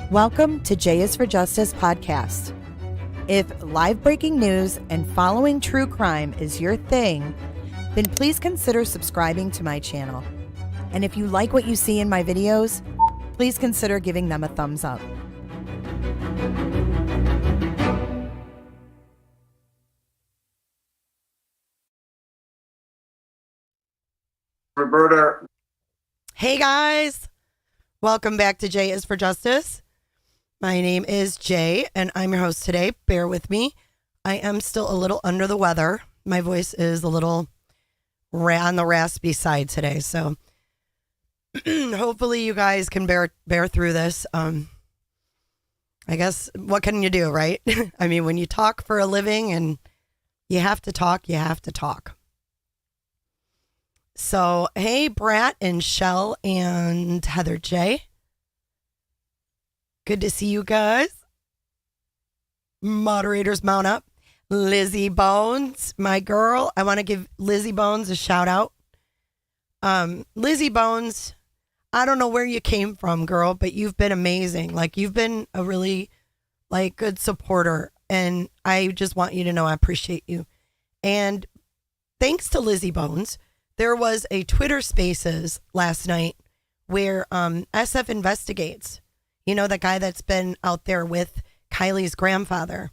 Welcome to J is for Justice podcast. If live breaking news and following true crime is your thing, then please consider subscribing to my channel. And if you like what you see in my videos, please consider giving them a thumbs up. Roberta. Hey guys, welcome back to J is for Justice. My name is Jay and I'm your host today. Bear with me. I am still a little under the weather. My voice is a little on the raspy side today. So hopefully you guys can bear through this. I guess what can you do, right? I mean, when you talk for a living and you have to talk, you have to talk. So, hey, Brat and Shell and Heather J. Good to see you guys. Moderators mount up. Lizzie Bones, my girl. I want to give Lizzie Bones a shout out. Lizzie Bones, I don't know where you came from, girl, but you've been amazing. Like, you've been a really, good supporter. And I just want you to know I appreciate you. And thanks to Lizzie Bones, there was a Twitter Spaces last night where SF Investigates, you know, the guy that's been out there with Kiely's grandfather.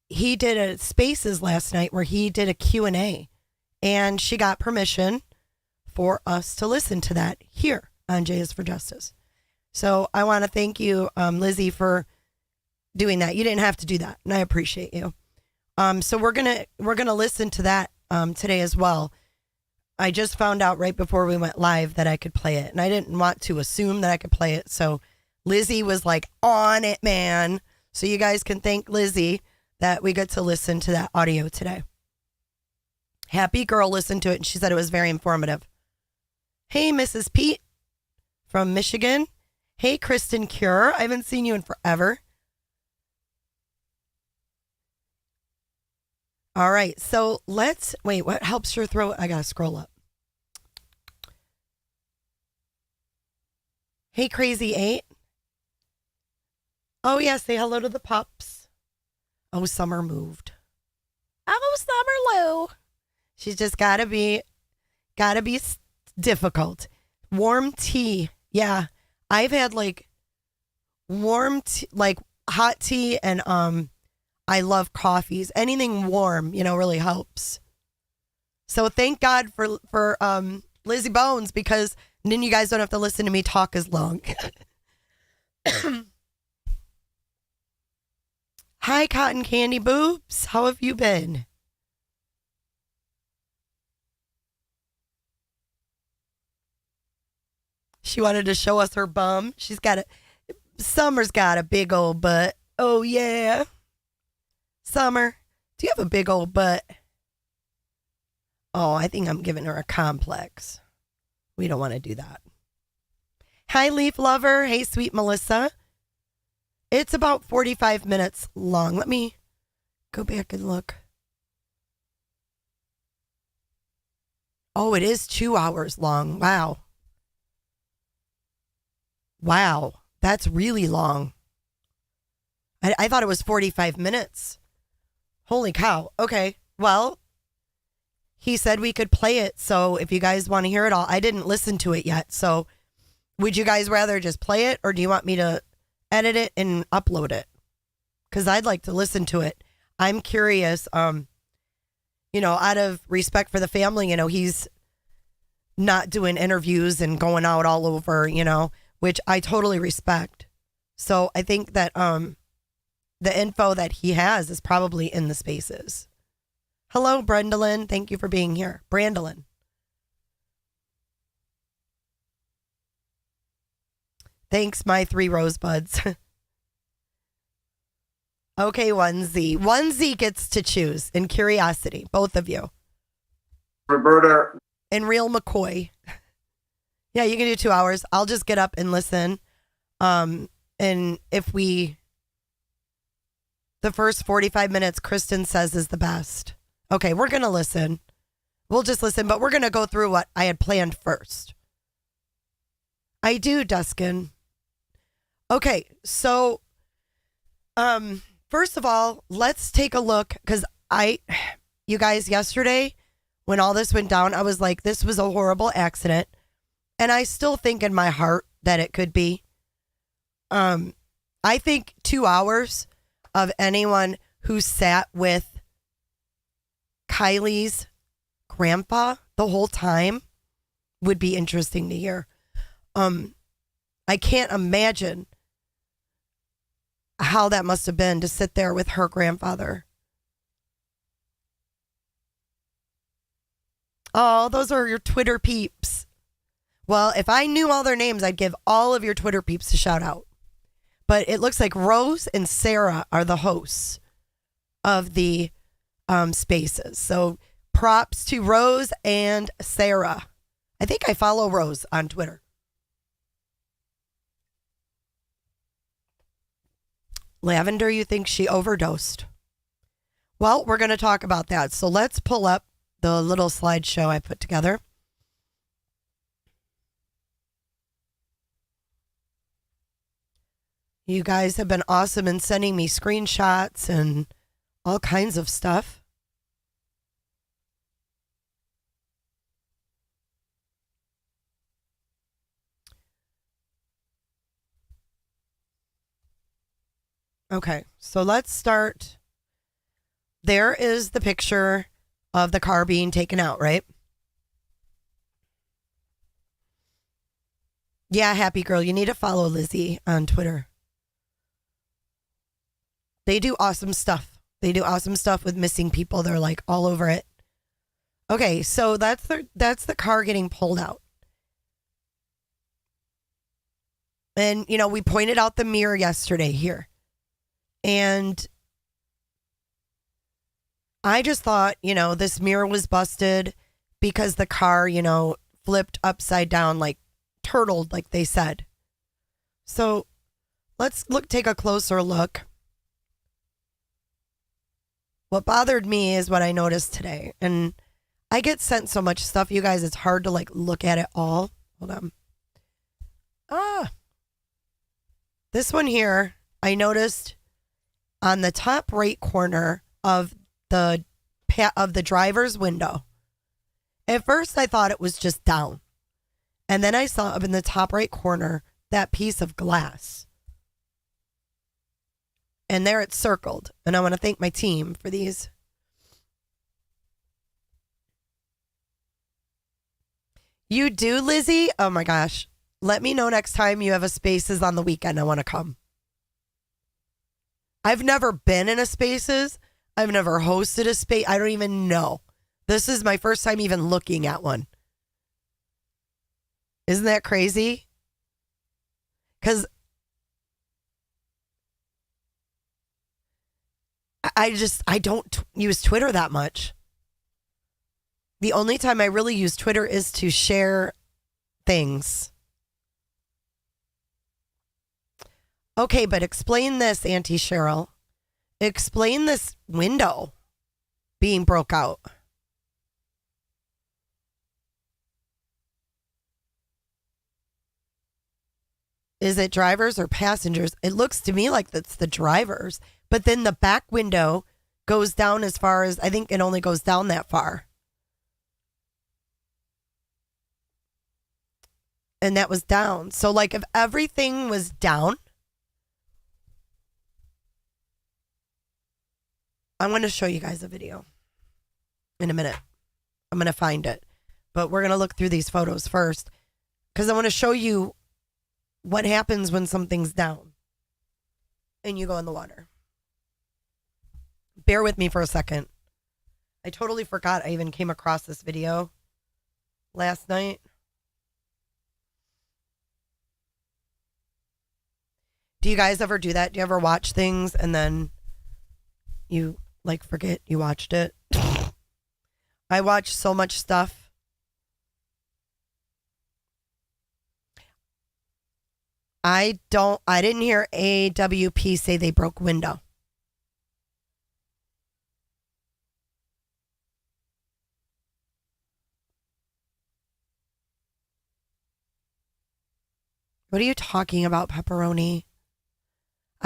He did a Spaces last night where he did a Q&A, and she got permission for us to listen to that here on J is for Justice. So I want to thank you, Lizzie, for doing that. You didn't have to do that, and I appreciate you. So we're gonna listen to that today as well. I just found out right before we went live that I could play it, and I didn't want to assume that I could play it. So Lizzie was like on it, man. So you guys can thank Lizzie that we get to listen to that audio today. Happy girl listened to it, and she said it was very informative. Hey, Mrs. Pete from Michigan. Hey, Kristen Cure. I haven't seen you in forever. All right, so let's, wait, what helps your throat? I gotta scroll up. Hey, Crazy 8. Oh, yeah, say hello to the pups. Oh, Summer moved. Oh, Summer Lou. She's just gotta be difficult. Warm tea. Yeah, I've had warm tea, hot tea, and I love coffees. Anything warm, really helps. So thank God for Lizzie Bones, because then you guys don't have to listen to me talk as long. Hi, Cotton Candy Boobs. How have you been? She wanted to show us her bum. Summer's got a big old butt. Oh, yeah. Summer, do you have a big old butt? Oh, I think I'm giving her a complex. We don't want to do that. Hi, Leaf Lover. Hey, sweet Melissa. It's about 45 minutes long. Let me go back and look. Oh, it is 2 hours long. Wow. Wow. That's really long. I thought it was 45 minutes. Holy cow. Okay. Well, he said we could play it. So if you guys want to hear it all, I didn't listen to it yet. So would you guys rather just play it, or do you want me to edit it and upload it? Because I'd like to listen to it. I'm curious, out of respect for the family, he's not doing interviews and going out all over, which I totally respect. So I think that the info that he has is probably in the spaces. Hello, Brendolyn. Thank you for being here. Brandolyn. Thanks, my 3 rosebuds. Okay, 1Z. 1Z gets to choose in curiosity, both of you. Roberta. And Real McCoy. Yeah, you can do 2 hours. I'll just get up and listen. And if the first 45 minutes, Kristen says is the best. Okay, we're going to listen. We'll just listen, but we're going to go through what I had planned first. I do, Duskin. Okay, so, first of all, let's take a look, because you guys, yesterday, when all this went down, I was like, this was a horrible accident, and I still think in my heart that it could be. I think 2 hours of anyone who sat with Kiely's grandpa the whole time would be interesting to hear. I can't imagine how that must have been to sit there with her grandfather. Oh, those are your Twitter peeps. Well, if I knew all their names, I'd give all of your Twitter peeps a shout out. But it looks like Rose and Sarah are the hosts of the spaces. So props to Rose and Sarah. I think I follow Rose on Twitter. Lavender, you think she overdosed? Well, we're going to talk about that. So let's pull up the little slideshow I put together. You guys have been awesome in sending me screenshots and all kinds of stuff. Okay, so let's start. There is the picture of the car being taken out, right? Yeah, happy girl. You need to follow Lizzie on Twitter. They do awesome stuff. They do awesome stuff with missing people. They're like all over it. Okay, so that's the car getting pulled out. And, we pointed out the mirror yesterday here. And I just thought, this mirror was busted because the car, flipped upside down, like turtled, like they said. So let's take a closer look. What bothered me is what I noticed today. And I get sent so much stuff, you guys, it's hard to look at it all. Hold on. This one here, I noticed on the top right corner of the driver's window. At first, I thought it was just down. And then I saw up in the top right corner that piece of glass. And there it's circled. And I want to thank my team for these. You do, Lizzie? Oh my gosh. Let me know next time you have a Spaces on the weekend. I want to come. I've never been in a Spaces. I've never hosted a space. I don't even know. This is my first time even looking at one. Isn't that crazy? Because I don't use Twitter that much. The only time I really use Twitter is to share things. Okay, but explain this, Auntie Cheryl. Explain this window being broke out. Is it drivers or passengers? It looks to me like that's the drivers. But then the back window goes down as far as, I think it only goes down that far. And that was down. So like if everything was down, I'm going to show you guys a video in a minute. I'm going to find it. But we're going to look through these photos first because I want to show you what happens when something's down and you go in the water. Bear with me for a second. I totally forgot I even came across this video last night. Do you guys ever do that? Do you ever watch things and then you like forget you watched it? I watch so much stuff. I didn't hear AWP say they broke window. What are you talking about, Pepperoni?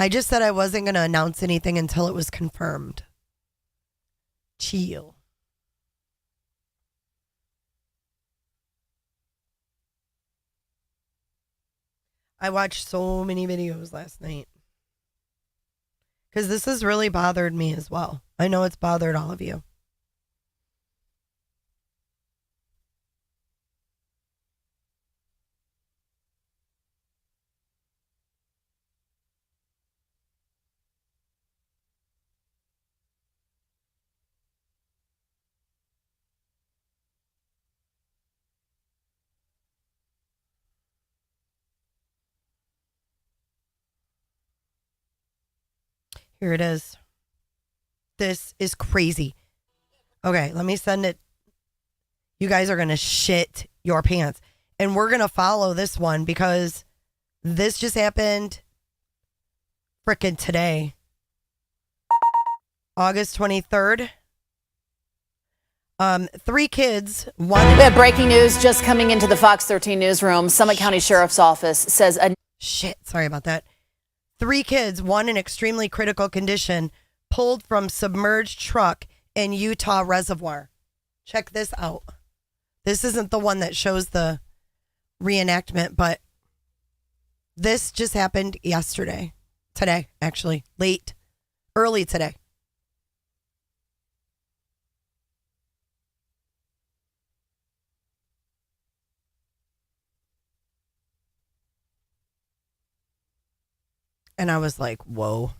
I just said I wasn't going to announce anything until it was confirmed. Chill. I watched so many videos last night. Because this has really bothered me as well. I know it's bothered all of you. Here it is. This is crazy. Okay, let me send it. You guys are going to shit your pants. And we're going to follow this one because this just happened frickin' today. August 23rd. 3 kids. We have breaking news just coming into the Fox 13 newsroom. Summit County Sheriff's Office says sorry about that. 3 kids, one in extremely critical condition, pulled from submerged truck in Utah reservoir. Check this out. This isn't the one that shows the reenactment, but this just happened yesterday. Today, actually. Early today. And I was like, whoa.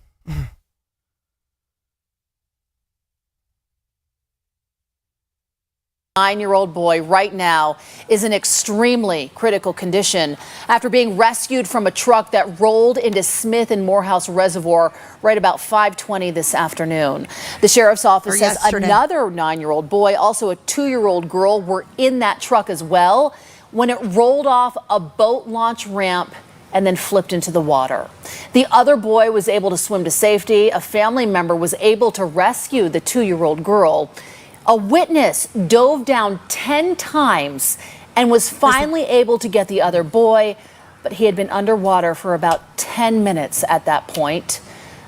9-year-old boy right now is in extremely critical condition after being rescued from a truck that rolled into Smith and Morehouse Reservoir right about 5:20 this afternoon. The sheriff's office says another 9-year-old boy, also a 2-year-old girl, were in that truck as well when it rolled off a boat launch ramp and then flipped into the water. The other boy was able to swim to safety. A family member was able to rescue the 2-year-old girl. A witness dove down 10 times and was finally able to get the other boy, but he had been underwater for about 10 minutes at that point.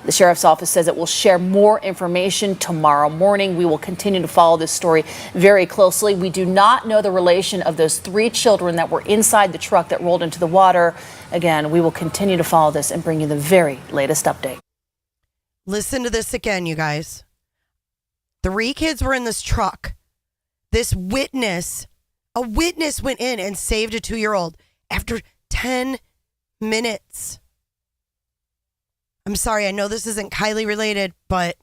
The sheriff's office says it will share more information tomorrow morning. We will continue to follow this story very closely. We do not know the relation of those 3 children that were inside the truck that rolled into the water. Again, we will continue to follow this and bring you the very latest update. Listen to this again, you guys. 3 kids were in this truck. This witness, A witness went in and saved a 2-year-old after 10 minutes. I'm sorry, I know this isn't Kiely related, but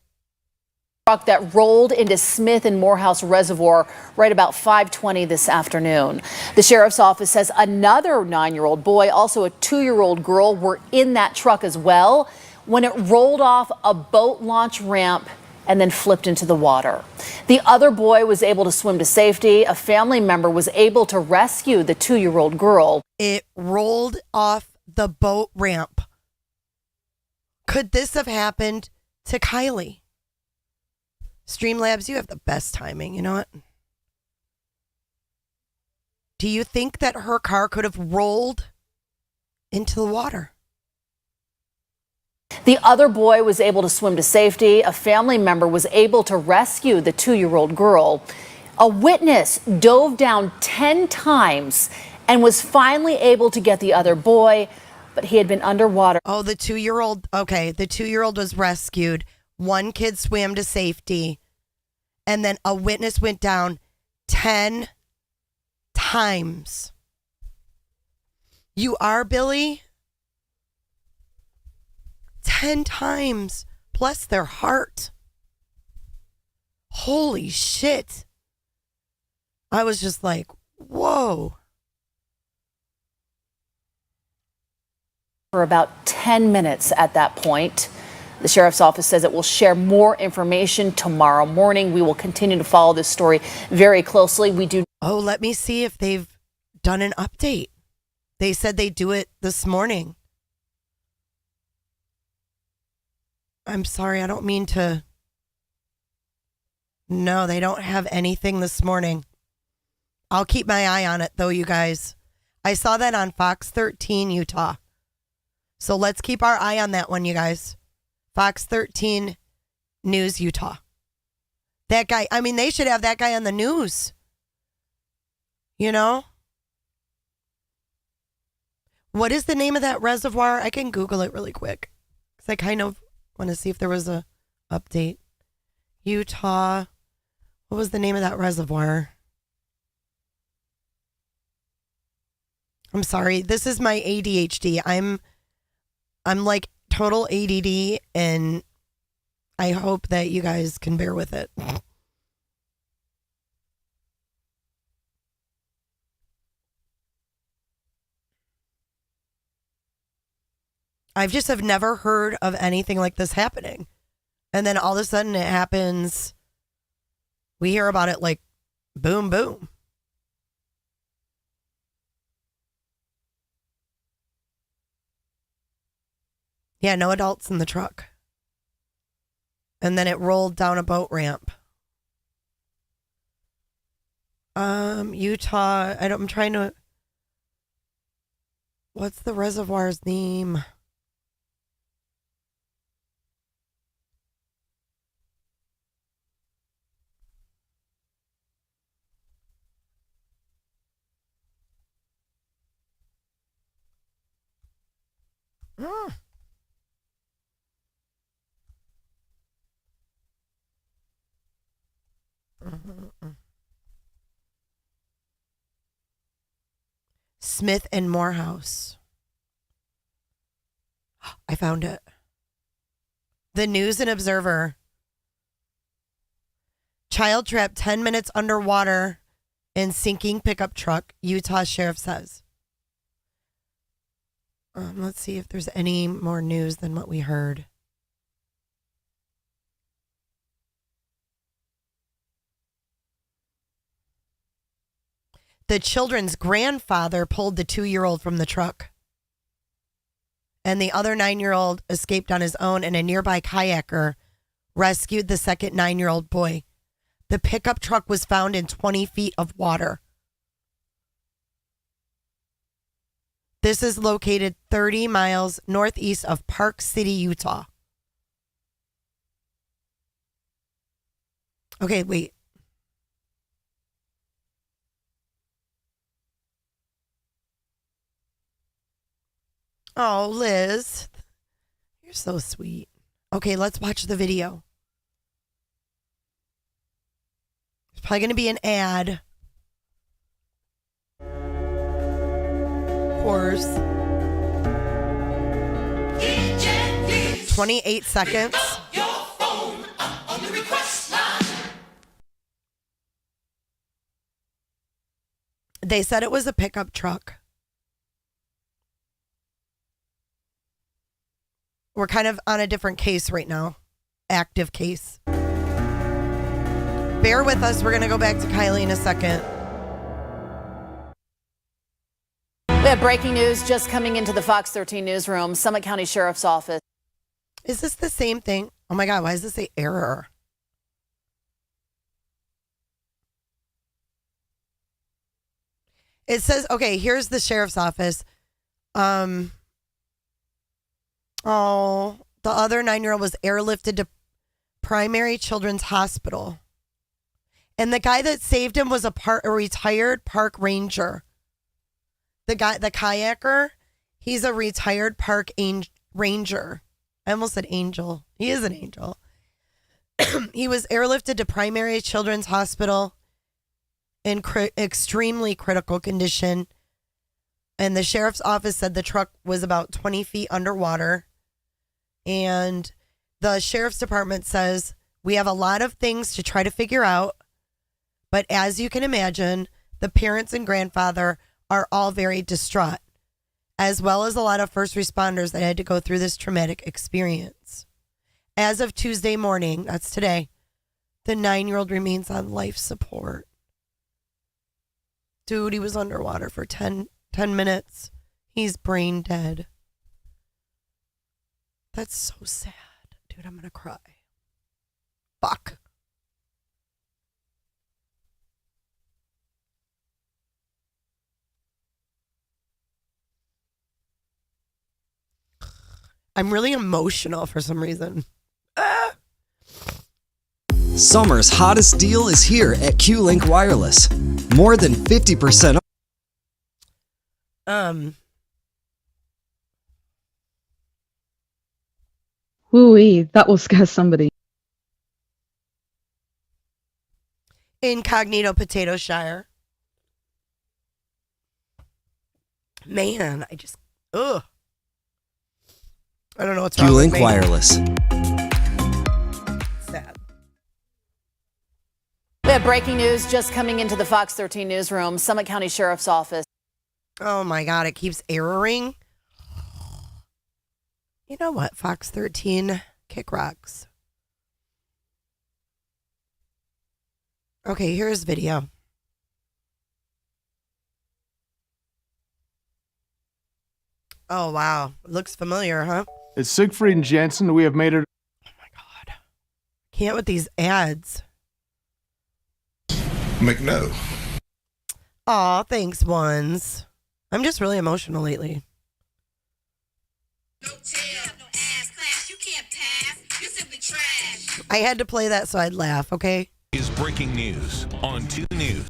Truck that rolled into Smith and Morehouse Reservoir right about 5:20 this afternoon. The sheriff's office says another 9-year-old boy, also a 2-year-old girl, were in that truck as well when it rolled off a boat launch ramp and then flipped into the water. The other boy was able to swim to safety. A family member was able to rescue the 2-year-old girl. it rolled off the boat ramp. Could this have happened to Kiely? Streamlabs, you have the best timing. You know what? Do you think that her car could have rolled into the water? The other boy was able to swim to safety. A family member was able to rescue the 2-year-old girl. A witness dove down 10 times and was finally able to get the other boy, but he had been underwater. Oh, the 2-year-old. Okay, the 2-year-old was rescued. One kid swam to safety. And then a witness went down 10 times. You are, Billy? 10 times. Bless their heart. Holy shit. I was just like, whoa. For about 10 minutes at that point. The sheriff's office says it will share more information tomorrow morning. We will continue to follow this story very closely. Oh, let me see if they've done an update. They said they'd do it this morning. I'm sorry, I don't mean to. No, they don't have anything this morning. I'll keep my eye on it, though, you guys. I saw that on Fox 13, Utah. So let's keep our eye on that one, you guys. Fox 13 News, Utah. That guy, I mean, they should have that guy on the news. You know? What is the name of that reservoir? I can Google it really quick. Because I kind of want to see if there was a update. Utah. What was the name of that reservoir? I'm sorry. This is my ADHD. I'm like total ADD, and I hope that you guys can bear with it. I just have never heard of anything like this happening. And then all of a sudden it happens. We hear about it like boom, boom. Yeah, no adults in the truck. And then it rolled down a boat ramp. Utah. I'm trying to. What's the reservoir's name? Smith and Morehouse. I found it. The News and Observer. Child trapped 10 minutes underwater in sinking pickup truck, Utah sheriff says. Let's see if there's any more news than what we heard. The children's grandfather pulled the 2-year-old from the truck. And the other 9-year-old escaped on his own, and a nearby kayaker rescued the second 9-year-old boy. The pickup truck was found in 20 feet of water. This is located 30 miles northeast of Park City, Utah. Okay, wait. Oh, Liz, you're so sweet. Okay, let's watch the video. There's probably going to be an ad. hours, 28 seconds. They said it was a pickup truck. We're kind of on a different case right now. Active case. Bear with us. We're going to go back to Kiely in a second. We have breaking news just coming into the Fox 13 newsroom. Summit County Sheriff's Office. Is this the same thing? Oh my God, why does this say error? It says, okay, here's the sheriff's office. The other 9-year-old was airlifted to Primary Children's Hospital. And the guy that saved him was a retired park ranger. The kayaker, he's a retired park ranger. I almost said angel. He is an angel. He was airlifted to Primary Children's Hospital in extremely critical condition. And the sheriff's office said the truck was about 20 feet underwater. And the sheriff's department says, we have a lot of things to try to figure out. But as you can imagine, the parents and grandfather are all very distraught, as well as a lot of first responders that had to go through this traumatic experience. As of Tuesday morning, that's today, the 9-year-old remains on life support. Dude, he was underwater for 10 minutes. He's brain dead. That's so sad. Dude, I'm going to cry. Fuck. I'm really emotional for some reason. Summer's hottest deal is here at Q-Link Wireless. More than 50% Woo-wee, that will scare somebody. Incognito Potato Shire. Man, ugh. I don't know what's wrong with Q-Link me. Wireless. Sad. We have breaking news just coming into the Fox 13 newsroom. Summit County Sheriff's Office. Oh my God, it keeps erroring. You know what, Fox 13, kick rocks. Okay, here's video. Oh wow, it looks familiar, huh? It's Siegfried and Jensen. We have made it. Oh my God. Can't with these ads. McNo. Aw, thanks, ones. I'm just really emotional lately. No tail, no ass class, you can't pass. You're simply trash. I had to play that so I'd laugh, okay? Is breaking news on 2 News.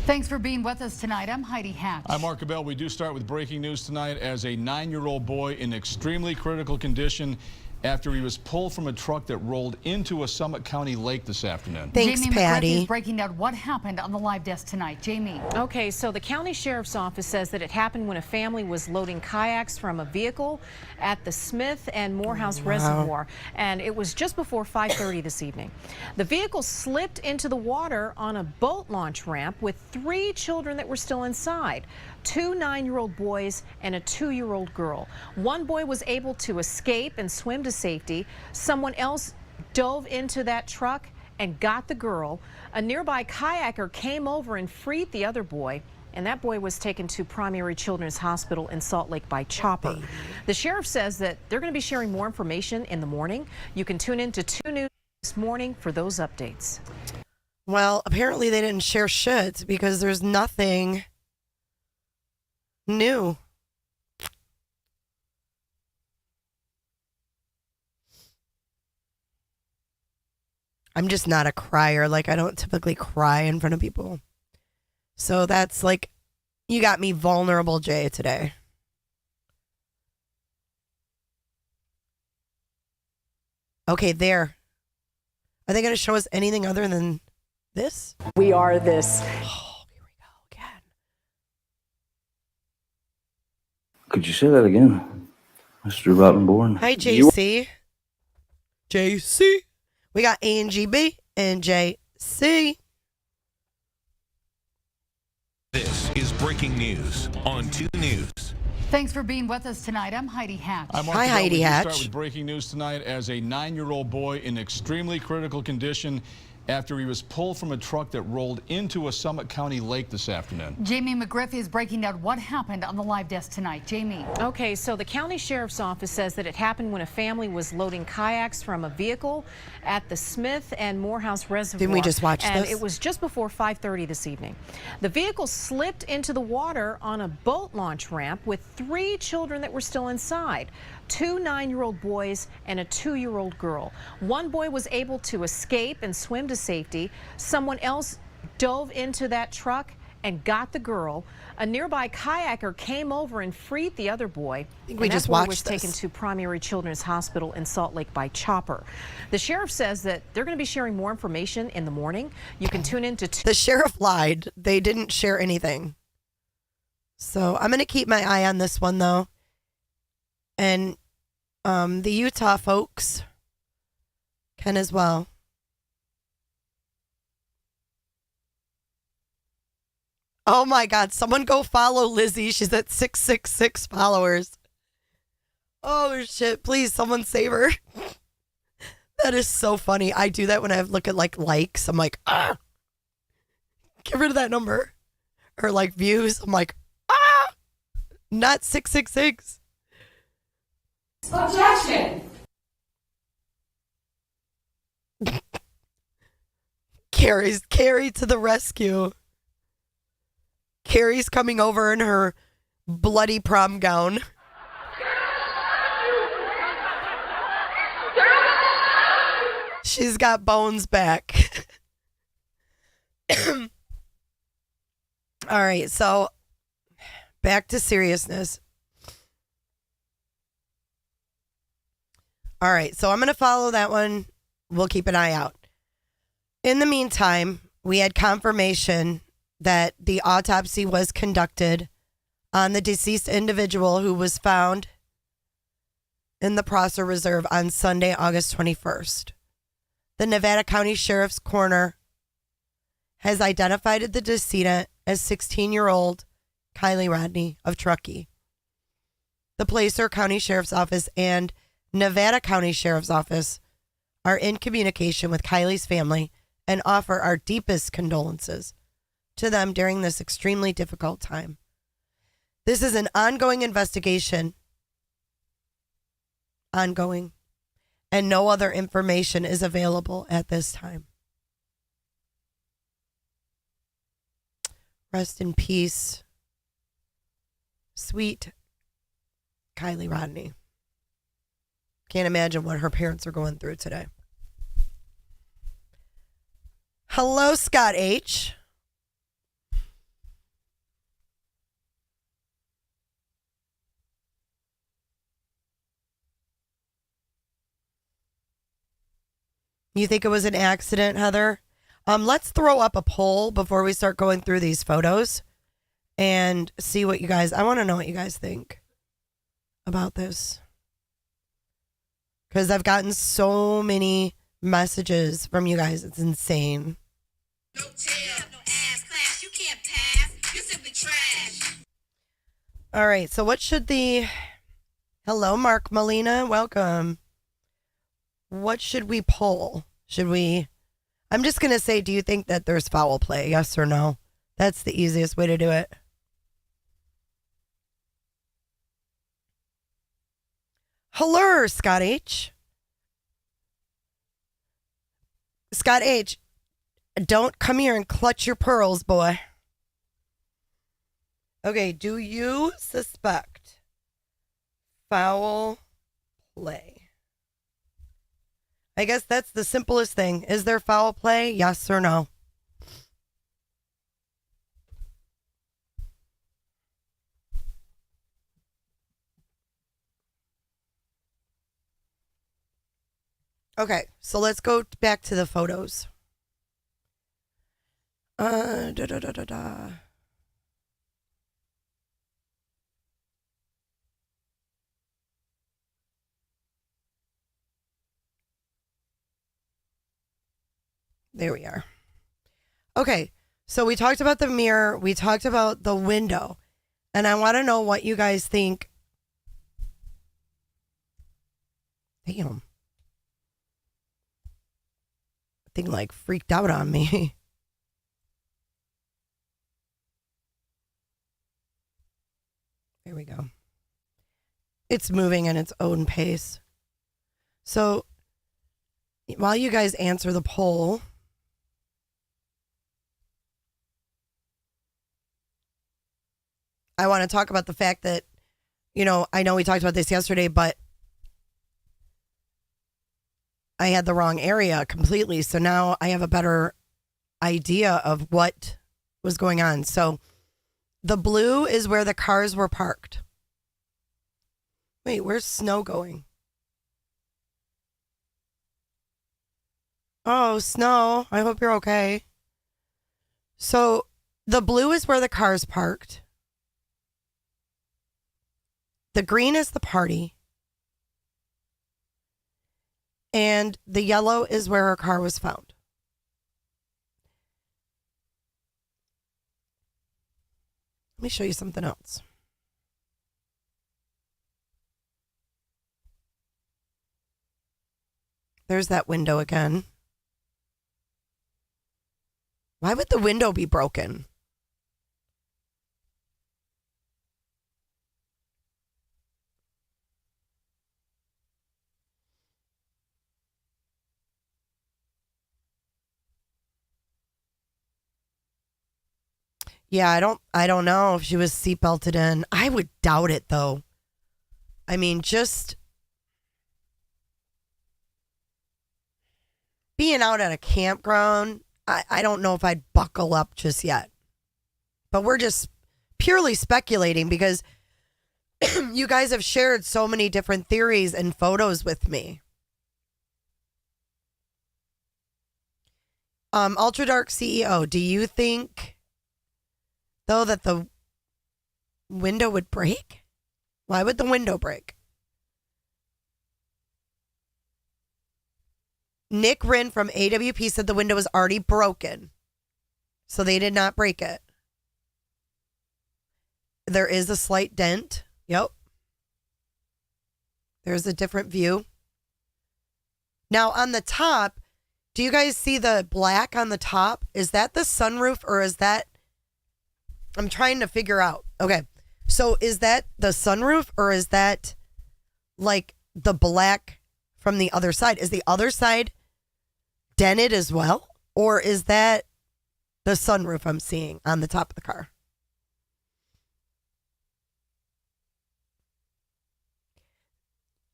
Thanks for being with us tonight. I'm Heidi Hatch. I'm Mark Cabell. We do start with breaking news tonight as a 9-year-old boy in extremely critical condition after he was pulled from a truck that rolled into a Summit County lake this afternoon. Thanks, Jamie Patty. McGrath is breaking down what happened on the live desk tonight. Jamie. Okay, so the county sheriff's office says that it happened when a family was loading kayaks from a vehicle at the Smith and Morehouse Reservoir, and it was just before 5:30 this evening. The vehicle slipped into the water on a boat launch ramp with 3 children that were still inside. 2 9-year-old boys and a 2-year-old girl. One boy was able to escape and swim to safety. Someone else dove into that truck and got the girl. A nearby kayaker came over and freed the other boy, and that boy was taken to Primary Children's Hospital in Salt Lake by chopper. The sheriff says that they're going to be sharing more information in the morning. You can tune in to 2 News this morning for those updates. Well, apparently they didn't share shit because there's nothing new. I'm just not a crier. Like, I don't typically cry in front of people. So that's like, you got me vulnerable, Jay, today. Okay, there. Are they going to show us anything other than this? We are this. Oh, here we go again. Could you say that again, Mr. Rottenborn? Hi, JC. JC. We got ANGB and JC. This is breaking news on 2 News. Thanks for being with us tonight. I'm Heidi Hatch. Hi, Heidi Hatch. We start with breaking news tonight as a 9-year-old boy in extremely critical condition after he was pulled from a truck that rolled into a Summit County lake this afternoon. Jamie McGriff is breaking down what happened on the live desk tonight. Jamie. Okay, so the county sheriff's office says that it happened when a family was loading kayaks from a vehicle at the Smith and Morehouse Reservoir. Didn't we just watch and this? It was just before 5:30 this evening. The vehicle slipped into the water on a boat launch ramp with 3 children that were still inside. 2 9-year-old boys and a 2-year-old girl. One boy was able to escape and swim to safety. Someone else dove into that truck and got the girl. A nearby kayaker came over and freed the other boy. I think we just watched was this. taken to Primary Children's Hospital in Salt Lake by chopper. The sheriff says that they're going to be sharing more information in the morning. You can tune in to The sheriff lied. They didn't share anything. So I'm going to keep my eye on this one, though. And the Utah folks can as well. Oh my God, someone go follow Lizzie. She's at 666 followers. Oh shit, please someone save her. That is so funny. I do that when I look at likes. I'm like, ah, get rid of that number. Or views. I'm like, ah, not 666. Objection! Carrie to the rescue. Carrie's coming over in her bloody prom gown. She's got bones back. All right, so back to seriousness. All right, so I'm going to follow that one. We'll keep an eye out. In the meantime, we had confirmation that the autopsy was conducted on the deceased individual who was found in the Prosser Reserve on Sunday, August 21st. The Nevada County Sheriff's Coroner has identified the decedent as 16-year-old Kiely Rodni of Truckee. The Placer County Sheriff's Office and Nevada County Sheriff's Office are in communication with Kiely's family and offer our deepest condolences to them during this extremely difficult time. This is an ongoing investigation. Ongoing. And no other information is available at this time. Rest in peace, sweet Kiely Rodni. Can't imagine what her parents are going through today. Hello, Scott H. You think it was an accident, Heather? Let's throw up a poll before we start going through these photos and see what you guys, I want to know what you guys think about this. Because I've gotten so many messages from you guys. It's insane. No tail, no ass class, you can't pass, you simply trash. All right, so what should the... Hello, Mark Molina, welcome. What should we poll? Should we... I'm just going to say, do you think that there's foul play? Yes or no? That's the easiest way to do it. Hello, Scott H. Scott H. Don't come here and clutch your pearls, boy. Okay, do you suspect foul play? I guess that's the simplest thing. Is there foul play? Yes or no? Okay, so let's go back to the photos. There we are. Okay, so we talked about the mirror. We talked about the window. And I want to know what you guys think. Damn. Thing like freaked out on me. There we go. It's moving at its own pace. So while you guys answer the poll, I want to talk about the fact that, I know we talked about this yesterday, but I had the wrong area completely. So now I have a better idea of what was going on. So the blue is where the cars were parked. Wait, where's Snow going? Oh, Snow, I hope you're okay. So the blue is where the car's parked. The green is the party. And the yellow is where her car was found. Let me show you something else. There's that window again. Why would the window be broken? Yeah, I don't know if she was seatbelted in. I would doubt it though. I mean, just being out at a campground, I don't know if I'd buckle up just yet. But we're just purely speculating because you guys have shared so many different theories and photos with me. Ultra Dark CEO, do you think, though, that the window would break? Why would the window break? Nick Wren from AWP said the window was already broken, so they did not break it. There is a slight dent. Yep. There's a different view. Now, on the top, do you guys see the black on the top? Is that the sunroof or is that... I'm trying to figure out. Okay. So is that the sunroof or is that like the black from the other side? Is the other side dented as well? Or is that the sunroof I'm seeing on the top of the car?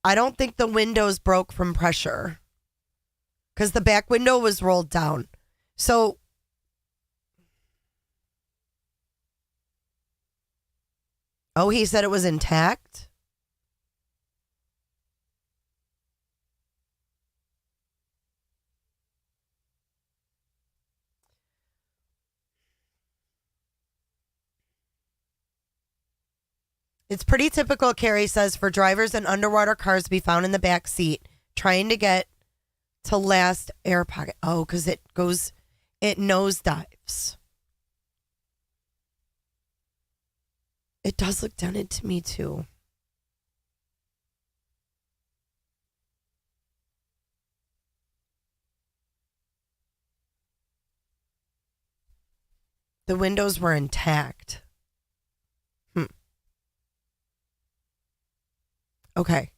I don't think the windows broke from pressure because the back window was rolled down. So oh, he said it was intact? It's pretty typical, Carrie says, for drivers in underwater cars to be found in the back seat trying to get to last air pocket. Oh, because it nosedives. It does look dented to me, too. The windows were intact. Okay.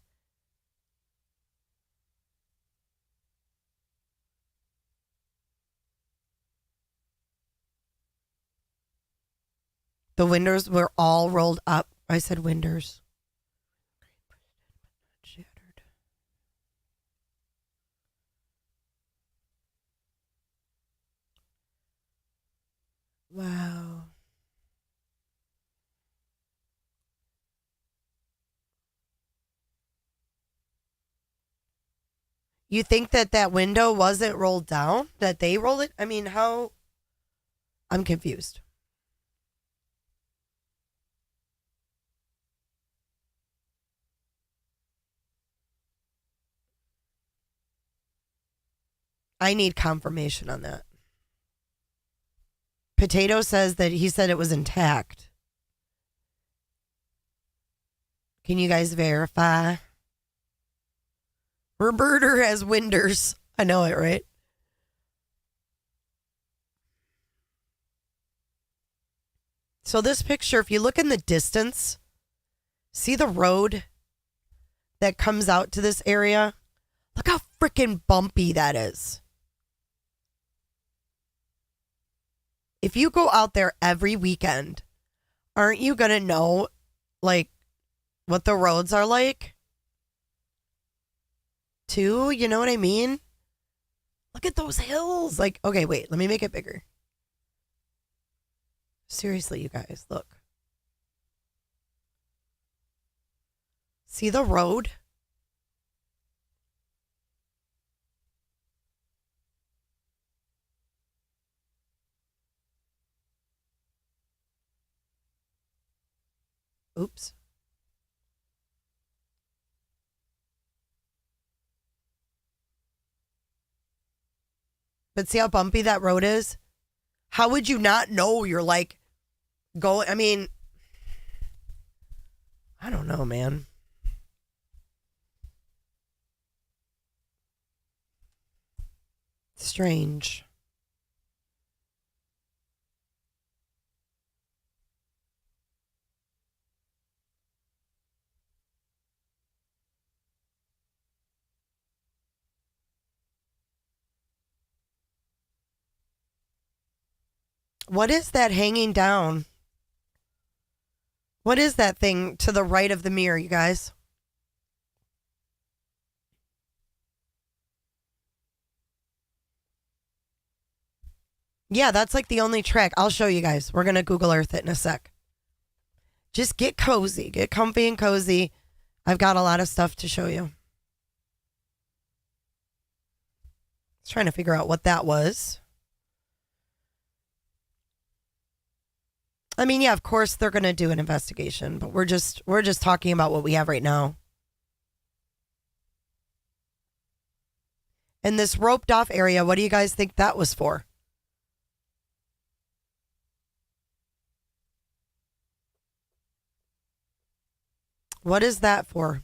The windows were all rolled up. I said windows. Shattered. Wow. You think that window wasn't rolled down? That they rolled it? I mean, how? I'm confused. I need confirmation on that. Potato says that he said it was intact. Can you guys verify? Roberta has winders. I know it, right? So this picture, if you look in the distance, see the road that comes out to this area? Look how freaking bumpy that is. If you go out there every weekend, aren't you going to know, like, what the roads are like? Too, you know what I mean? Look at those hills. Like, okay, wait, let me make it bigger. Seriously, you guys, look. See the road? Oops. But see how bumpy that road is? How would you not know you're like going? I mean, I don't know, man. Strange. What is that hanging down? What is that thing to the right of the mirror, you guys? Yeah, that's like the only track. I'll show you guys. We're going to Google Earth it in a sec. Just get cozy. Get comfy and cozy. I've got a lot of stuff to show you. I was trying to figure out what that was. I mean, yeah, of course they're going to do an investigation, but we're just talking about what we have right now. And this roped off area, what do you guys think that was for? What is that for?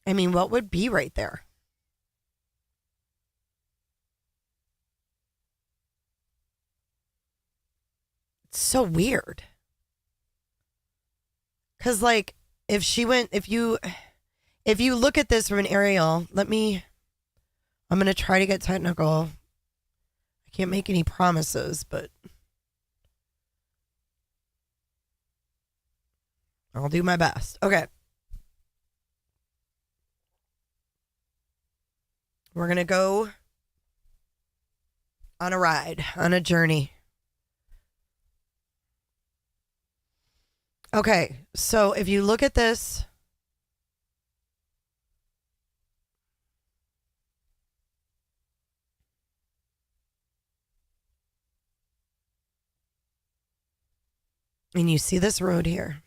I mean, what would be right there? It's so weird. Because, like, if you look at this from an aerial, I'm going to try to get technical. I can't make any promises, but I'll do my best. Okay. We're going to go on a ride, on a journey. Okay, so if you look at this, and you see this road here.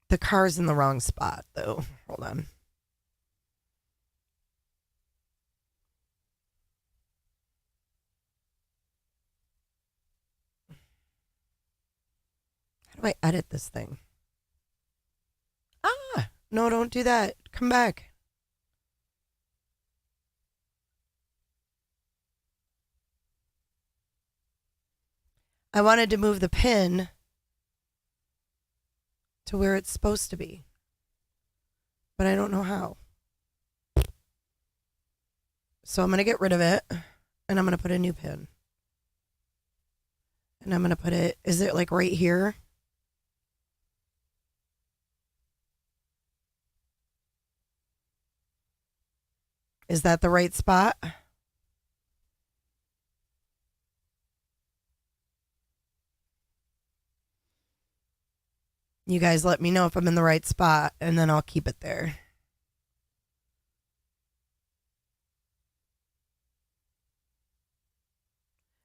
The car's in the wrong spot, though. Hold on. How do I edit this thing? Ah! No, don't do that. Come back. I wanted to move the pin to where it's supposed to be, but I don't know how. So I'm going to get rid of it, and I'm going to put a new pin. And I'm going to put it, is it like right here? Is that the right spot? You guys let me know if I'm in the right spot, and then I'll keep it there.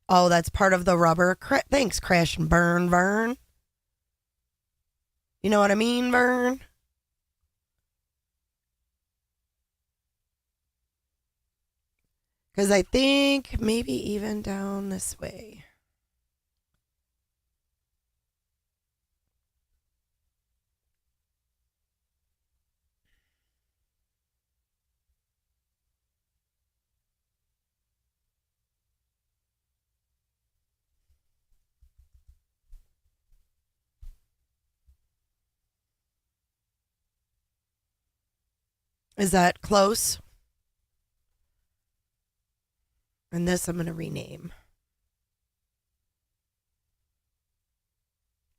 Oh, that's part of the rubber. Thanks, Crash and Burn, Vern. You know what I mean, Vern? Because I think maybe even down this way. Is that close? And this I'm going to rename.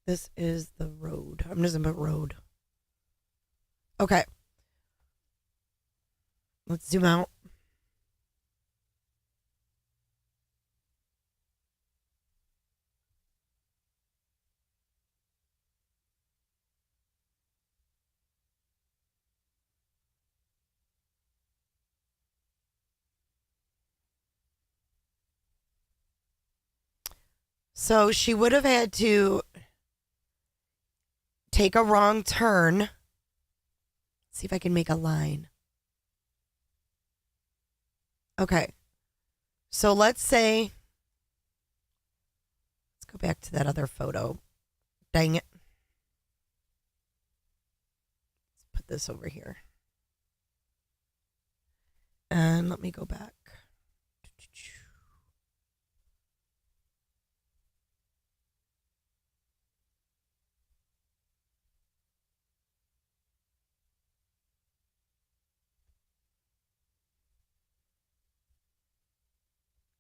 This is the road. I'm just going to put road. Okay. Let's zoom out. So she would have had to take a wrong turn. Let's see if I can make a line. Okay. So let's say, let's go back to that other photo. Dang it. Let's put this over here. And let me go back.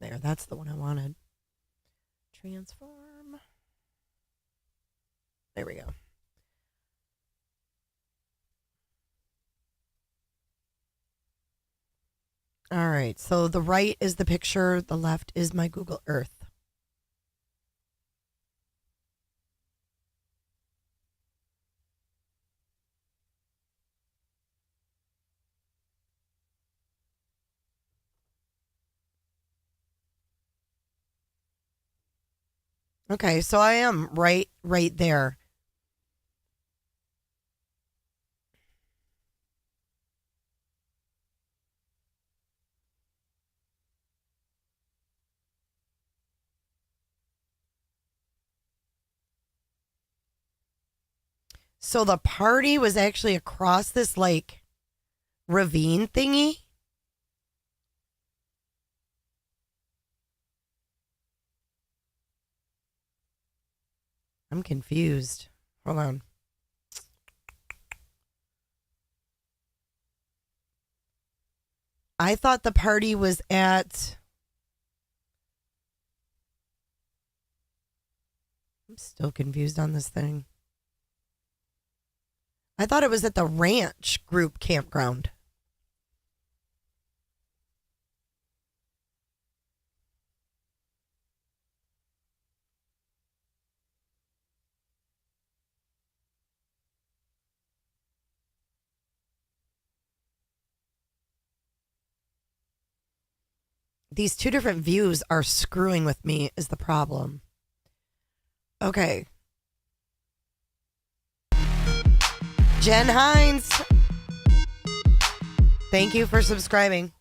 There, that's the one I wanted. Transform. There we go. All right, so the right is the picture, the left is my Google Earth. Okay, so I am right there. So the party was actually across this like ravine thingy. I'm confused. Hold on. I thought the party was at... I'm still confused on this thing. I thought it was at the ranch group campground. These two different views are screwing with me is the problem. Okay. Jen Hines. Thank you for subscribing.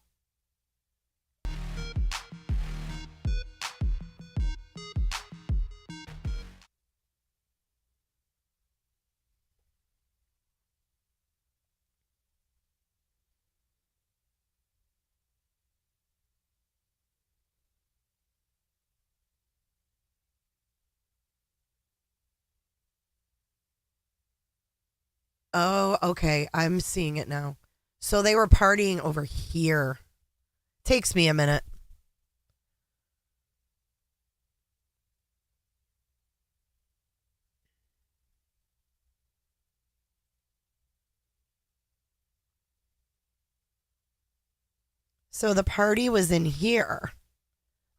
Oh, okay. I'm seeing it now. So they were partying over here. Takes me a minute. So the party was in here.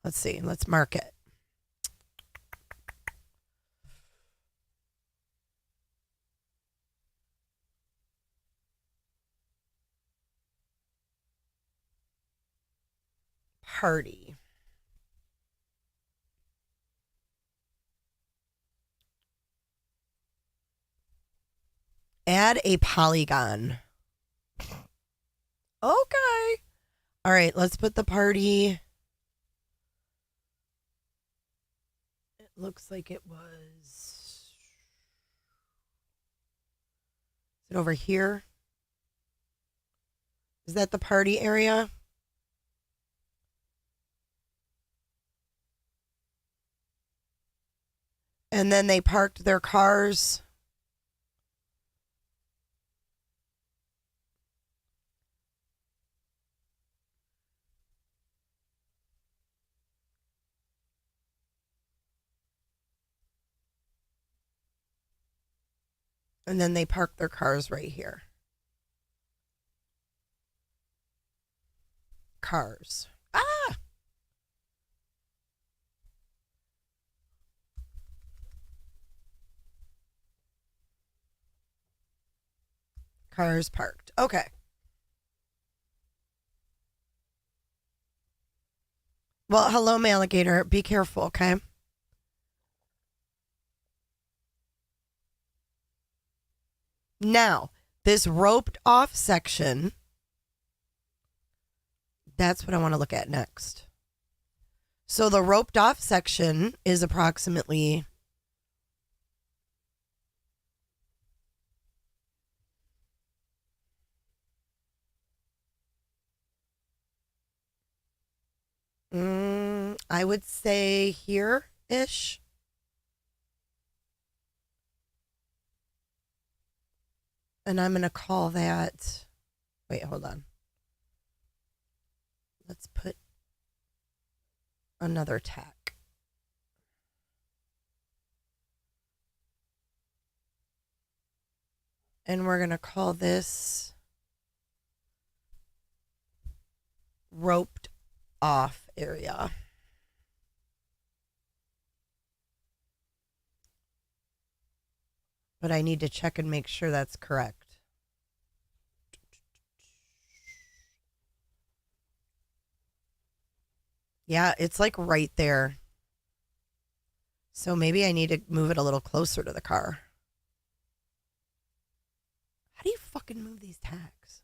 Let's see. Let's mark it. Party. Add a polygon. Okay. All right, let's put the party. It looks like it was. Is it over here? Is that the party area? And then they parked their cars. And then they parked their cars right here. Cars. Ah! Cars parked. Okay. Well, hello, alligator. Be careful, okay? Now, this roped off section, that's what I want to look at next. So the roped off section is approximately I would say here-ish. And I'm going to call that, wait, hold on. Let's put another tack. And we're going to call this roped off area. But I need to check and make sure that's correct. Yeah, it's like right there. So maybe I need to move it a little closer to the car. How do you fucking move these tacks?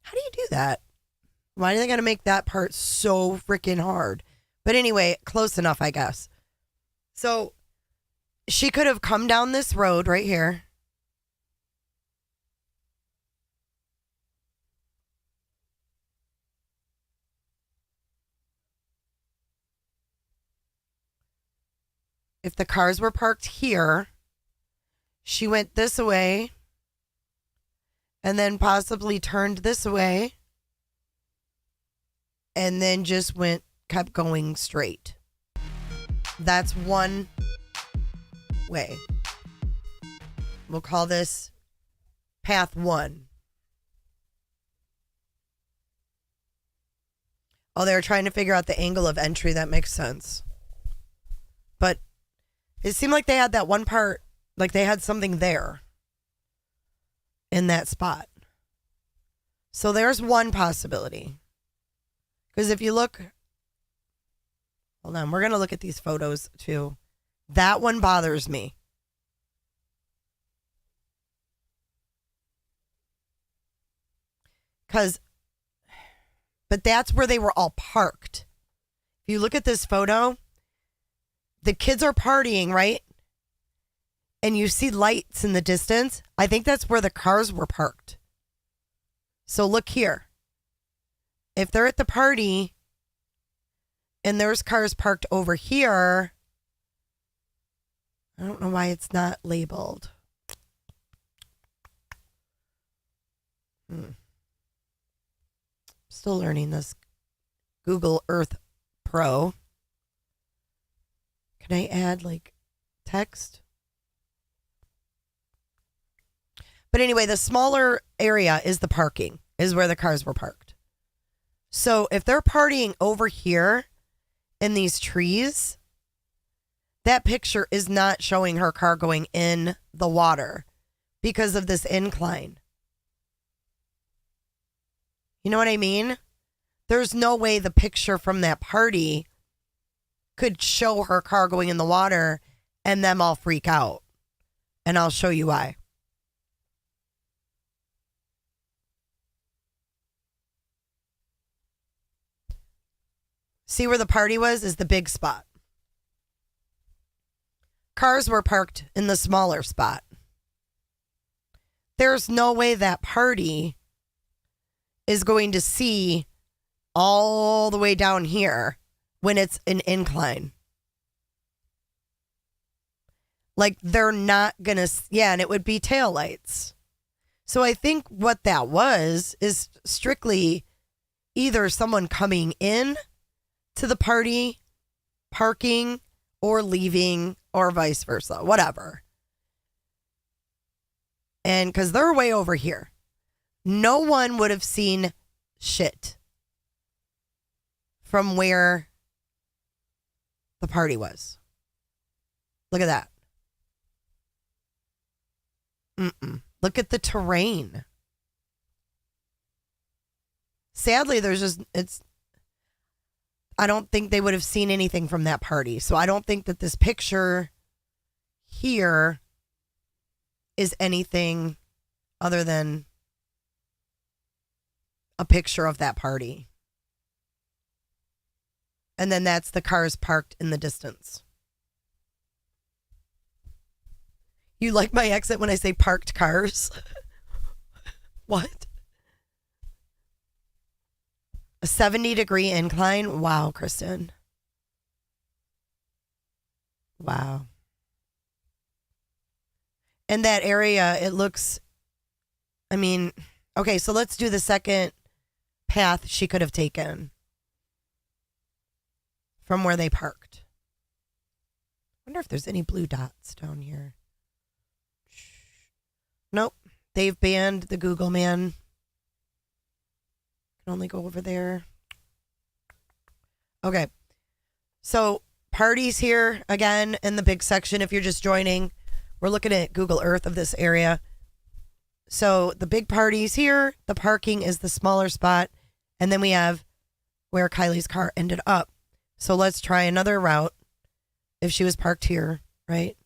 How do you do that? Why do they gotta make that part so freaking hard? But anyway, close enough, I guess. So she could have come down this road right here. If the cars were parked here, she went this way and then possibly turned this way and then just kept going straight. That's one way. We'll call this path 1. Oh, they were trying to figure out the angle of entry. That makes sense. But it seemed like they had that one part, like they had something there in that spot. So there's one possibility. Because if you look, hold on, we're going to look at these photos too. That one bothers me. But that's where they were all parked. If you look at this photo, the kids are partying, right? And you see lights in the distance. I think that's where the cars were parked. So look here. If they're at the party and there's cars parked over here, I don't know why it's not labeled. Still learning this Google Earth Pro. Can I add like text? But anyway, the smaller area is the parking, is where the cars were parked. So if they're partying over here in these trees, that picture is not showing her car going in the water because of this incline. You know what I mean? There's no way the picture from that party could show her car going in the water and them all freak out. And I'll show you why. See where the party was is the big spot. Cars were parked in the smaller spot. There's no way that party is going to see all the way down here when it's an incline. Like, they're not going to, yeah, and it would be taillights. So I think what that was is strictly either someone coming in to the party, parking, or leaving, or vice versa, whatever. And because they're way over here, no one would have seen shit from where the party was. Look at that. Look at the terrain. Sadly, I don't think they would have seen anything from that party. So I don't think that this picture here is anything other than a picture of that party. And then that's the cars parked in the distance. You like my accent when I say parked cars? What? A 70-degree incline? Wow, Kristen. Wow. And that area, it looks, I mean, okay, so let's do the second path she could have taken from where they parked. I wonder if there's any blue dots down here. Nope. They've banned the Google man. Can only go over there. Okay. So parties here again in the big section. If you're just joining, we're looking at Google Earth of this area. So the big parties here, the parking is the smaller spot. And then we have where Kiely's car ended up. So let's try another route. If she was parked here, right?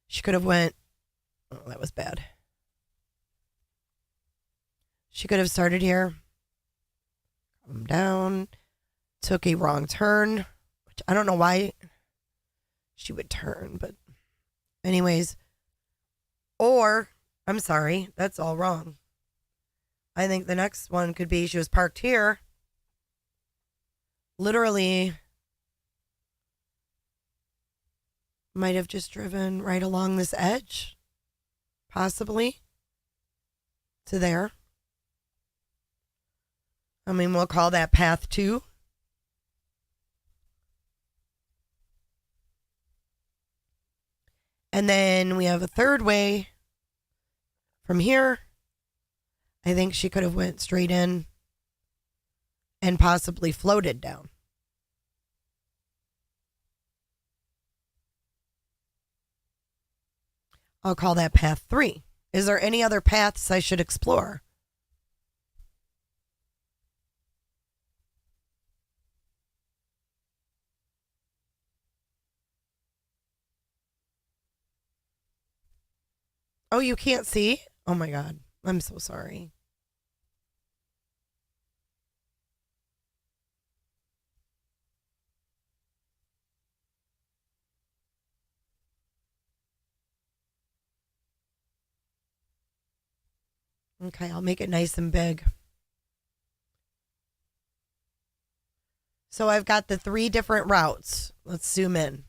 She could have went, oh, that was bad. She could have started here, come down, took a wrong turn, which I don't know why she would turn, but anyways. Or, I'm sorry, that's all wrong. I think the next one could be she was parked here, literally might have just driven right along this edge, possibly, to there. I mean, we'll call that path 2. And then we have a third way from here. I think she could have went straight in and possibly floated down. I'll call that path 3. Is there any other paths I should explore? Oh, you can't see? Oh my God. I'm so sorry. Okay, I'll make it nice and big. So I've got the 3 different routes. Let's zoom in.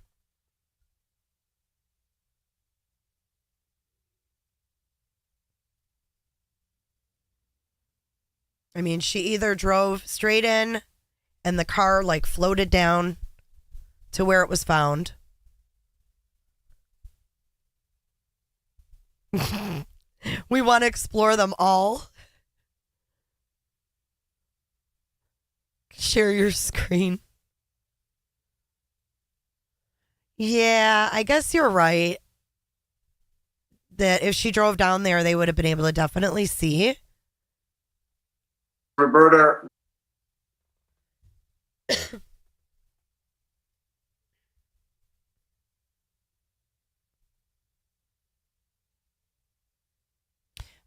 I mean, she either drove straight in and the car like floated down to where it was found. We want to explore them all. Share your screen. Yeah, I guess you're right. That if she drove down there, they would have been able to definitely see. Roberta.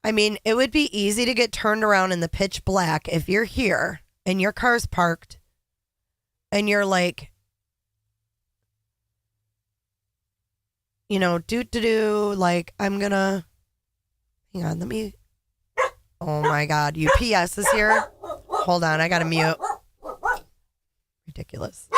I mean, it would be easy to get turned around in the pitch black if you're here and your car's parked and you're like, you know, like, I'm gonna, hang on, let me, oh my God, UPS is here. Hold on, I gotta mute. Ridiculous.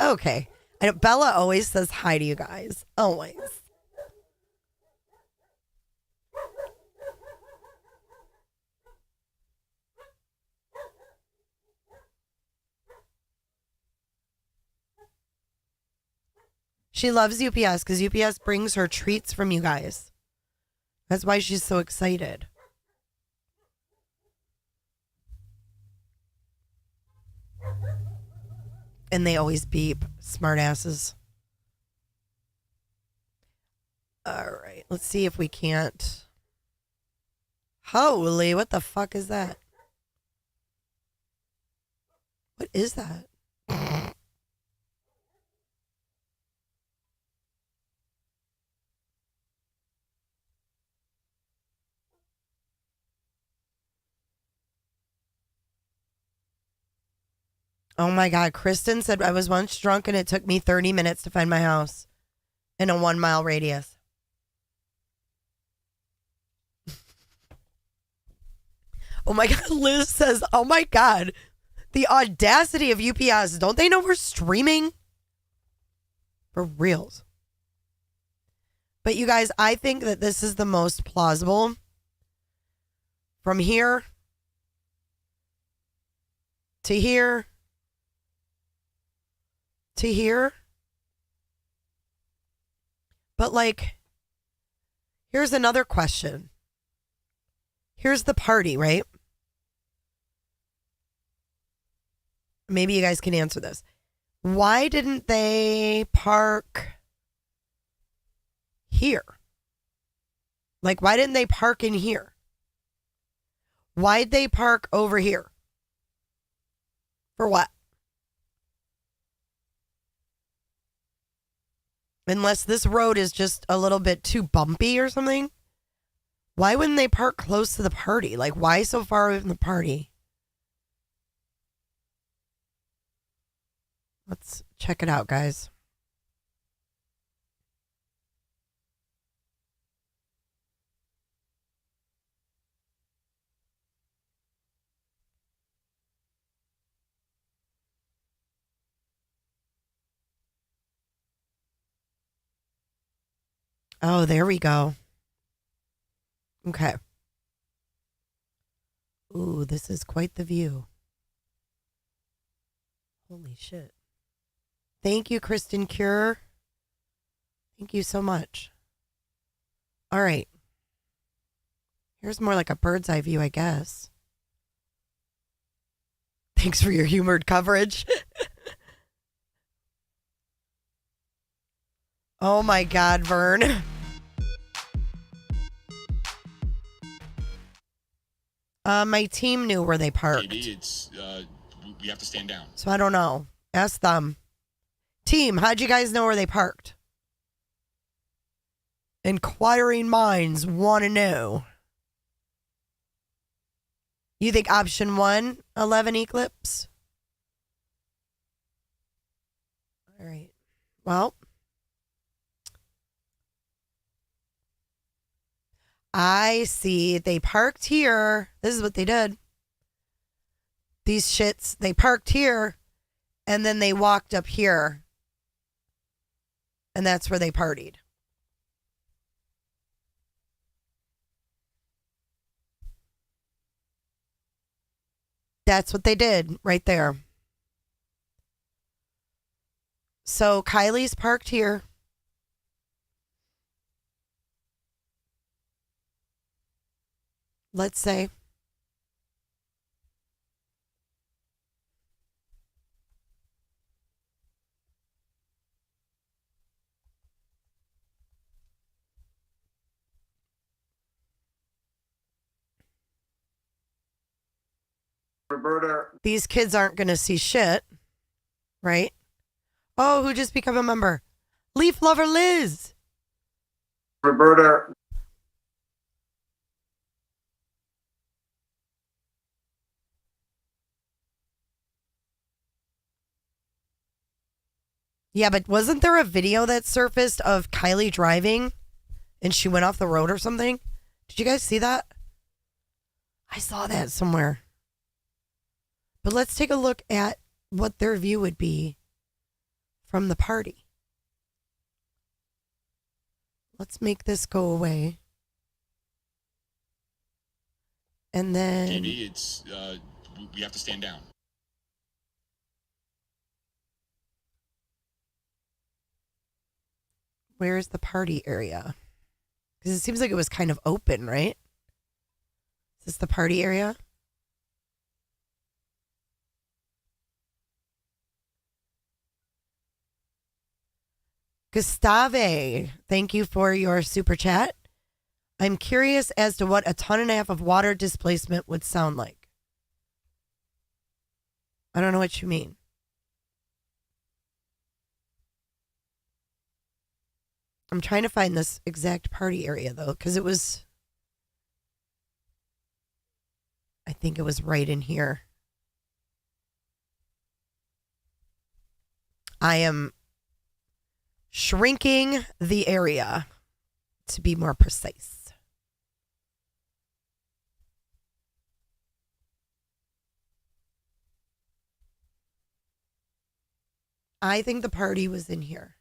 Okay. I know Bella always says hi to you guys. Always. She loves UPS because UPS brings her treats from you guys. That's why she's so excited. And they always beep. Smart asses. All right. Let's see if we can't. Holy, what the fuck is that? What is that? Oh my God. Kristen said, I was once drunk and it took me 30 minutes to find my house in a 1 mile radius. Oh my God. Liz says, oh my God. The audacity of UPS. Don't they know we're streaming? For reals. But you guys, I think that this is the most plausible. From here to here to here. But like, here's another question. Here's the party, right? Maybe you guys can answer this. Why didn't they park here? Like, why didn't they park in here? Why'd they park over here? For what? Unless this road is just a little bit too bumpy or something. Why wouldn't they park close to the party? Like, why so far away from the party? Let's check it out, guys. Oh, there we go. Okay. Ooh, this is quite the view. Holy shit. Thank you, Kristen Cure. Thank you so much. All right. Here's more like a bird's eye view, I guess. Thanks for your humored coverage. Oh my God, Vern. My team knew where they parked. Maybe we have to stand down. So I don't know. Ask them. Team, how'd you guys know where they parked? Inquiring minds want to know. You think option 1, 11 Eclipse? All right. Well, I see they parked here. This is what they did. These shits, they parked here and then they walked up here. And that's where they partied. That's what they did right there. So Kiely's parked here. Let's say. Roberta. These kids aren't going to see shit, right? Oh, who just become a member? Leaf Lover Liz. Roberta. Yeah, but wasn't there a video that surfaced of Kiely driving and she went off the road or something? Did you guys see that? I saw that somewhere. But let's take a look at what their view would be from the party. Let's make this go away. And then... JB, it's, we have to stand down. Where's the party area? Because it seems like it was kind of open, right? Is this the party area? Gustave, thank you for your super chat. I'm curious as to what a 1.5 tons of water displacement would sound like. I don't know what you mean. I'm trying to find this exact party area, though, because it was... I think it was right in here. I am shrinking the area to be more precise. I think the party was in here.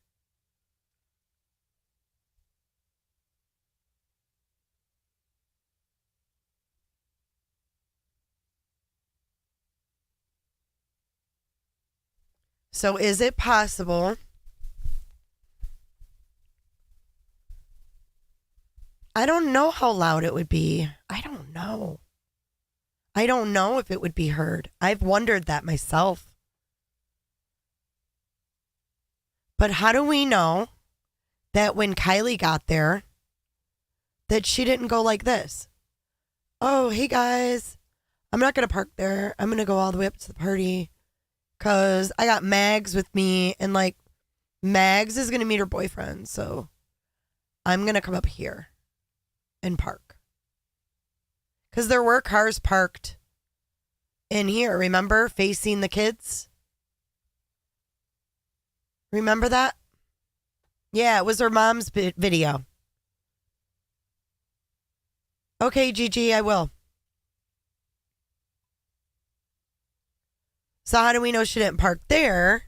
So is it possible? I don't know how loud it would be. I don't know. I don't know if it would be heard. I've wondered that myself. But how do we know that when Kiely got there, that she didn't go like this? Oh, hey guys, I'm not going to park there. I'm going to go all the way up to the party. Because I got Mags with me, and like, Mags is going to meet her boyfriend, so I'm going to come up here and park. Because there were cars parked in here, remember? Facing the kids. Remember that? Yeah, it was her mom's video. Okay, Gigi, I will. So how do we know she didn't park there?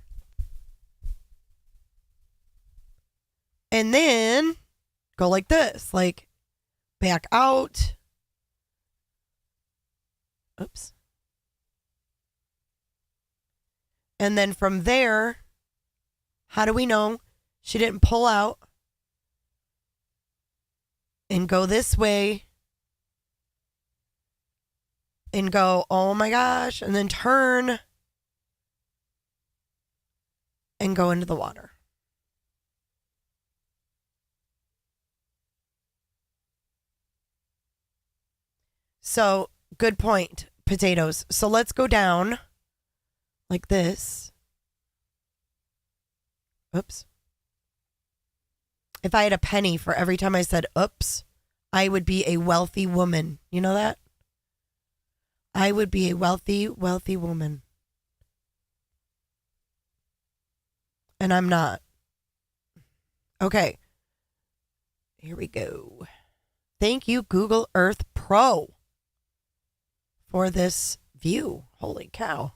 And then go like this, like back out. Oops. And then from there, how do we know she didn't pull out and go this way and go, oh my gosh, and then turn and go into the water? So, good point, potatoes. So let's go down like this. Oops. If I had a penny for every time I said oops, I would be a wealthy woman. You know that? I would be a wealthy, wealthy woman. And I'm not. Okay. Here we go. Thank you, Google Earth Pro, for this view. Holy cow.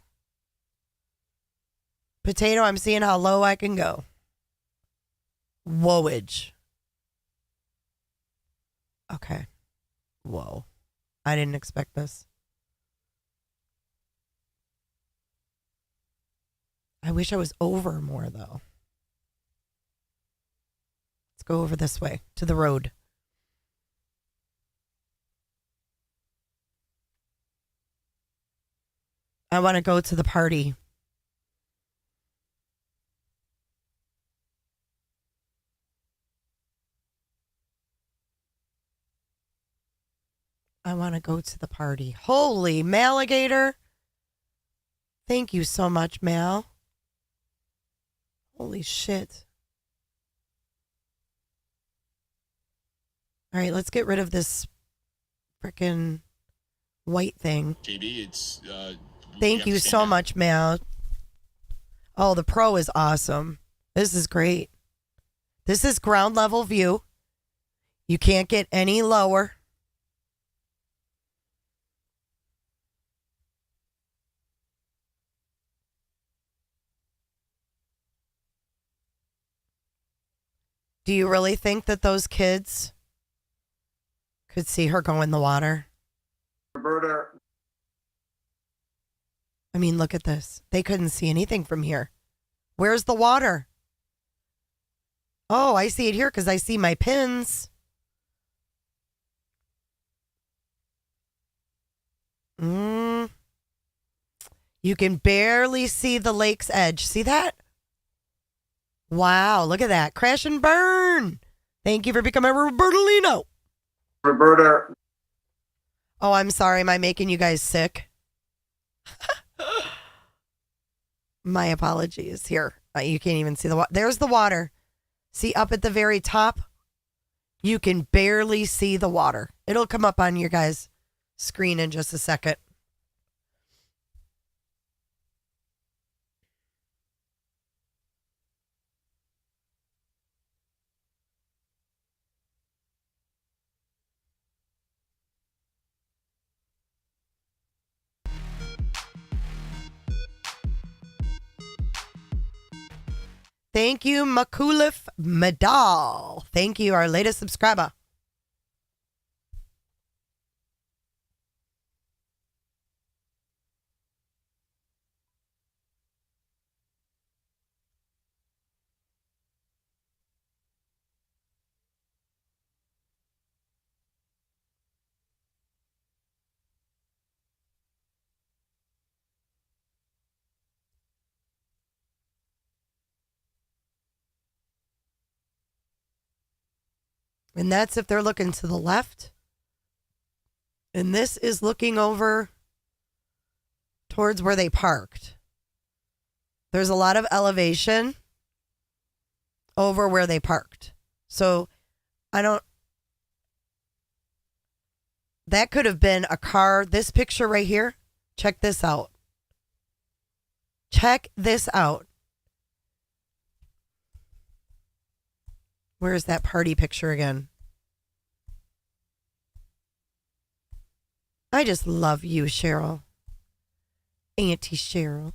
Potato, I'm seeing how low I can go. Whoa-age. Okay. Whoa. I didn't expect this. I wish I was over more, though. Let's go over this way to the road. I want to go to the party. I want to go to the party. Holy Maligator. Thank you so much, Mal. Holy shit. All right, let's get rid of this frickin' white thing. KB, it's Thank you so much, Mal. Oh, the Pro is awesome. This is great. This is ground level view. You can't get any lower. Do you really think that those kids could see her go in the water? Roberta, I mean, look at this. They couldn't see anything from here. Where's the water? Oh, I see it here because I see my pins. You can barely see the lake's edge. See that? Wow, look at that. Crash and burn. Thank you for becoming a Robertolino. Roberta. Oh, I'm sorry. Am I making you guys sick? My apologies. Here. You can't even see the water. There's the water. See up at the very top? You can barely see the water. It'll come up on your guys' screen in just a second. Thank you, Makulif Medal. Thank you, our latest subscriber. And that's if they're looking to the left. And this is looking over towards where they parked. There's a lot of elevation over where they parked. So that could have been a car. This picture right here. Check this out. Check this out. Where's that party picture again? I just love you, Cheryl. Auntie Cheryl.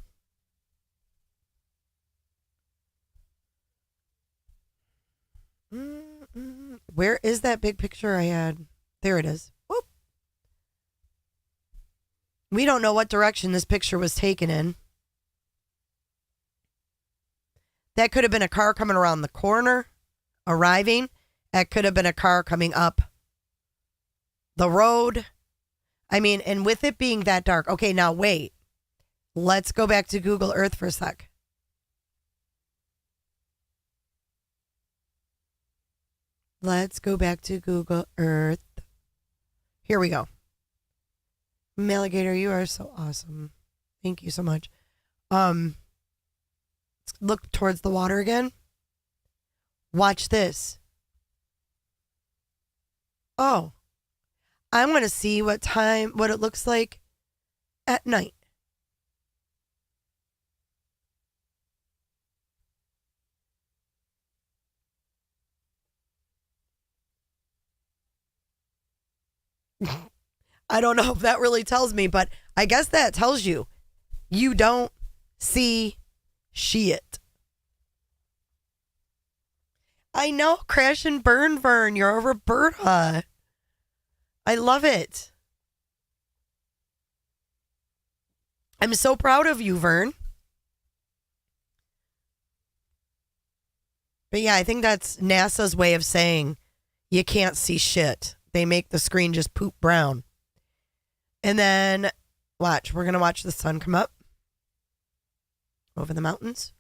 Where is that big picture I had? There it is. Whoop. We don't know what direction this picture was taken in. That could have been a car coming around the corner. Arriving. That could have been a car coming up the road. I mean, and with it being that dark. Okay, now wait. Let's go back to Google Earth for a sec. Let's go back to Google Earth. Here we go. Maligator, you are so awesome. Thank you so much. Let's look towards the water again. Watch this. Oh, I want to see what it looks like at night. I don't know if that really tells me, but I guess that tells you you don't see shit. I know, Crash and Burn Vern, you're a Roberta. I love it. I'm so proud of you, Vern. But yeah, I think that's NASA's way of saying you can't see shit. They make the screen just poop brown. And then, watch, we're going to watch the sun come up over the mountains.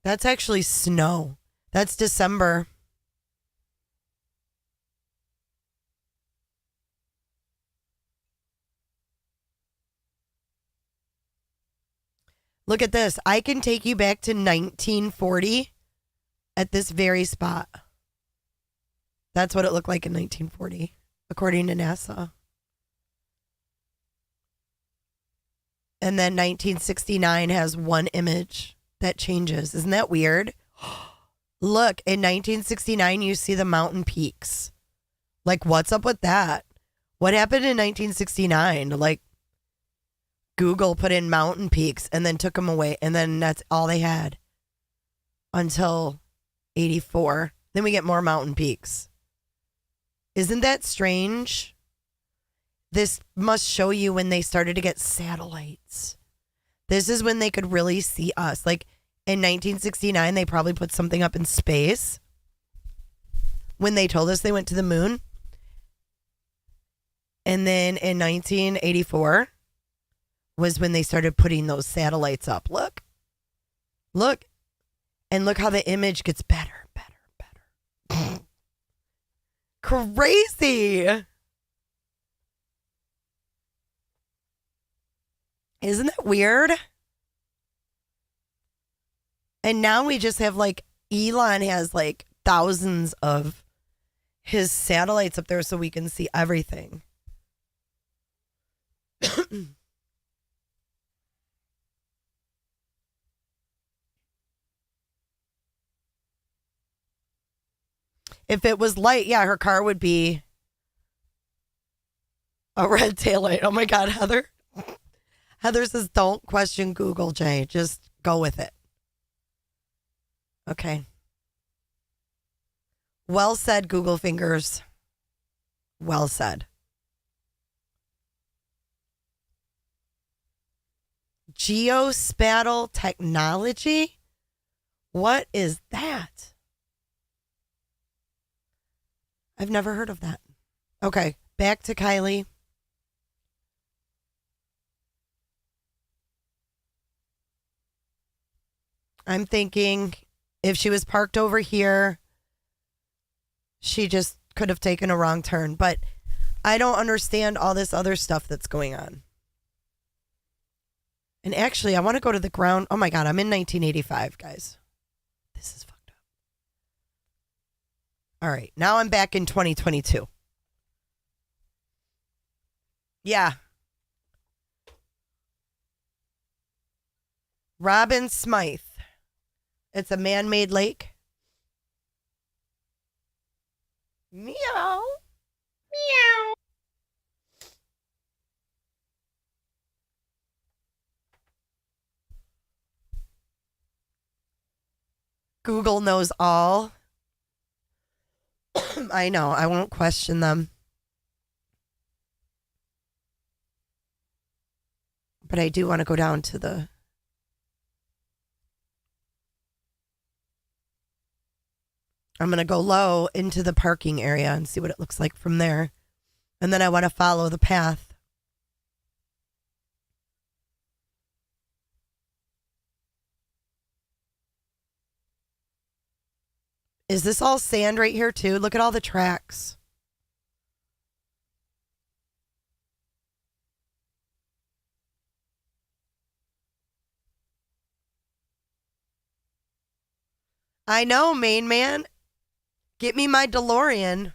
That's actually snow. That's December. Look at this. I can take you back to 1940 at this very spot. That's what it looked like in 1940, according to NASA. And then 1969 has one image that changes. Isn't that weird? Look, in 1969, you see the mountain peaks. Like, what's up with that? What happened in 1969? Like, Google put in mountain peaks and then took them away. And then that's all they had until 84. Then we get more mountain peaks. Isn't that strange? This must show you when they started to get satellites. This is when they could really see us. Like in 1969, they probably put something up in space. When they told us they went to the moon. And then in 1984 was when they started putting those satellites up. Look. Look. And look how the image gets better. Crazy. Isn't that weird? And now we just have like Elon has like thousands of his satellites up there so we can see everything. If it was light, yeah, her car would be a red taillight. Oh my God, Heather. Heather says, don't question Google, Jay. Just go with it. Okay. Well said, Google fingers. Well said. Geospatial technology? What is that? I've never heard of that. Okay, back to Kiely. I'm thinking if she was parked over here, she just could have taken a wrong turn. But I don't understand all this other stuff that's going on. And actually, I want to go to the ground. Oh my God, I'm in 1985, guys. This is fucked up. All right, now I'm back in 2022. Yeah. Robin Smythe. It's a man-made lake. Meow. Meow. Google knows all. I know. I won't question them. But I do want to go down to the... I'm going to go low into the parking area and see what it looks like from there. And then I want to follow the path. Is this all sand right here too? Look at all the tracks. I know, main man. Get me my DeLorean.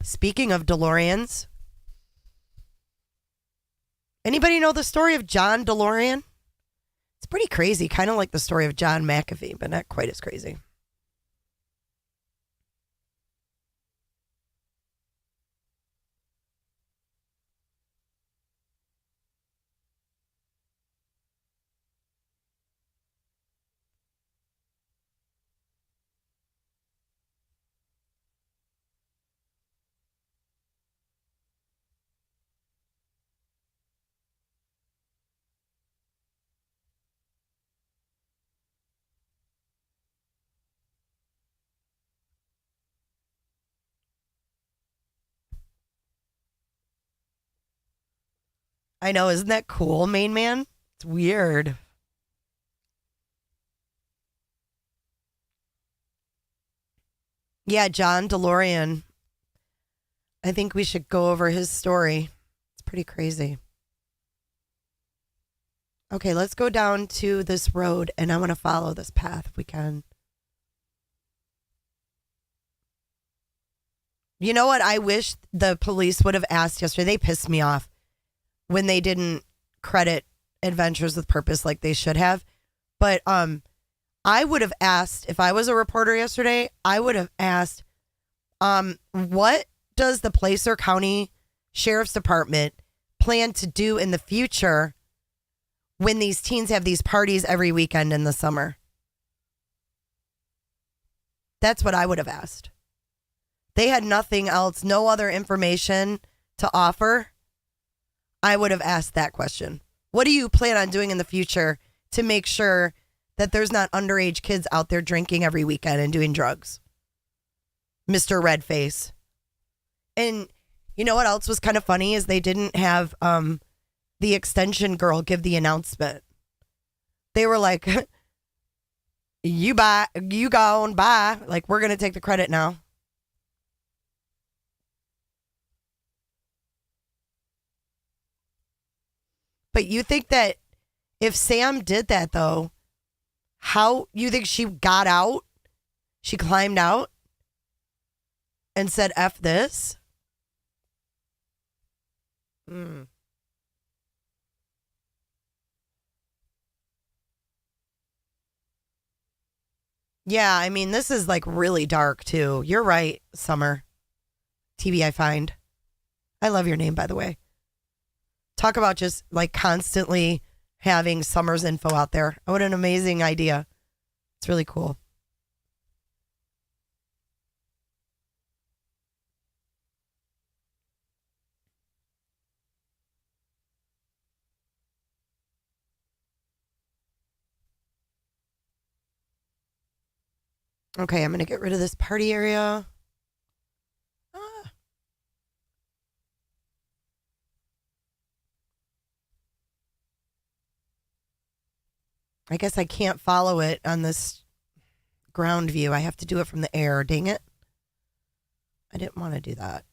Speaking of DeLoreans, anybody know the story of John DeLorean? It's pretty crazy, kind of like the story of John McAfee, but not quite as crazy. I know, isn't that cool, main man? It's weird. Yeah, John DeLorean. I think we should go over his story. It's pretty crazy. Okay, let's go down to this road, and I want to follow this path if we can. You know what? I wish the police would have asked yesterday. They pissed me off when they didn't credit Adventures with Purpose like they should have. But I would have asked, if I was a reporter yesterday, I would have asked, what does the Placer County Sheriff's Department plan to do in the future when these teens have these parties every weekend in the summer? That's what I would have asked. They had nothing else, no other information to offer. I would have asked that question. What do you plan on doing in the future to make sure that there's not underage kids out there drinking every weekend and doing drugs? Mr. Redface. And you know what else was kind of funny is they didn't have the extension girl give the announcement. They were like, you go and buy. Like, we're going to take the credit now. But you think that if Sam did that, though, how you think she got out? She climbed out and said, F this? Yeah, I mean, this is like really dark, too. You're right, Summer. TV I Find. I love your name, by the way. Talk about just like constantly having Summer's info out there. What an amazing idea. It's really cool. Okay, I'm going to get rid of this party area. I guess I can't follow it on this ground view. I have to do it from the air. Dang it. I didn't want to do that.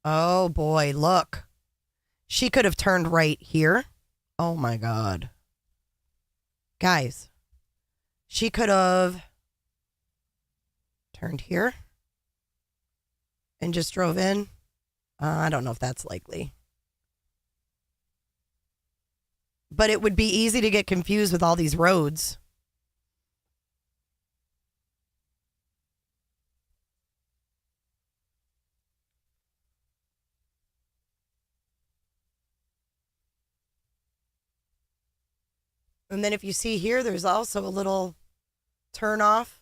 Oh boy, look. She could have turned right here. Oh my God. Guys, she could have turned here and just drove in. I don't know if that's likely. But it would be easy to get confused with all these roads. And then if you see here, there's also a little turn off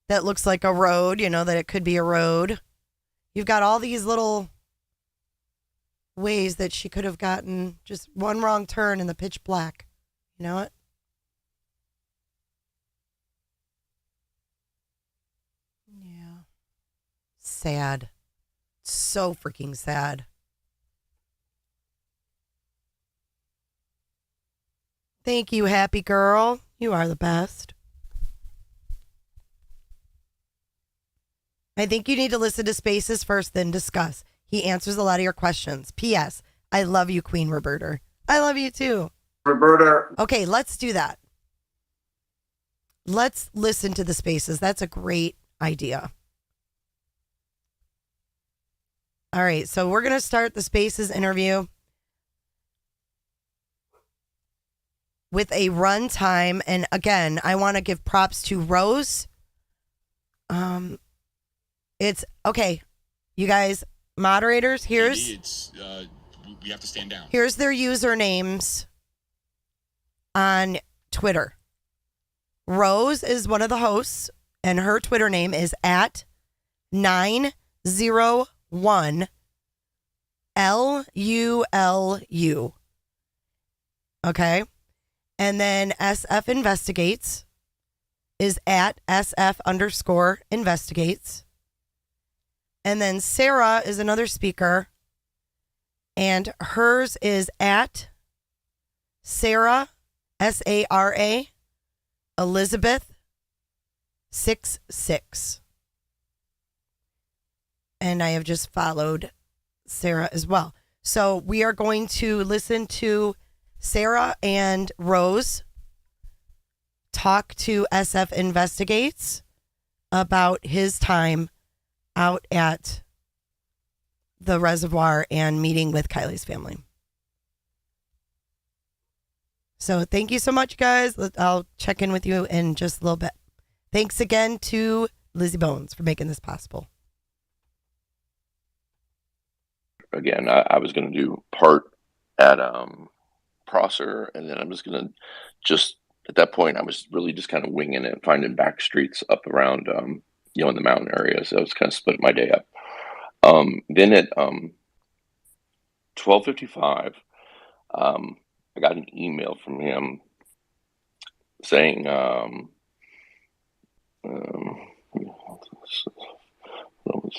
that looks like a road, you know, that it could be a road. You've got all these little ways that she could have gotten just one wrong turn in the pitch black. You know what? Yeah. Sad. So freaking sad. Thank you, happy girl. You are the best. I think you need to listen to Spaces first, then discuss. He answers a lot of your questions. P.S. I love you, Queen Roberta. I love you too. Roberta. Okay, let's do that. Let's listen to the Spaces. That's a great idea. All right, so we're going to start the Spaces interview with a run time. And again, I want to give props to Rose. It's okay. You guys, moderators, here's we have to stand down. Here's their usernames on Twitter. Rose is one of the hosts, and her Twitter name is at 901LULU. Okay. And then SF Investigates is at SF_investigates. And then Sarah is another speaker, And hers is at Sarah, Sara, Elizabeth 66. And I have just followed Sarah as well. So we are going to listen to Sarah and Rose talk to SF Investigates about his time out at the reservoir and meeting with Kiely's family. So thank you so much, guys. I'll check in with you in just a little bit. Thanks again to Lizzie Bones for making this possible. Again, I was going to do part at Prosser, and then I'm just going to at that point, I was really just kind of winging it, finding back streets up around, in the mountain area. So I was kind of splitting my day up. Then at 12:55, I got an email from him saying, one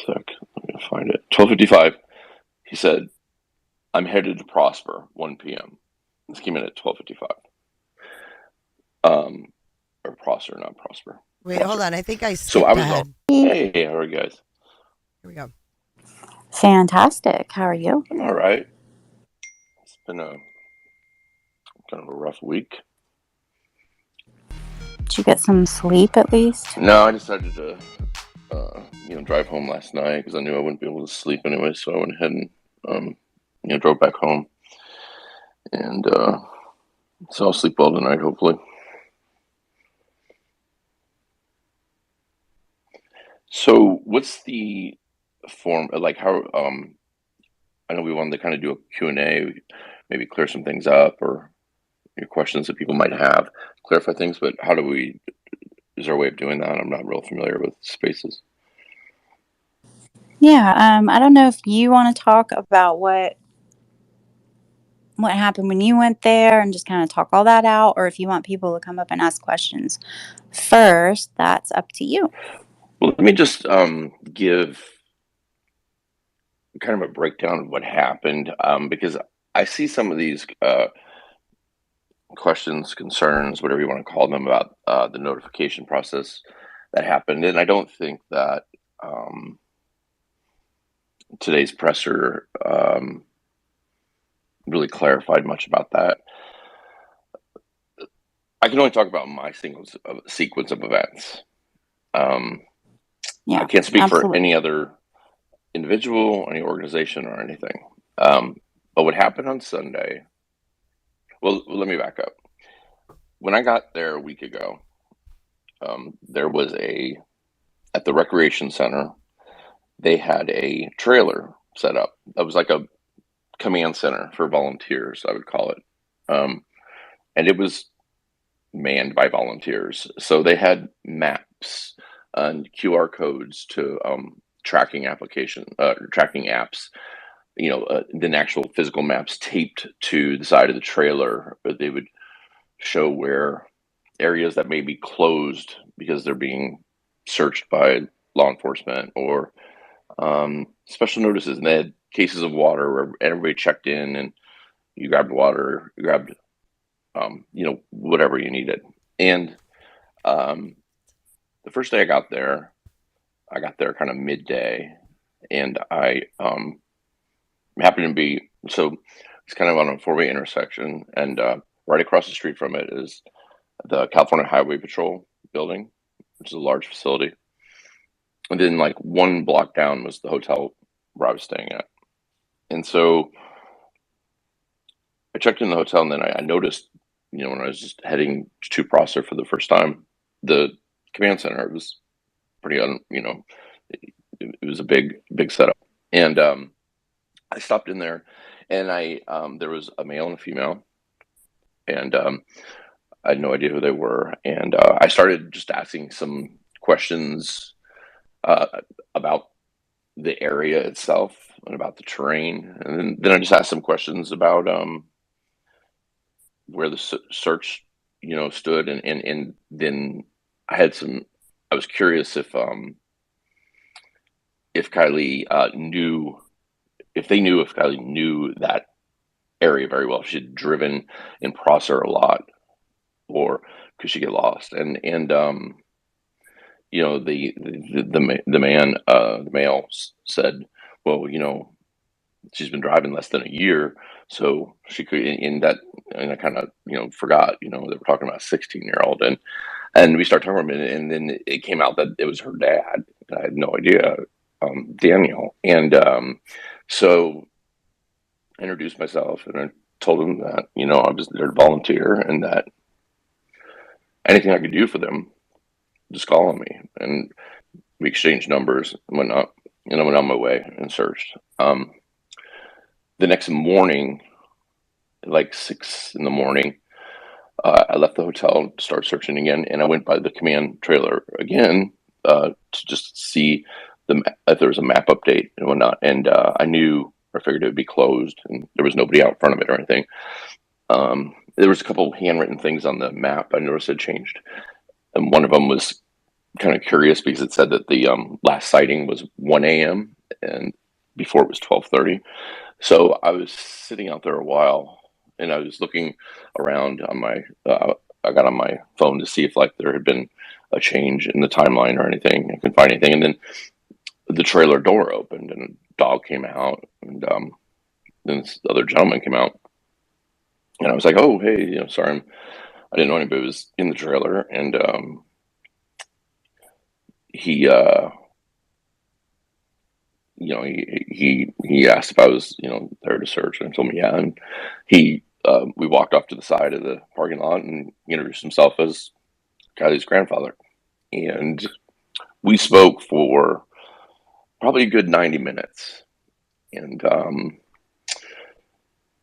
sec, let me find it. 12:55. He said, "I'm headed to Prosper, 1 p.m." This came in at 12:55. Or Prosser, not Prosper. Wait, Prosser. hold on. I think I skipped So I was ahead. hey, how are you guys? Here we go. Fantastic. How are you? I'm all right. It's been a kind of a rough week. Did you get some sleep at least? No, I decided to, drive home last night because I knew I wouldn't be able to sleep anyway. So I went ahead and, drove back home. And so I'll sleep well tonight, hopefully. So what's the form, like how, I know we wanted to kind of do a Q&A, maybe clear some things up or your questions that people might have, clarify things, but is there a way of doing that? I'm not real familiar with spaces. Yeah, I don't know if you want to talk about what happened when you went there and just kind of talk all that out, or if you want people to come up and ask questions first, that's up to you. Well, let me just give kind of a breakdown of what happened, because I see some of these questions, concerns, whatever you want to call them, about the notification process that happened. And I don't think that today's presser really clarified much about that. I can only talk about my sequence of events. Yeah, I can't speak absolutely. for any other individual, any organization, or anything. But what happened on Sunday, well, let me back up. When I got there a week ago, there was at the recreation center, they had a trailer set up. That was like a command center for volunteers, I would call it. And it was manned by volunteers. So they had maps and QR codes to tracking apps, then actual physical maps taped to the side of the trailer. But they would show where areas that may be closed because they're being searched by law enforcement, or special notices. And they had cases of water where everybody checked in and you grabbed water, you grabbed, whatever you needed. And the first day I got there kind of midday, and I happened to be, so it's kind of on a four-way intersection, and right across the street from it is the California Highway Patrol building, which is a large facility. And then like one block down was the hotel where I was staying at. And so I checked in the hotel, and then I noticed, when I was just heading to Prosser for the first time, the command center was pretty, it was a big setup. And I stopped in there, and there was a male and a female, and I had no idea who they were. And I started just asking some questions about the area itself and about the terrain. And then I just asked some questions about where the search, stood. And then I was curious if Kiely knew if Kylie knew that area very well, she'd driven in Prosser a lot, or could she get lost? And you know, the male said, well, you know, she's been driving less than a year, so she could in that. And I kind of, you know, forgot, you know, they were talking about a 16-year-old, and we started talking about it, and then it came out that it was her dad. I had no idea, Daniel, and so I introduced myself, and I told him that, you know, I was there to volunteer, and that anything I could do for them, just call on me. And we exchanged numbers and whatnot, and I went on my way and searched. The next morning, like 6 in, I left the hotel to start searching again, and I went by the command trailer again to just see if there was a map update and whatnot. And I knew, or figured it would be closed, and there was nobody out in front of it or anything. There was a couple handwritten things on the map I noticed had changed, and one of them was kind of curious because it said that the last sighting was 1 a.m. and before it was 12:30. So I was sitting out there a while, and I was looking around on my. I got on my phone to see if like there had been a change in the timeline or anything. I couldn't find anything, and then the trailer door opened, and a dog came out, and then this other gentleman came out, and I was like, "Oh, hey, you know, sorry, I didn't know anybody was in the trailer," and he. You know, he asked if I was, you know, there to search, and I told him yeah, and we walked off to the side of the parking lot, and he introduced himself as Kylie's grandfather, and we spoke for probably a good 90 minutes, and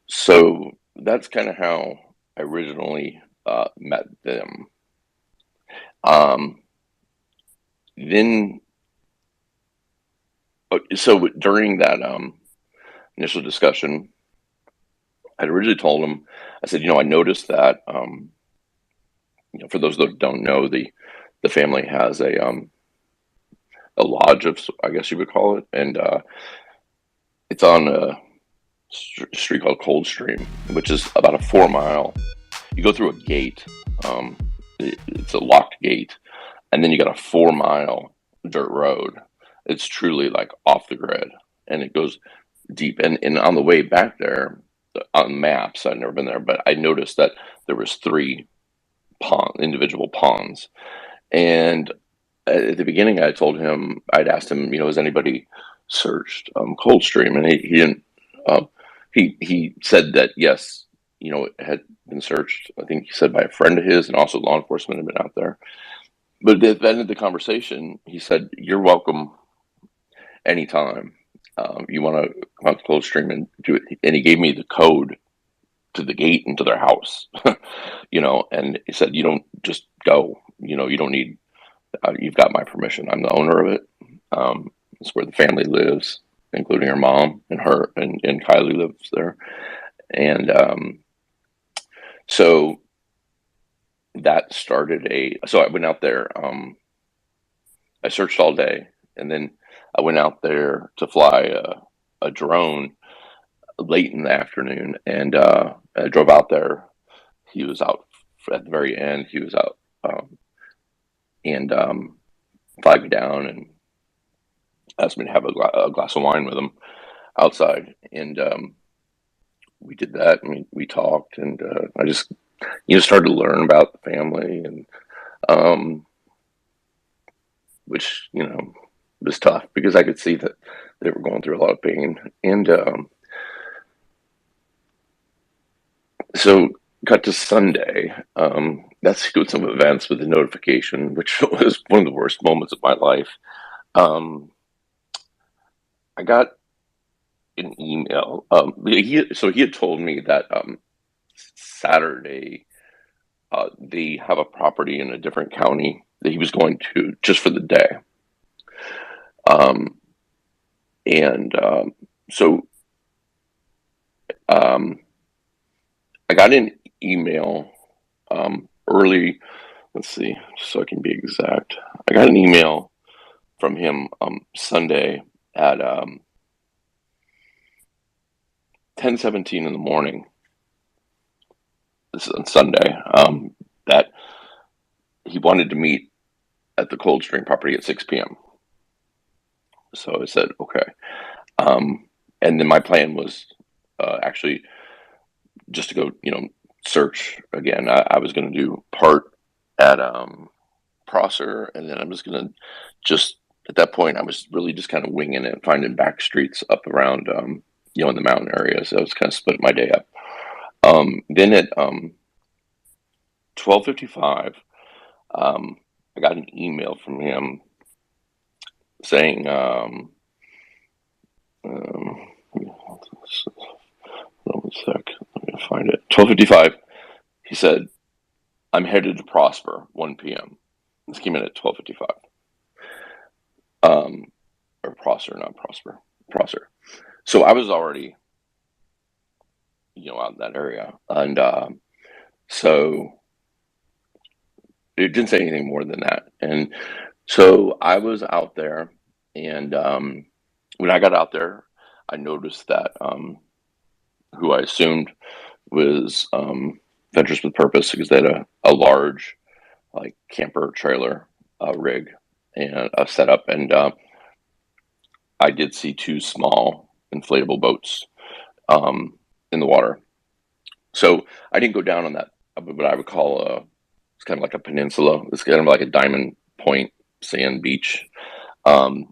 so that's kind of how I originally met them. Then. So during that initial discussion, I'd originally told him, I said, you know, I noticed that, you know, for those that don't know, the family has a lodge of, I guess you would call it, and it's on a street called Coldstream, which is about a 4-mile. You go through a gate. It's a locked gate, and then you got a 4-mile dirt road. It's truly like off the grid, and it goes deep. And on the way back there, on maps, I'd never been there, but I noticed that there was 3 individual ponds. And at the beginning, I'd asked him, you know, has anybody searched Coldstream? And he didn't. He said that yes, you know, it had been searched. I think he said by a friend of his, and also law enforcement had been out there. But at the end of the conversation, he said, "You're welcome anytime you want to come out to Coldstream and do it." And he gave me the code to the gate into their house, you know, and he said, "You don't just go, you know, you don't need, you've got my permission. I'm the owner of it. It's where the family lives, including her mom and her, and Kiely lives there." And so that started so I went out there, I searched all day, and then I went out there to fly a drone late in the afternoon, and I drove out there. He was out at the very end. He was out and flagged me down and asked me to have a glass of wine with him outside, and we did that. And we talked, and I just, you know, started to learn about the family, and which, you know, was tough because I could see that they were going through a lot of pain. And so cut to Sunday. That's good. Some events with the notification, which was one of the worst moments of my life. I got an email. He had told me that Saturday they have a property in a different county that he was going to just for the day. So I got an email early. Let's see, so I can be exact. I got an email from him Sunday at 10:17 in the morning, this is on Sunday, that he wanted to meet at the Coldstream property at 6 p.m. So I said, okay. And then my plan was actually just to go, search again. I was going to do part at Prosser, and then I'm just going to at that point, I was really just kind of winging it, finding back streets up around, in the mountain area. So I was kind of splitting my day up. Then at 12:55, I got an email from him saying, hold on one sec, I'm going to find it. 12:55, he said, I'm headed to Prosper, 1 p.m. This came in at 12:55. Or Prosser, not Prosper. Prosser. So I was already, out in that area. And so it didn't say anything more than that. And so I was out there, and when I got out there, I noticed that who I assumed was Ventures with Purpose, because they had a large, like, camper trailer rig and a setup, and I did see 2 small inflatable boats in the water. So I didn't go down on that, what I would call it's kind of like a peninsula. It's kind of like a diamond point sand beach. And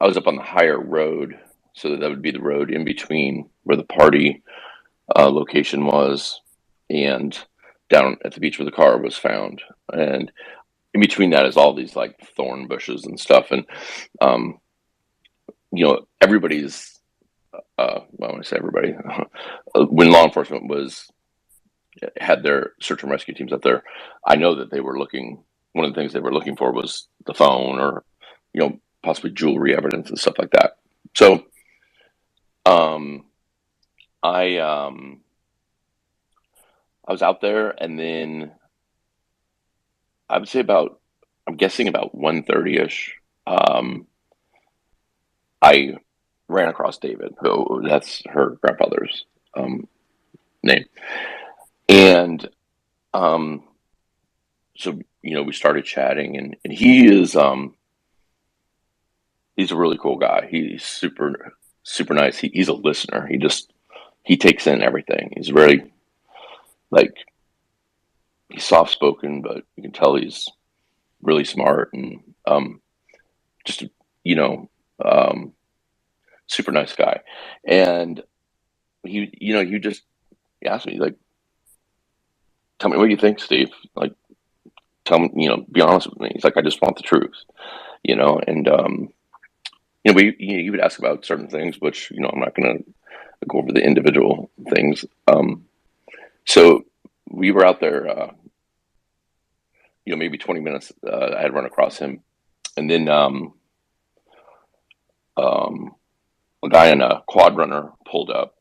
I was up on the higher road, so that would be the road in between where the party location was and down at the beach where the car was found. And in between that is all these, like, thorn bushes and stuff. And, everybody's, when I say everybody, when law enforcement had their search and rescue teams up there, I know that they were looking, one of the things they were looking for was the phone or, possibly jewelry evidence and stuff like that. So, I was out there, and then I would say I'm guessing about 1:30ish, I ran across David, who, that's her grandfather's name. And so, we started chatting, and he is, he's a really cool guy. He's super, super nice. He's a listener. He takes in everything. He's very, like, he's soft spoken, but you can tell he's really smart, and just, super nice guy. And he just asked me, like, tell me what you think, Steve. Like, tell me, be honest with me. He's like, I just want the truth, and he would ask about certain things, which, I'm not going to go over the individual things. So we were out there, maybe 20 minutes. I had run across him, and then a guy in a quad runner pulled up,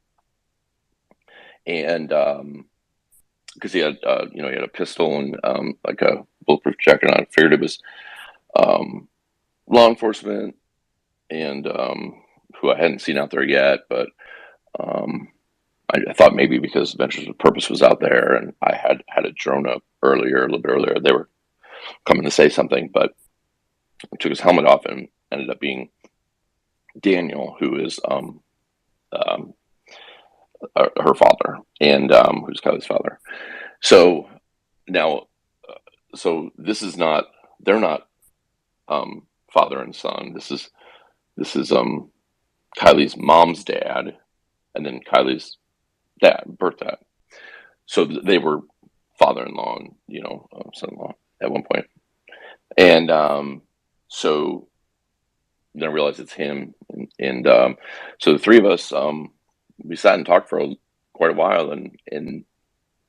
and because he had he had a pistol and like a bulletproof jacket on. I figured it was law enforcement, and who I hadn't seen out there yet, but I thought maybe because Ventures with Purpose was out there, and I had a drone up a little bit earlier, they were coming to say something, but he took his helmet off and ended up being Daniel, who is her father, and who's Kiely's father. So now, so this is not, they're not father and son. This is Kiely's mom's dad, and then Kiely's birth dad. So they were father-in-law and son-in-law at one point. And so then I realized it's him, and so the three of us, we sat and talked for quite a while, and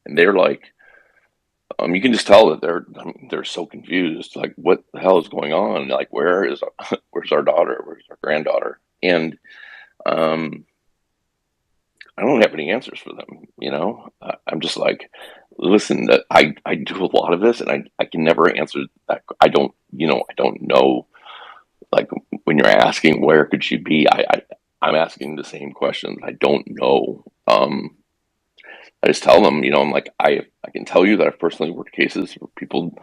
they're like, you can just tell that they're so confused, like, what the hell is going on? Like, where's our daughter? Where's our granddaughter? And I don't have any answers for them. I'm just like, listen, that I do a lot of this, and I can never answer that. I don't know. Like, when you're asking where could she be, I'm asking the same questions. I don't know. I just tell them, I'm like, I can tell you that I've personally worked cases for people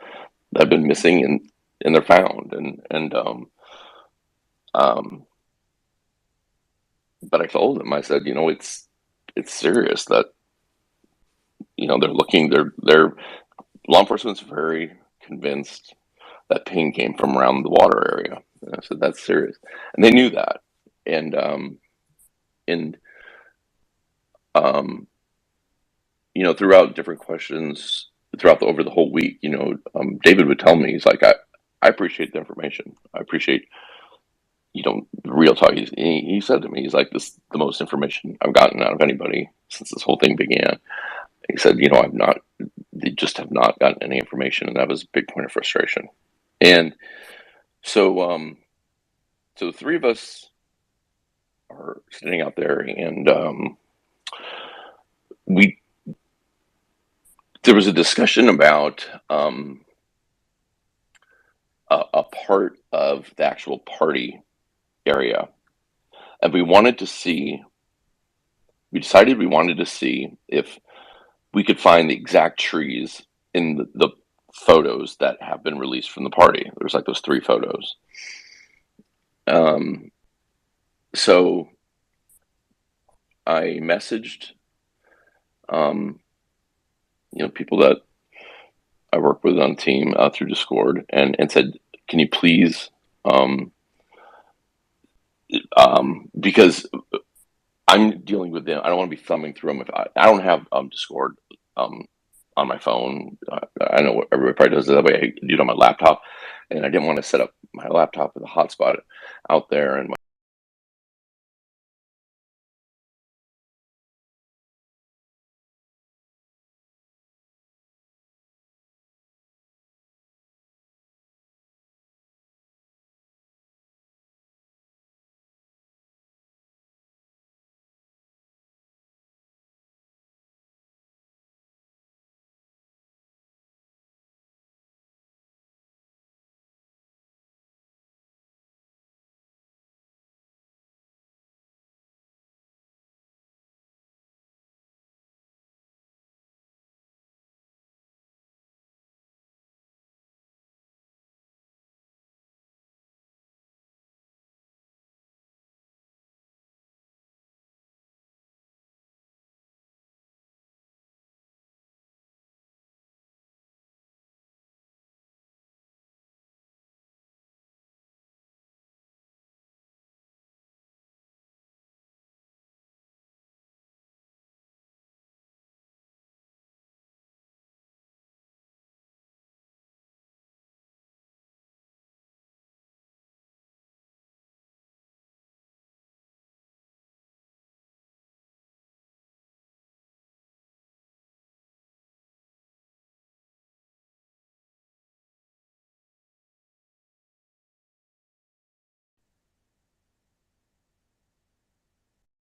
that have been missing and they're found. But I told them, I said, it's serious that, they're looking, they're law enforcement's very convinced that pain came from around the water area. And I said, that's serious. And they knew that. And throughout different questions over the whole week, David would tell me, he's like, I appreciate the information. I appreciate, the real talk. He said to me, he's like, this is the most information I've gotten out of anybody since this whole thing began. He said, they just have not gotten any information. And that was a big point of frustration. And so the three of us are sitting out there, and there was a discussion about a part of the actual party area, and we decided we wanted to see if we could find the exact trees in the photos that have been released from the party. There's like those 3 photos. So I messaged, people that I work with on team through Discord, and said, can you please, because I'm dealing with them. I don't want to be thumbing through them. If I don't have Discord on my phone. I know what everybody probably does it that way. I do it on my laptop, and I didn't want to set up my laptop with a hotspot out there. And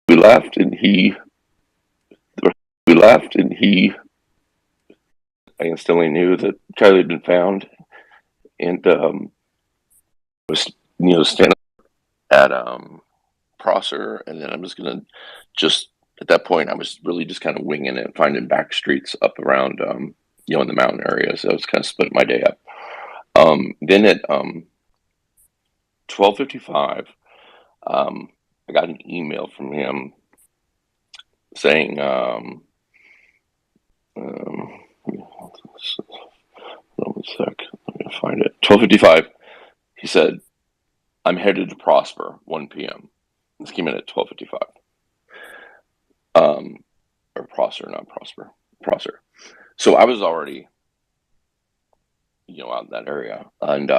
we left, and I instantly knew that Kiely had been found, and was standing at Prosser, and then I'm just at that point I was really just kind of winging it, finding back streets up around in the mountain area. So I was kind of splitting my day up. Then at 12:55, I got an email from him saying, one sec, I'm gonna find it. 12:55. He said, "I'm headed to Prosper, 1 p.m." This came in at 12:55. Or Prosser, not Prosper. Prosser. So I was already, out in that area, and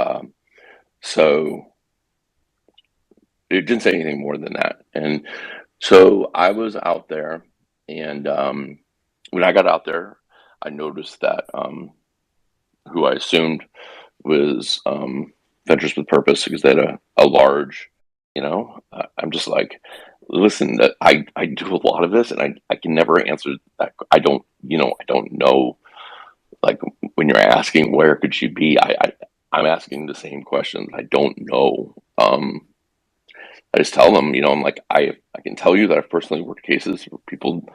so it didn't say anything more than that. And so I was out there, and when I got out there, I noticed that who I assumed was Ventures with Purpose, because they had a large, I'm just like, listen, I do a lot of this, and I can never answer that. I don't know. Like, when you're asking where could she be, I'm asking the same questions. I don't know. I just tell them, I'm like, I can tell you that I've personally worked cases where people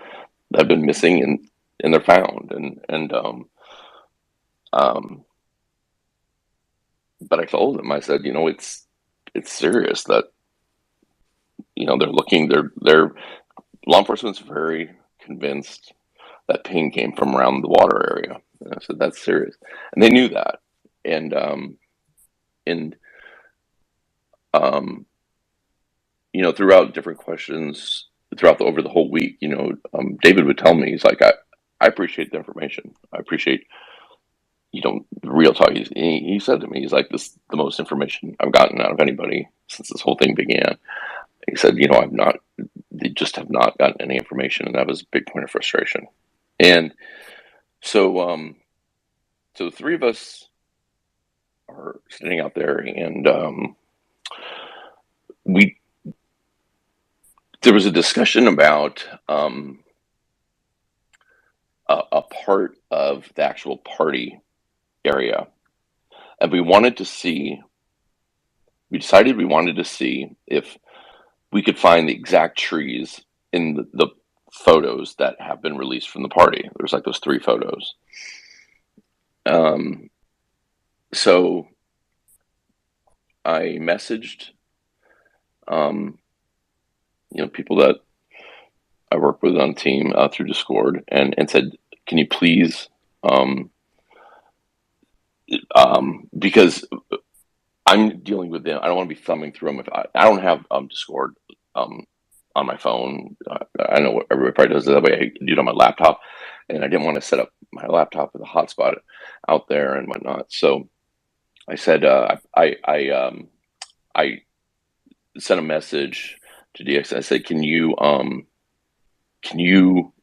that have been missing and they're found, but I told them, I said, it's serious that they're looking. They're law enforcement's very convinced that pain came from around the water area. And I said, that's serious, and they knew that, and throughout different questions over the whole week, David would tell me, he's like, I appreciate the information. I appreciate, the real talk. He said to me, he's like, this is the most information I've gotten out of anybody since this whole thing began. He said, they just have not gotten any information. And that was a big point of frustration. And so the three of us are sitting out there, and there was a discussion about a part of the actual party area, and we decided we wanted to see if we could find the exact trees in the photos that have been released from the party. There's like those 3 photos. So I messaged people that I work with on team through Discord, and said, can you please, because I'm dealing with them, I don't want to be thumbing through them. If I don't have Discord on my phone. I know what everybody probably does it that way. I do it on my laptop, and I didn't want to set up my laptop with a hotspot out there and whatnot. So I said, I sent a message to DX. I said, can you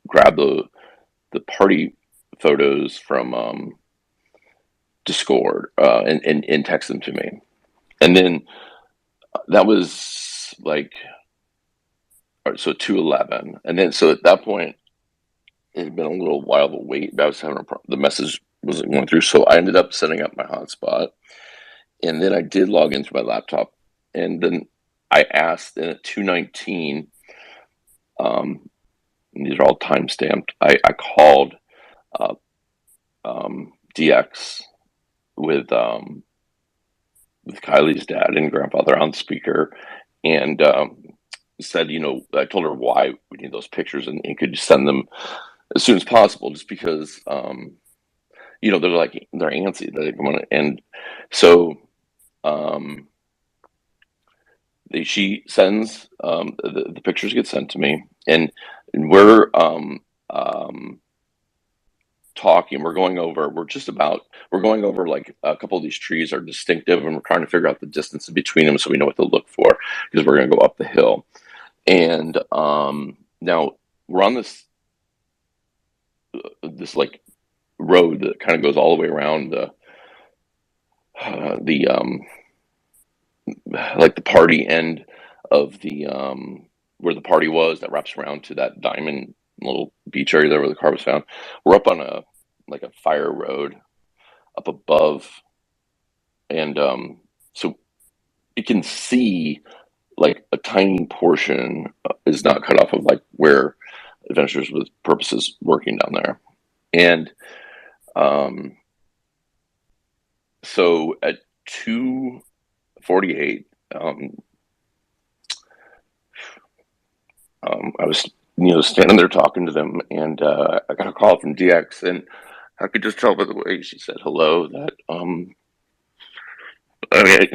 grab the party photos from Discord and text them to me? And then that was like, so 2:11, and then so at that point it had been a little while of a wait. But I was having the message wasn't going through, so I ended up setting up my hotspot, and then I did log into my laptop, and then I asked, and at 2:19, these are all time stamped. I called DX with Kiely's dad and grandfather on speaker, and said, I told her why we need those pictures, and could you send them as soon as possible, just because they're antsy that they come on. And so she sends the pictures get sent to me, and we're talking. We're going over like a couple of these trees are distinctive, and we're trying to figure out the distance between them so we know what to look for, because we're going to go up the hill. And now we're on this like road that kind of goes all the way around the like the party end of the where the party was, that wraps around to that diamond little beach area there where the car was found. We're up on a fire road up above, and so you can see like a tiny portion is not cut off of like where Adventures with Purpose is working down there. And so at 2:48, I was standing there talking to them, and I got a call from DX, and I could just tell by the way she said hello that I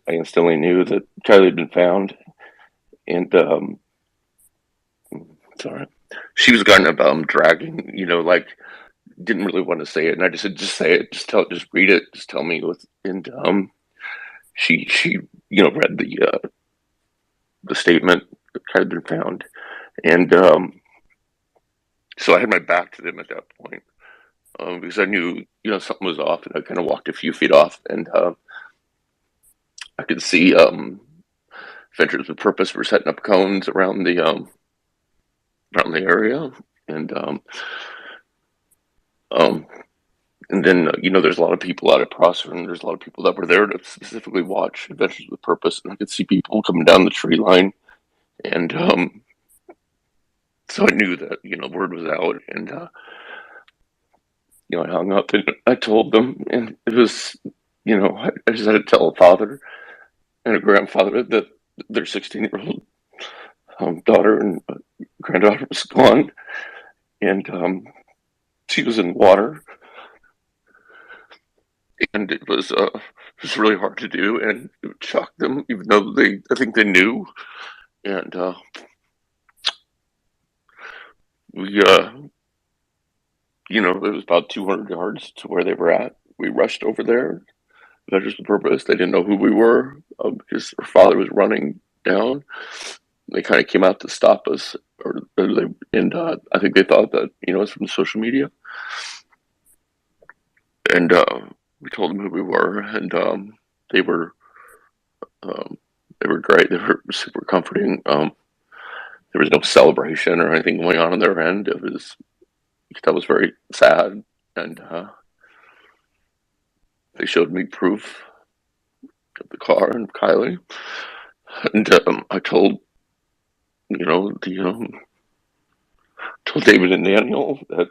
instantly knew that Kiely had been found. And sorry, she was kind of dragging, like didn't really want to say it, and I just said, just say it, just read it, just tell me what's. And she read the statement that had been found, and so I had my back to them at that point, because I knew something was off, and I kind of walked a few feet off, and I could see Adventures with Purpose were setting up cones around the area, and And then, there's a lot of people out at Prosser, and there's a lot of people that were there to specifically watch Adventures with Purpose. And I could see people coming down the tree line. And so I knew that, word was out. And, I hung up and I told them. And it was, I just had to tell a father and a grandfather that their 16-year-old daughter and granddaughter was gone. And she was in water. And it was really hard to do, and it shocked them, even though I think they knew. And we, it was about 200 yards to where they were at. We rushed over there. Adventures with Purpose. They didn't know who we were because her father was running down. They kind of came out to stop us, and I think they thought that it's from social media. And we told them who we were, and they were great. They were super comforting. There was no celebration or anything going on their end. That was very sad, and they showed me proof of the car and Kiely, and I told told David and Daniel that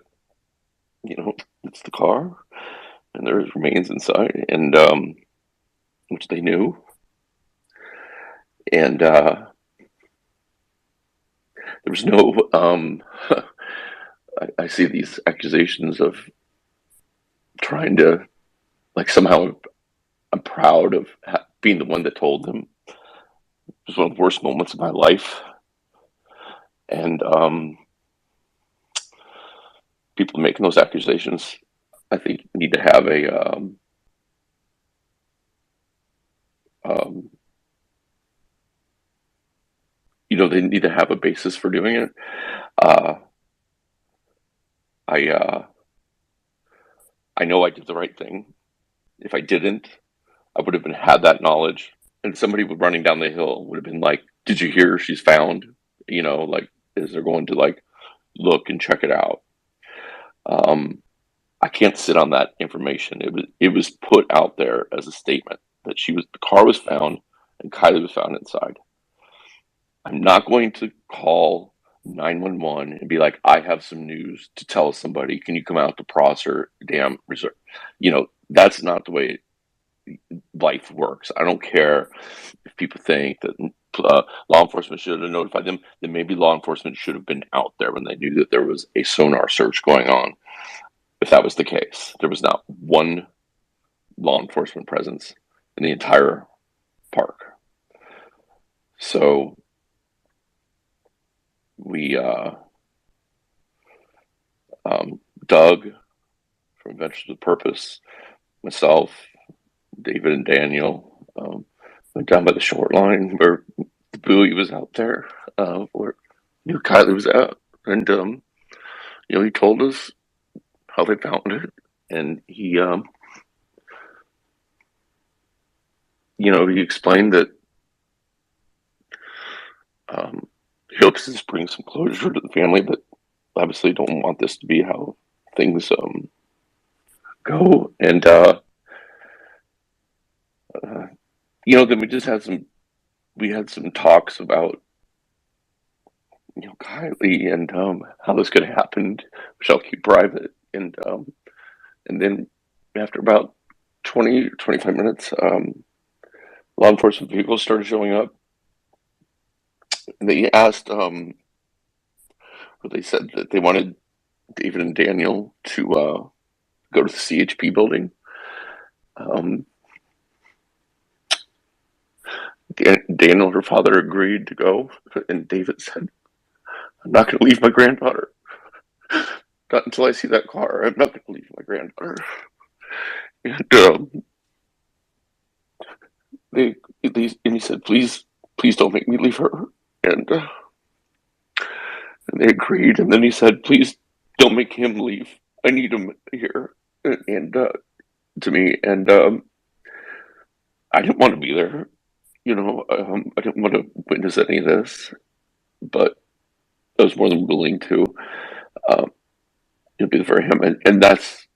it's the car, and there remains inside, and which they knew. And there was no I see these accusations of trying to, like, somehow I'm proud of being the one that told them. It was one of the worst moments of my life. And people making those accusations, I think, need to have a they need to have a basis for doing it. I know I did the right thing. If I didn't, I would have had that knowledge, and somebody running down the hill would have been like, "Did you hear she's found?" As they're going to look and check it out. I can't sit on that information. It was put out there as a statement that the car was found and Kiely was found inside. I'm not going to call 911 and be like, I have some news to tell somebody. Can you come out to Prosser Dam Reserve? That's not the way life works. I don't care if people think that law enforcement should have notified them. Then maybe law enforcement should have been out there when they knew that there was a sonar search going on. If that was the case, there was not one law enforcement presence in the entire park. So we, Doug from Adventures with Purpose, myself, David and Daniel, went down by the short line where the buoy was out there, where Kiely was at, and he told us how they found it, and he explained that he hopes this brings some closure to the family, but obviously don't want this to be how things go. And then we had some talks about Kiely and how this could have happened, which I'll keep private. And then after about 20 or 25 minutes, law enforcement vehicles started showing up. And they asked, they said that they wanted David and Daniel to go to the CHP building. Daniel, her father, agreed to go, and David said, I'm not going to leave my granddaughter. Not until I see that car. I'm not going to leave my granddaughter. And he said, please don't make me leave her. And they agreed. And then he said, please don't make him leave. I need him here. And to me, and I didn't want to be there. I didn't want to witness any of this, but I was more than willing to be there for him. And that's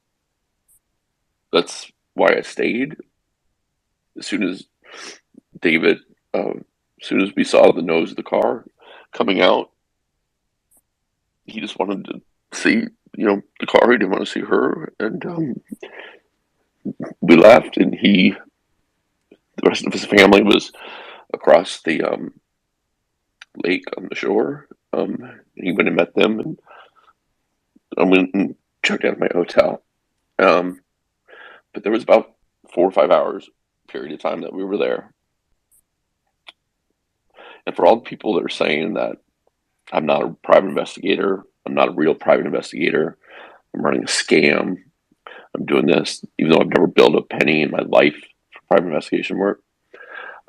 That's why I stayed. As soon as David, as soon as we saw the nose of the car coming out, he just wanted to see, the car. He didn't want to see her, and we left. And the rest of his family was across the lake on the shore. He went and met them, and I went and checked out of my hotel. But there was about 4 or 5 hours period of time that we were there. And for all the people that are saying that I'm not a private investigator, I'm not a real private investigator, I'm running a scam, I'm doing this, even though I've never billed a penny in my life for private investigation work.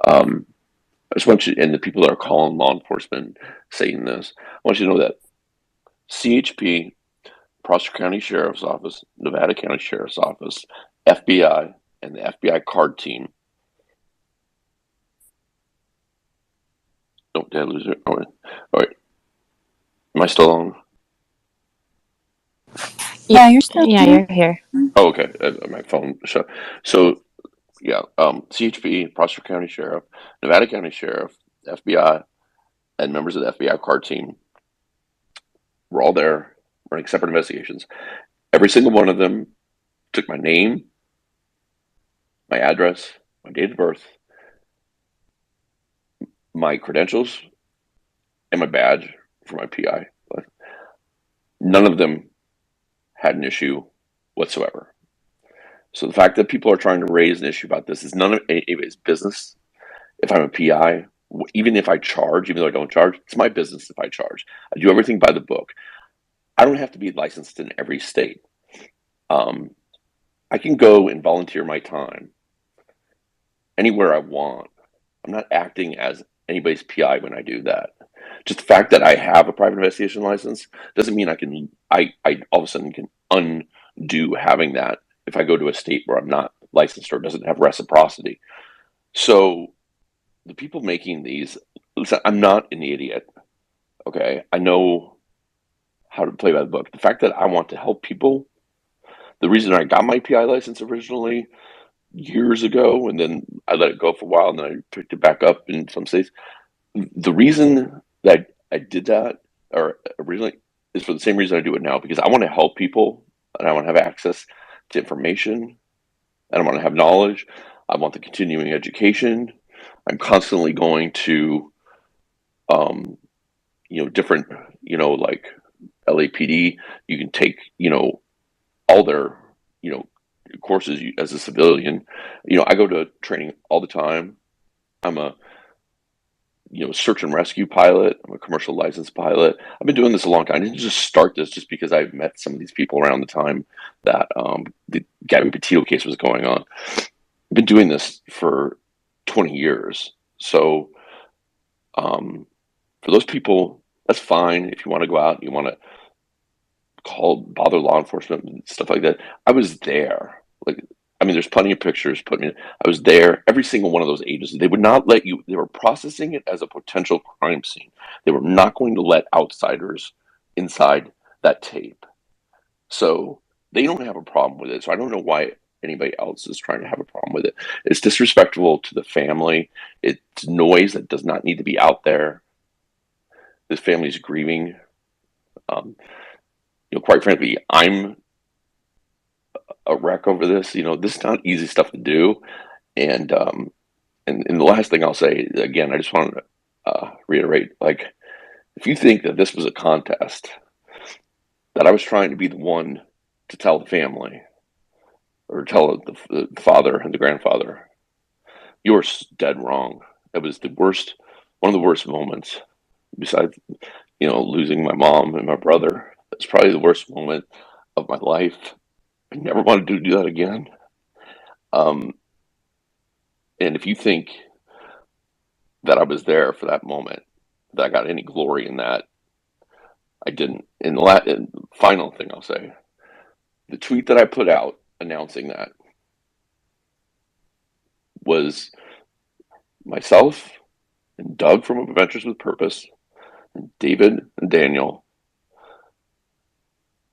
I just want you, and the people that are calling law enforcement saying this, I want you to know that CHP, Prosecutor County Sheriff's Office, Nevada County Sheriff's Office, FBI, and the FBI card team. Oh, did I lose it? All right. Am I still on? Yeah, you're still you're here. Oh, okay. My phone shut. So, yeah, CHP, Prosecutor County Sheriff, Nevada County Sheriff, FBI, and members of the FBI card team were all there running separate investigations. Every single one of them took my name, my address, my date of birth, my credentials, and my badge for my PI. None of them had an issue whatsoever. So the fact that people are trying to raise an issue about this is none of anybody's business. If I'm a PI, even if I charge, even though I don't charge, it's my business if I charge. I do everything by the book. I don't have to be licensed in every state. I can go and volunteer my time anywhere I want. I'm not acting as anybody's PI when I do that. Just the fact that I have a private investigation license doesn't mean I all of a sudden can undo having that if I go to a state where I'm not licensed or doesn't have reciprocity. So the people making these, listen, I'm not an idiot. Okay, I know how to play by the book. The fact that I want to help people, the reason I got my PI license originally years ago, and then I let it go for a while, and then I picked it back up in some states. The reason that I did that, or originally, is for the same reason I do it now, because I want to help people, and I want to have access to information, and I want to have knowledge. I want the continuing education. I'm constantly going to, different, like LAPD. You can take, all their, courses as a civilian. I go to training all the time. I'm a, search and rescue pilot. I'm a commercial license pilot. I've been doing this a long time. I didn't just start this just because I met some of these people around the time that the Gabby Petito case was going on. I've been doing this for 20 years. So for those people, that's fine. If you want to go out, you want to bother law enforcement and stuff like that. I was there. There's plenty of pictures put me. I was there. Every single one of those agencies, they would not let you. They were processing it as a potential crime scene. They were not going to let outsiders inside that tape. So they don't have a problem with it. So I don't know why anybody else is trying to have a problem with it. It's disrespectful to the family. It's noise that does not need to be out there. This family's grieving. Quite frankly, I'm a wreck over this. This is not easy stuff to do. And the last thing I'll say, again, I just want to reiterate, if you think that this was a contest, that I was trying to be the one to tell the family or tell the father and the grandfather, you're dead wrong. It was one of the worst moments, besides, losing my mom and my brother. It's probably the worst moment of my life. I never wanted to do that again. And if you think that I was there for that moment, that I got any glory in that, I didn't. And the final thing I'll say, the tweet that I put out announcing that was myself and Doug from Adventures with Purpose and David and Daniel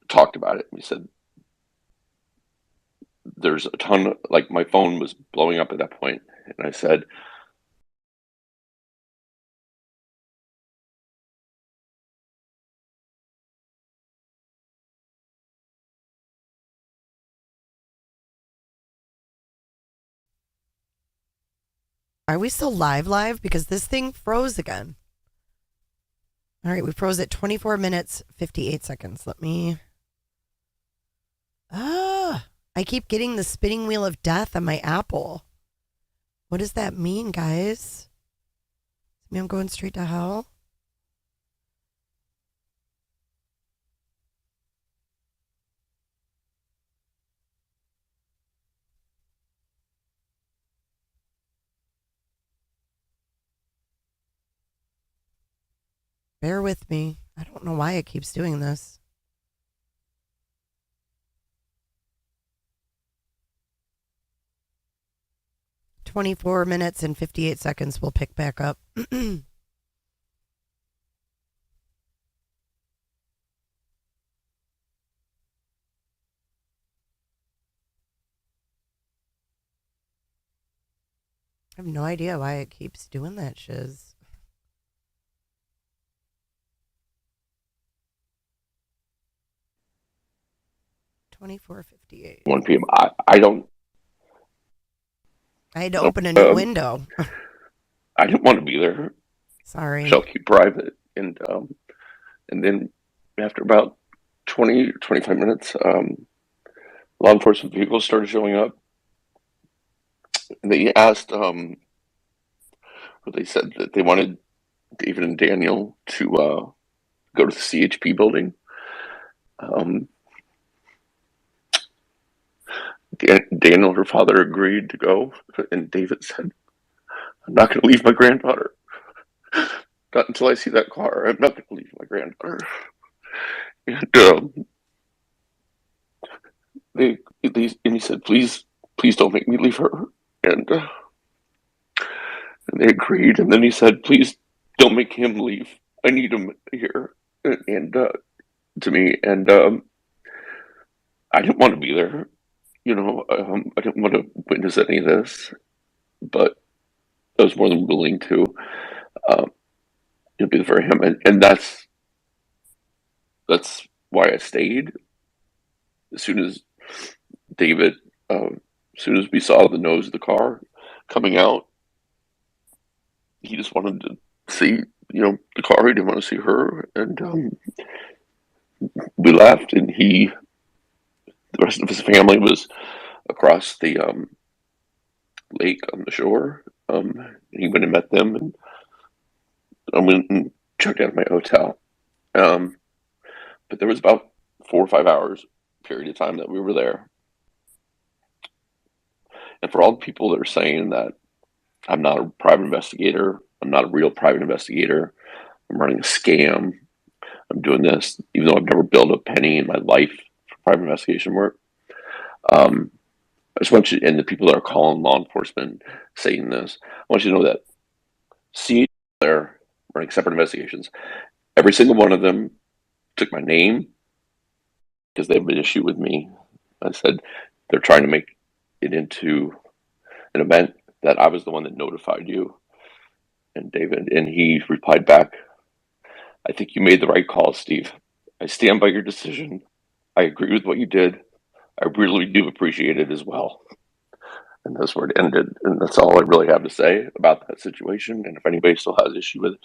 talked about it. We said, there's a ton of, like, my phone was blowing up at that point, and I said, Are we still live? Because this thing froze again. All right, we froze at 24 minutes, 58 seconds. Let me... I keep getting the spinning wheel of death on my Apple. What does that mean, guys? Does it mean I'm going straight to hell? Bear with me. I don't know why it keeps doing this. "24 minutes and 58 seconds. We'll pick back up. I have no idea why it keeps doing that shiz. $24.58. 1 p.m. I don't. I had to open a new window. I didn't want to be there. Sorry. So I'll keep private, and then after about 20, 25 minutes, law enforcement vehicles started showing up. And they asked, they said that they wanted David and Daniel to go to the CHP building. Daniel, her father, agreed to go, and David said, "I'm not going to leave my granddaughter. Not until I see that car. I'm not going to leave my granddaughter." And he said, "Please don't make me leave her." And they agreed. And then he said, "Please don't make him leave. I need him here." And to me, and I didn't want to be there. I didn't want to witness any of this, but I was more than willing to be there for him, and that's why I stayed. As soon as David, as soon as we saw the nose of the car coming out, he just wanted to see, the car. He didn't want to see her, and we left, and the rest of his family was across the lake on the shore. He went and met them, and I went and checked out of my hotel. But there was about 4 or 5 hours period of time that we were there. And for all the people that are saying that I'm not a private investigator, I'm not a real private investigator, I'm running a scam, I'm doing this, even though I've never billed a penny in my life for private investigation work. I just want you, and the people that are calling law enforcement saying this, I want you to know that CHP, they're running separate investigations. Every single one of them took my name because they have an issue with me. I said they're trying to make it into an event that I was the one that notified you. And David, and he replied back, "I think you made the right call, Steve. I stand by your decision. I agree with what you did. I really do appreciate it as well." And that's where it ended. And that's all I really have to say about that situation. And if anybody still has issue with it,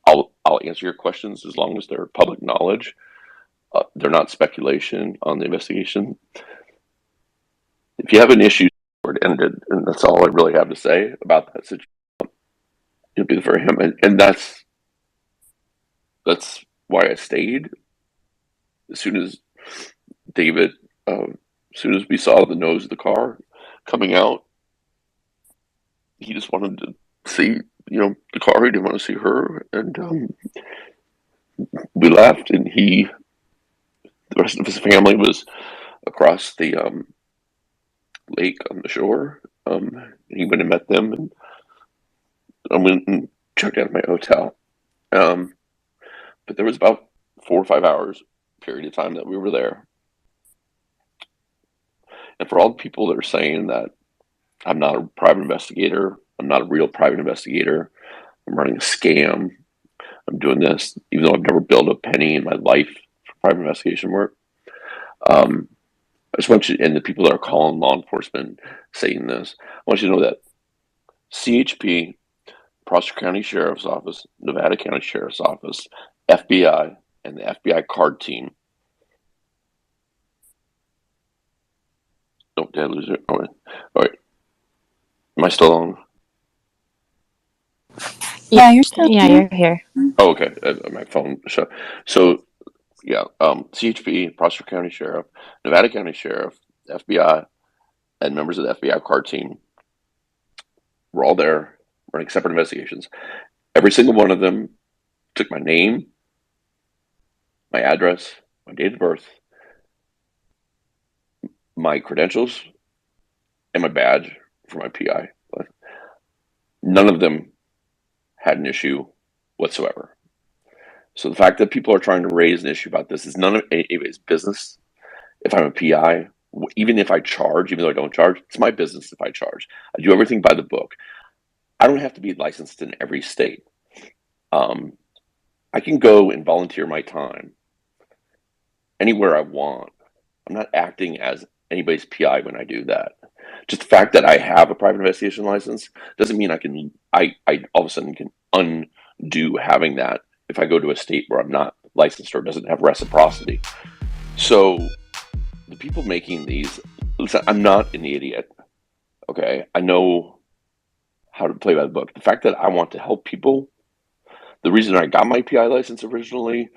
I'll answer your questions as long as they're public knowledge. They're not speculation on the investigation. If you have an issue where it ended, and that's all I really have to say about that situation, it'll be for him. And that's why I stayed. As soon as David, as soon as we saw the nose of the car coming out, he just wanted to see, the car. He didn't want to see her, and we left. And the rest of his family was across the lake on the shore. He went and met them, and I went and checked out of my hotel. But there was about 4 or 5 hours period of time that we were there. And for all the people that are saying that I'm not a private investigator, I'm not a real private investigator, I'm running a scam, I'm doing this, even though I've never billed a penny in my life for private investigation work. I just want you, and the people that are calling law enforcement saying this, I want you to know that CHP, Prosser County Sheriff's Office, Nevada County Sheriff's Office, FBI, and the FBI card team. Oh, did I lose it? All right. Am I still on? Yeah, you're still you're here. Oh, okay. My phone shut. So, yeah, CHP, Prosser County Sheriff, Nevada County Sheriff, FBI, and members of the FBI card team were all there running separate investigations. Every single one of them took my name, my address, my date of birth, my credentials, and my badge for my PI. But none of them had an issue whatsoever. So the fact that people are trying to raise an issue about this is none of anybody's business. If I'm a PI, even if I charge, even though I don't charge, it's my business if I charge. I do everything by the book. I don't have to be licensed in every state. I can go and volunteer my time anywhere I want. I'm not acting as anybody's PI when I do that. Just the fact that I have a private investigation license doesn't mean I all of a sudden can undo having that if I go to a state where I'm not licensed or doesn't have reciprocity. So the people making these, listen, I'm not an idiot. Okay, I know how to play by the book. The fact that I want to help people, the reason I got my PI license originally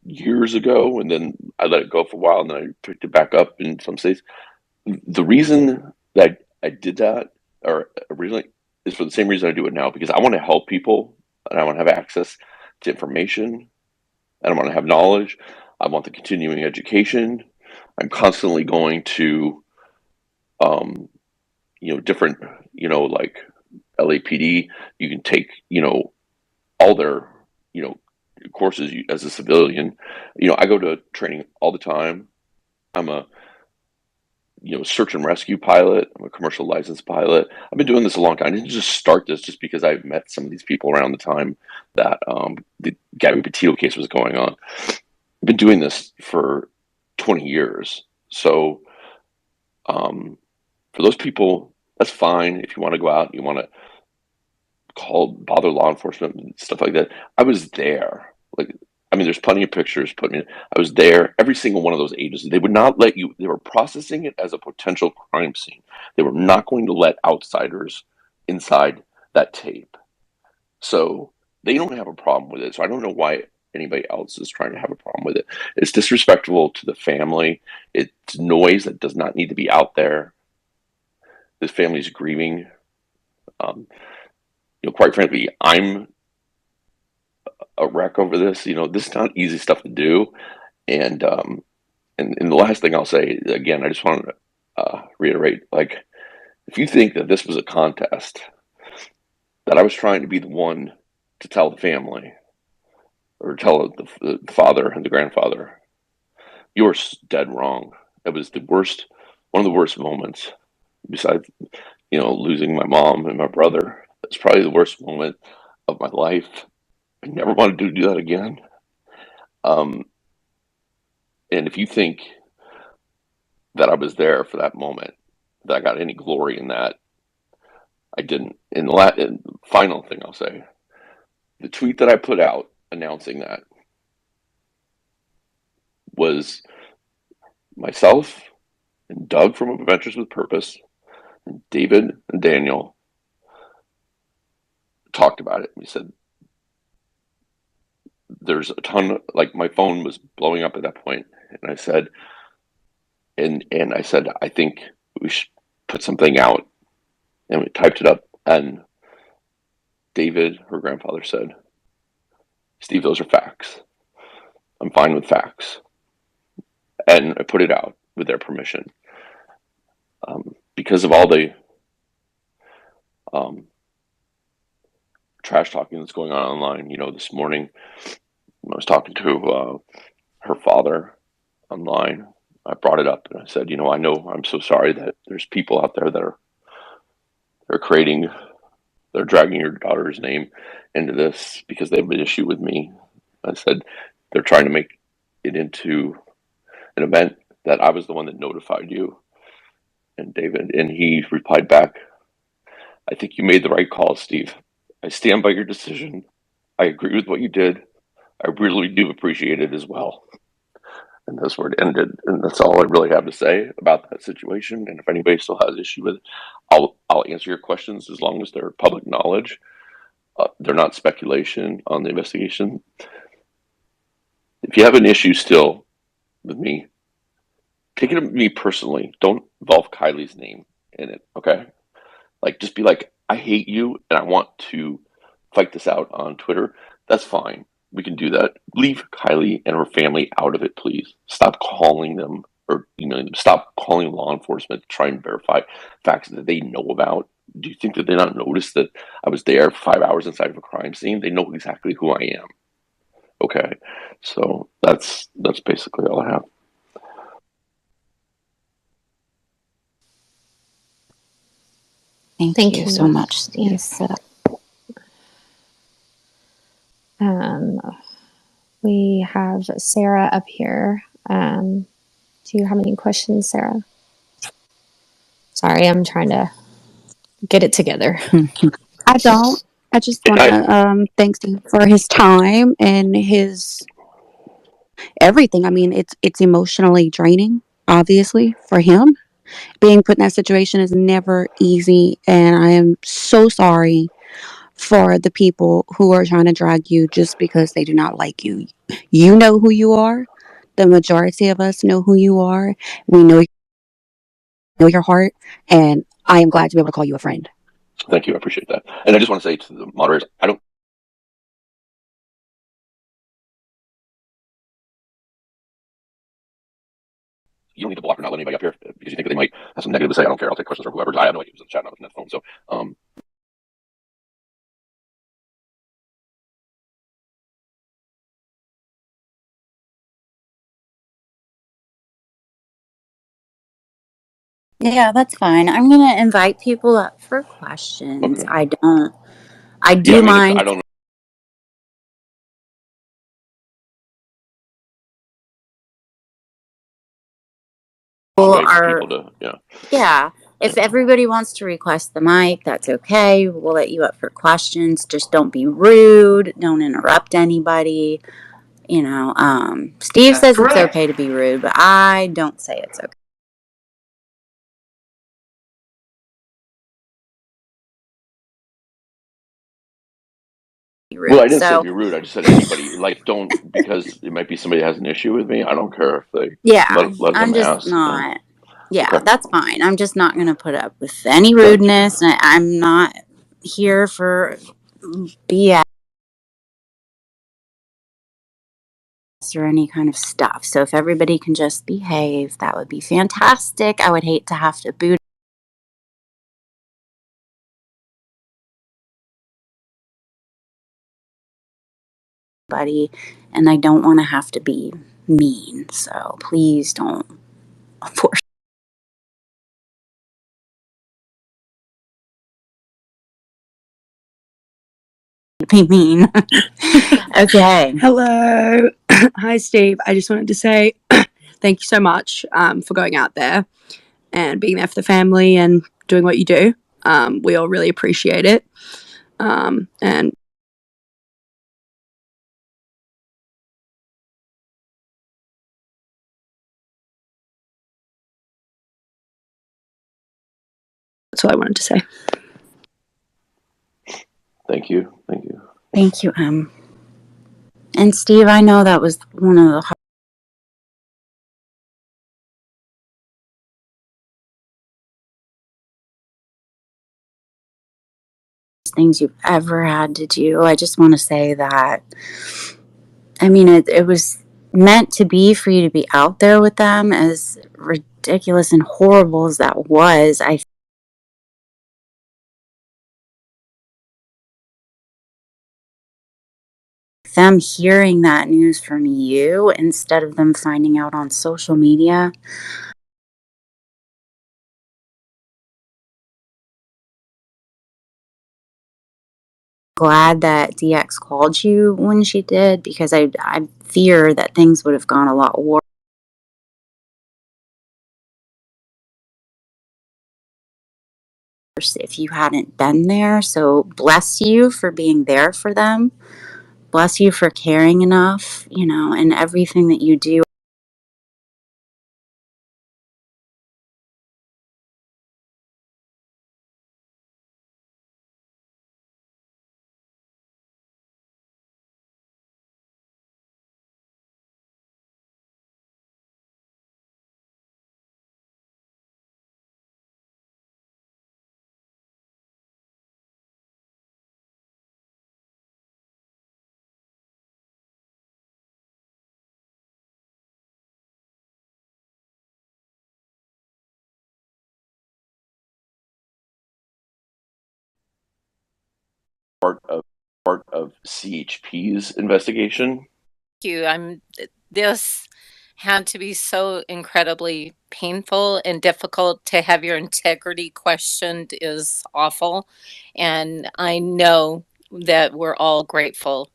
years ago, and then I let it go for a while, and then I picked it back up in some states. The reason that I did that, or originally, is for the same reason I do it now, because I want to help people, and I want to have access to information, and I want to have knowledge. I want the continuing education. I'm constantly going to, different, like LAPD. You can take, all their, courses as a civilian. I go to training all the time. I'm a, search and rescue pilot. I'm a commercial licensed pilot. I've been doing this a long time. I didn't just start this just because I've met some of these people around the time that the Gabby Petito case was going on. I've been doing this for 20 years. So for those people, that's fine. If you want to go out, you want to bother law enforcement and stuff like that. I was there. There's plenty of pictures put me. I was there. Every single one of those agencies, they would not let you. They were processing it as a potential crime scene. They were not going to let outsiders inside that tape. So they don't have a problem with it. So I don't know why anybody else is trying to have a problem with it. It's disrespectful to the family. It's noise that does not need to be out there. This family's grieving. Quite frankly, I'm a wreck over this. This is not easy stuff to do. And the last thing I'll say, again, I just want to reiterate, if you think that this was a contest, that I was trying to be the one to tell the family or tell the father and the grandfather, you're dead wrong. It was one of the worst moments, besides, losing my mom and my brother. It's probably the worst moment of my life. I never wanted to do that again. And if you think that I was there for that moment, that I got any glory in that, I didn't. And the final thing I'll say, the tweet that I put out announcing that was myself and Doug from Adventures with Purpose, and David and Daniel talked about it. We said, there's a ton my phone was blowing up at that point, and I said, I think we should put something out, and we typed it up, and David, her grandfather, said, Steve, those are facts. I'm fine with facts. And I put it out with their permission. Because of all the trash talking that's going on online, this morning I was talking to her father online, I brought it up and I said, I know I'm so sorry that there's people out there that they're dragging your daughter's name into this because they have an issue with me. I said, they're trying to make it into an event that I was the one that notified you and David. And he replied back, I think you made the right call, Steve. I stand by your decision. I agree with what you did. I really do appreciate it as well. And that's where it ended. And that's all I really have to say about that situation. And if anybody still has an issue with it, I'll answer your questions as long as they're public knowledge. They're not speculation on the investigation. If you have an issue still with me, take it to me personally. Don't involve Kiely's name in it, okay? Like, just be like, I hate you and I want to fight this out on Twitter. That's fine. We can do that. Leave Kiely and her family out of it, please. Stop calling them or emailing them. Stop calling law enforcement to try and verify facts that they know about. Do you think that they not notice that I was there for 5 hours inside of a crime scene? They know exactly who I am. Okay, so that's basically all I have. Thank you so much, Steve. Yes. We have Sarah up here. Do you have any questions, Sarah? Sorry, I'm trying to get it together. I don't. I just want to thank Steve for his time and his everything. I mean, it's emotionally draining, obviously, for him. Being put in that situation is never easy, and I am so sorry for the people who are trying to drag you just because they do not like you. You know who you are. The majority of us know who you are. We know your heart, and I am glad to be able to call you a friend. Thank you. I appreciate that. And I just want to say to the moderators, you don't need to block or not let anybody up here because you think that they might have some negative to say. I don't care. I'll take questions from whoever. I have no idea who's in the chat. I'm not looking at the phone. So, Yeah, that's fine. I'm gonna invite people up for questions. okay. I do Yeah, I mean, mind. I don't know. Yeah. If everybody wants to request the mic, that's okay. We'll let you up for questions. Just don't be rude. Don't interrupt anybody. Steve says it's okay to be rude, but I don't say it's okay. Well, I didn't say be rude. I just said anybody. Like, don't, because it might be somebody that has an issue with me. I don't care if they let I'm them just ask. not. Yeah, Okay. that's fine. I'm just not going to put up with any rudeness. I'm not here for BS or any kind of stuff. So if everybody can just behave, that would be fantastic. I would hate to have to boot anybody, and I don't want to have to be mean. So please don't force me to be mean. Okay. Hello. Hi, Steve. I just wanted to say thank you so much for going out there and being there for the family and doing what you do. We all really appreciate it. And that's all I wanted to say. Thank you. Thank you. Thank you, And Steve, I know that was one of the things you've ever had to do. I just want to say that, I mean, it was meant to be for you to be out there with them, as ridiculous and horrible as that was. I like them hearing that news from you instead of them finding out on social media. Glad that DX called you when she did, because I fear that things would have gone a lot worse if you hadn't been there. So bless you for being there for them. Bless you for caring enough, and everything that you do. Part of CHP's investigation. Thank you. This had to be so incredibly painful and difficult. To have your integrity questioned is awful. And I know that we're all grateful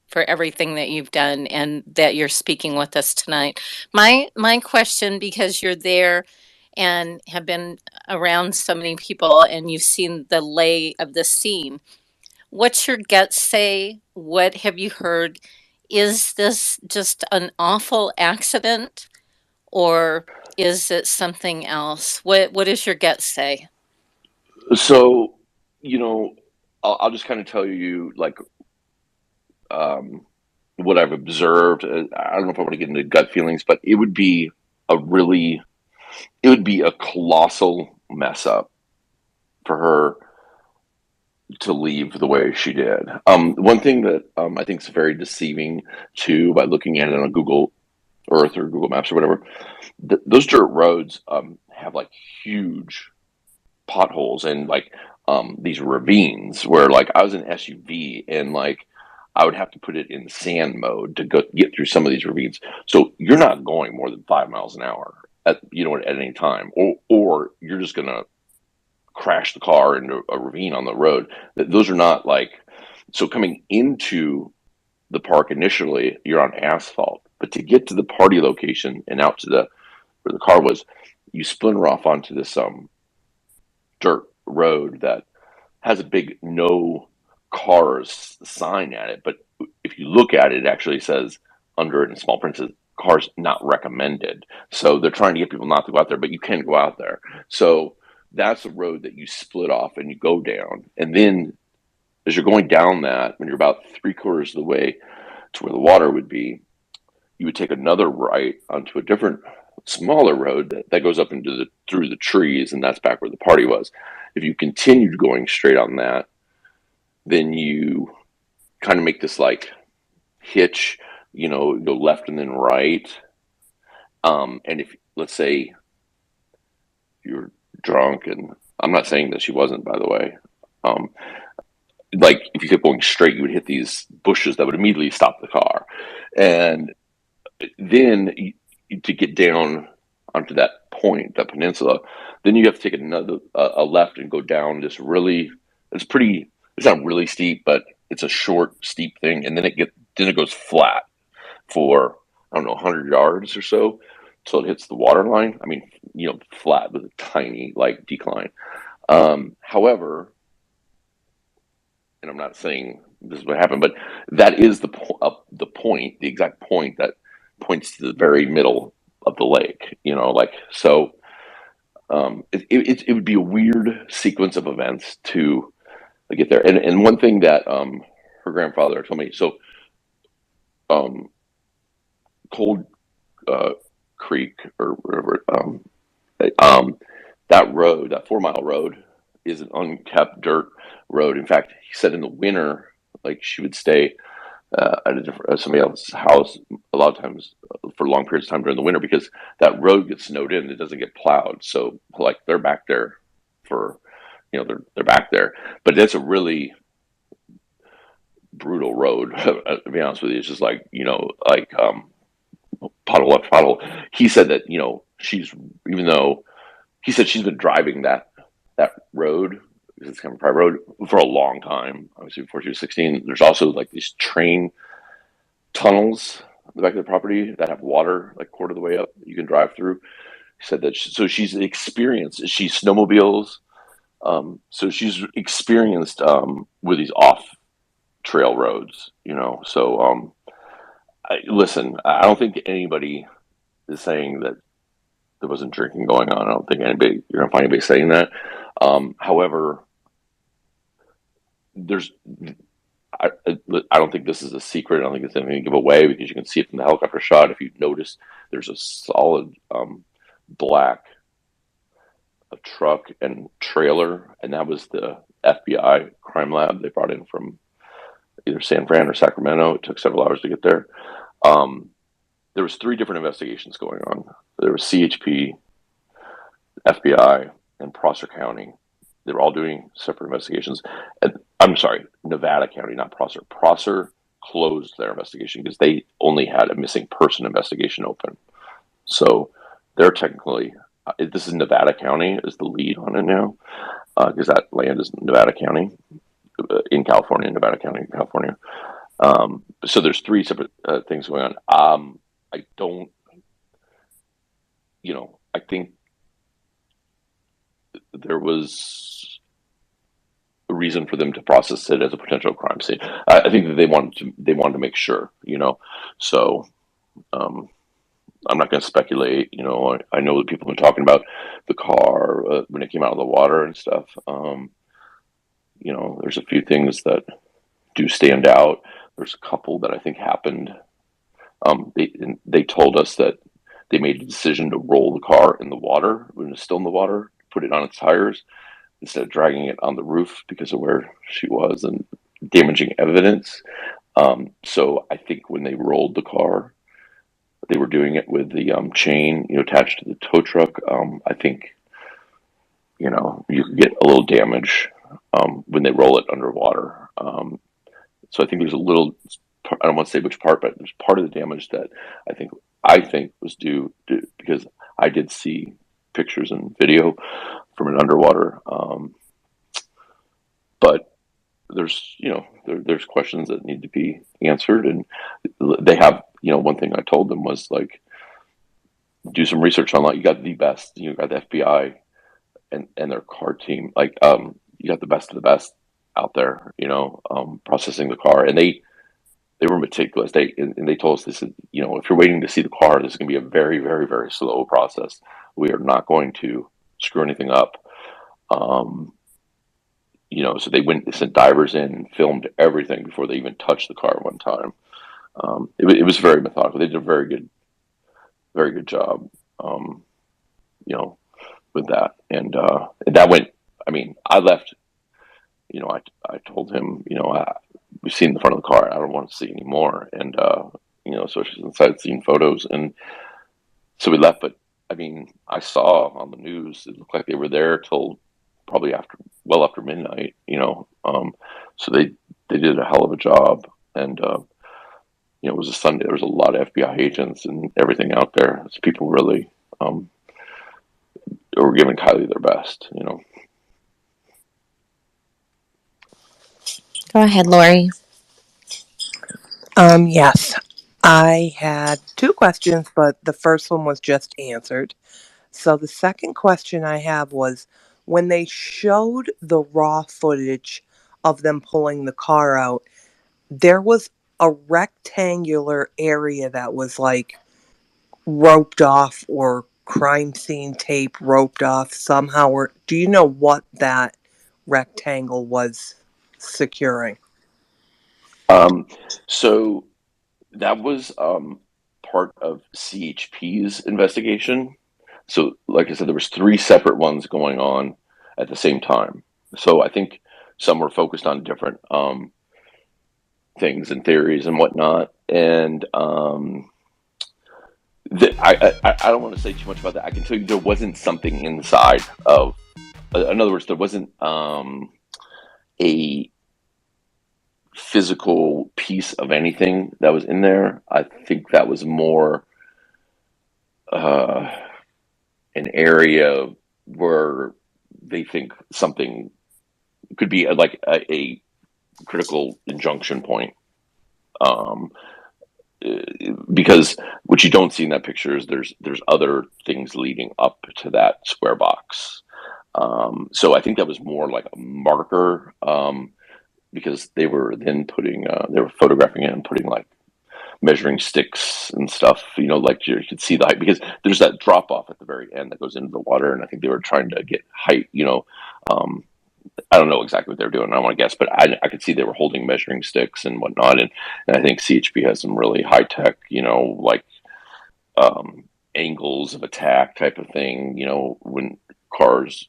for everything that you've done and that you're speaking with us tonight. My question, because you're there and have been around so many people and you've seen the lay of the scene, what's your gut say? What have you heard? Is this just an awful accident, or is it something else? What does your gut say? So, I'll just kind of tell you what I've observed. I don't know if I want to get into gut feelings, but it would be a colossal mess up for her to leave the way she did. One thing that I think is very deceiving too, by looking at it on Google Earth or Google Maps or whatever, those dirt roads have like huge potholes and these ravines where I was in SUV and I would have to put it in sand mode to get through some of these ravines. So you're not going more than 5 miles an hour at any time, or you're just gonna crash the car into a ravine on the road. Those are not so coming into the park initially, you're on asphalt, but to get to the party location and out to where the car was, you splinter off onto this dirt road that has a big no cars sign at it. But if you look at it, it actually says under it in small print, says cars not recommended. So they're trying to get people not to go out there, but you can go out there. So that's a road that you split off and you go down. And then as you're going down that, when you're about 3/4 of the way to where the water would be, you would take another right onto a different smaller road that goes up through the trees, and that's back where the party was. If you continued going straight on that, then you kind of make this hitch, go left and then right. And if, let's say, you're drunk, and I'm not saying that she wasn't, by the way, if you kept going straight, you would hit these bushes that would immediately stop the car. And then to get down onto that point, that peninsula, then you have to take a left and go down this it's not really steep, but it's a short, steep thing. And then it goes flat for, I don't know, 100 yards or so till it hits the water line. I mean, flat with a tiny decline. However, and I'm not saying this is what happened, but that is the point, the exact point that points to the very middle of the lake. So it would be a weird sequence of events to get there. And one thing that her grandfather told me, so Cold Creek or whatever, that road, that 4-mile road, is an unkept dirt road. In fact, he said in the winter, she would stay at somebody else's house a lot of times for long periods of time during the winter, because that road gets snowed in, it doesn't get plowed. So they're back there for, they're back there. But that's a really brutal road. To be honest with you, it's just like, like puddle up puddle. He said that, even though he said she's been driving that road, because it's kind of a private road, for a long time, obviously before she was 16. There's also like these train tunnels on the back of the property that have water like quarter of the way up you can drive through. He said that she's experienced. She snowmobiles, so she's experienced with these off trail roads. So listen, I don't think anybody is saying that there wasn't drinking going on. I don't think you're gonna find anybody saying that. However, I don't think this is a secret. I don't think it's anything to give away, because you can see it from the helicopter shot. If you notice, there's a solid black truck and trailer, and that was the FBI crime lab they brought in from either San Fran or Sacramento. It took several hours to get there. There was 3 different investigations going on. There was CHP, FBI, and Prosser County. They were all doing separate investigations. And I'm sorry, Nevada County, not Prosser. Prosser closed their investigation because they only had a missing person investigation open. So they're technically, this is Nevada County is the lead on it now, because that land is Nevada County in California, Nevada County in California. So there's 3 separate things going on. I don't, I think there was a reason for them to process it as a potential crime scene. I think that they wanted to make sure, So I'm not going to speculate. I know that people have been talking about the car when it came out of the water and stuff. There's a few things that do stand out. There's a couple that I think happened. They told us that they made a decision to roll the car in the water when it was still in the water, put it on its tires instead of dragging it on the roof because of where she was and damaging evidence. So I think when they rolled the car, they were doing it with the chain, attached to the tow truck. I think, you could get a little damage when they roll it underwater. So I think there's a little, I don't want to say which part, but there's part of the damage that I think was due to, because I did see pictures and video from an underwater. But there's, there's questions that need to be answered, and they have, one thing I told them was like, do some research online. You got the best, you got the FBI and their car team. Like, you got the best of the best out there, processing the car, and they were meticulous. They told us, this is, if you're waiting to see the car, this is going to be a very, very, very slow process. We are not going to screw anything up. So they sent divers in and filmed everything before they even touched the car one time. It was very methodical. They did a very good job, with that. And that went, I left, I told him, we've seen the front of the car. I don't want to see any more. And, especially since I'd seen photos. And so we left, but I saw on the news, it looked like they were there till probably well after midnight, so they did a hell of a job. And, it was a Sunday. There was a lot of FBI agents and everything out there. So people really, were giving Kiely their best, Go ahead, Lori. Yes, I had 2 questions, but the first one was just answered. So the second question I have was, when they showed the raw footage of them pulling the car out, there was a rectangular area that was like roped off, or crime scene tape roped off somehow. Or do you know what that rectangle was securing? So that was part of CHP's investigation. So, like I said, there was 3 separate ones going on at the same time. So I think some were focused on different things and theories and whatnot. And I don't want to say too much about that. I can tell you there wasn't something inside of. In other words, there wasn't a physical piece of anything that was in there. I think that was more an area where they think something could be like a critical injunction point. Because what you don't see in that picture is there's other things leading up to that square box. So I think that was more like a marker, because they were then they were photographing it and putting like measuring sticks and stuff, like you could see the height, because there's that drop off at the very end that goes into the water. And I think they were trying to get height, I don't know exactly what they're doing. I don't want to guess, but I could see they were holding measuring sticks and whatnot. And I think CHP has some really high tech, like angles of attack type of thing, when cars,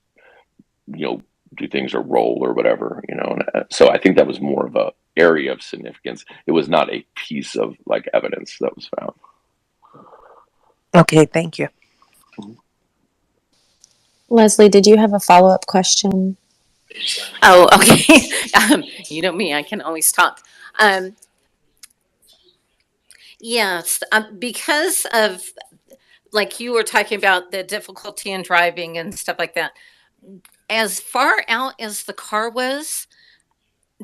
do things or roll or whatever, And so I think that was more of a area of significance. It was not a piece of like evidence that was found. Okay, thank you. Leslie, did you have a follow-up question? Oh, okay. You know me, I can always talk. Yes, because of, like you were talking about the difficulty in driving and stuff like that. As far out as the car was,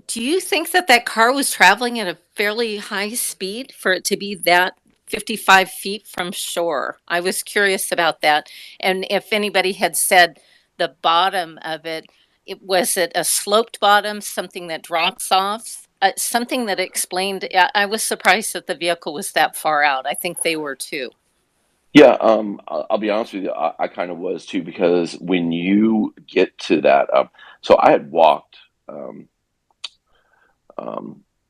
do you think that car was traveling at a fairly high speed for it to be that 55 feet from shore? I was curious about that. And if anybody had said the bottom of it, was it a sloped bottom, something that drops off? Something that explained, I was surprised that the vehicle was that far out. I think they were too. Yeah, I'll be honest with you. I kind of was too, because when you get to that, so I had walked.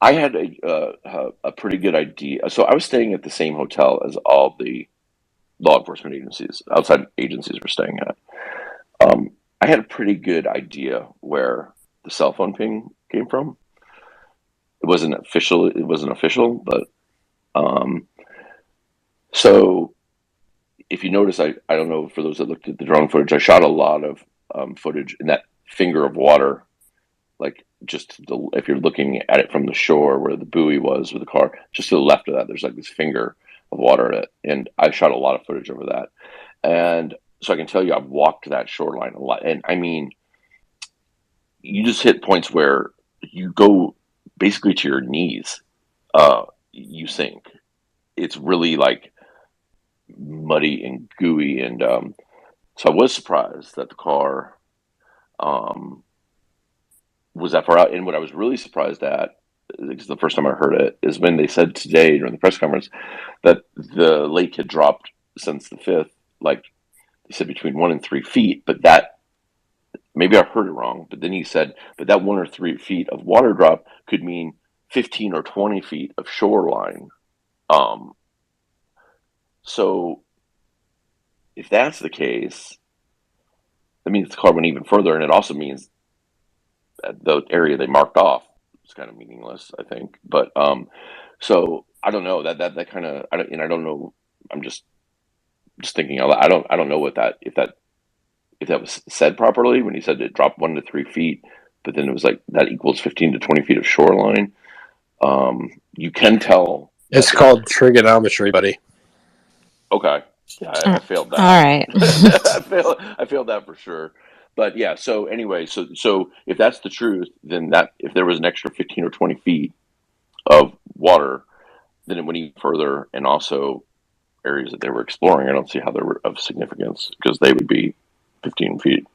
I had a pretty good idea. So I was staying at the same hotel as all the law enforcement agencies, outside agencies, were staying at. I had a pretty good idea where the cell phone ping came from. It wasn't official, but so if you notice, I don't know, for those that looked at the drone footage, I shot a lot of footage in that finger of water, like just if you're looking at it from the shore where the buoy was with the car, just to the left of that, there's like this finger of water in it. And I shot a lot of footage over that. And so I can tell you, I've walked that shoreline a lot. And I mean, you just hit points where you go basically to your knees, you sink. It's really like muddy and gooey. And so I was surprised that the car was that far out. And what I was really surprised at, because the first time I heard it, is when they said today during the press conference that the lake had dropped since the 5th, like they said between 1 and 3 feet, but that, maybe I heard it wrong, but then he said, but that 1 or 3 feet of water drop could mean 15 or 20 feet of shoreline. So if that's the case, that means the car went even further, and it also means that the area they marked off is kind of meaningless, I think. But so I don't know that kind of, I don't know. I'm just thinking. I don't know what if that was said properly when he said it dropped 1 to 3 feet, but then it was like that equals 15 to 20 feet of shoreline. You can tell. It's called trigonometry, buddy. Okay. Yeah, I failed that. All right. I failed that for sure. But yeah, so anyway, so if that's the truth, then that if there was an extra 15 or 20 feet of water, then it went even further. And also areas that they were exploring, I don't see how they were of significance, because they would be 15 feet,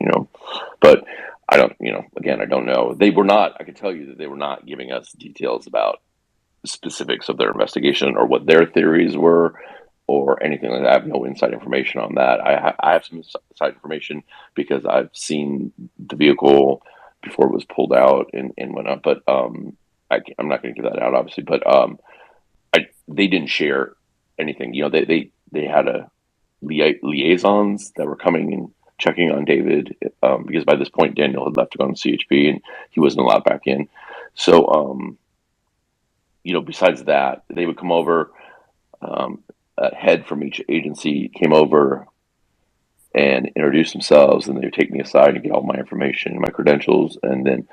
But I don't, again, I don't know. They were not, I can tell you that they were not giving us details about specifics of their investigation or what their theories were, or anything like that. I have no inside information on that. I have some inside information because I've seen the vehicle before it was pulled out and whatnot. But I'm not going to give that out, obviously. But they didn't share anything. They had liaisons that were coming and checking on David, because by this point Daniel had left to go on CHP and he wasn't allowed back in. So besides that, they would come over. A head from each agency came over and introduce themselves, and they would take me aside and get all my information, my credentials, and then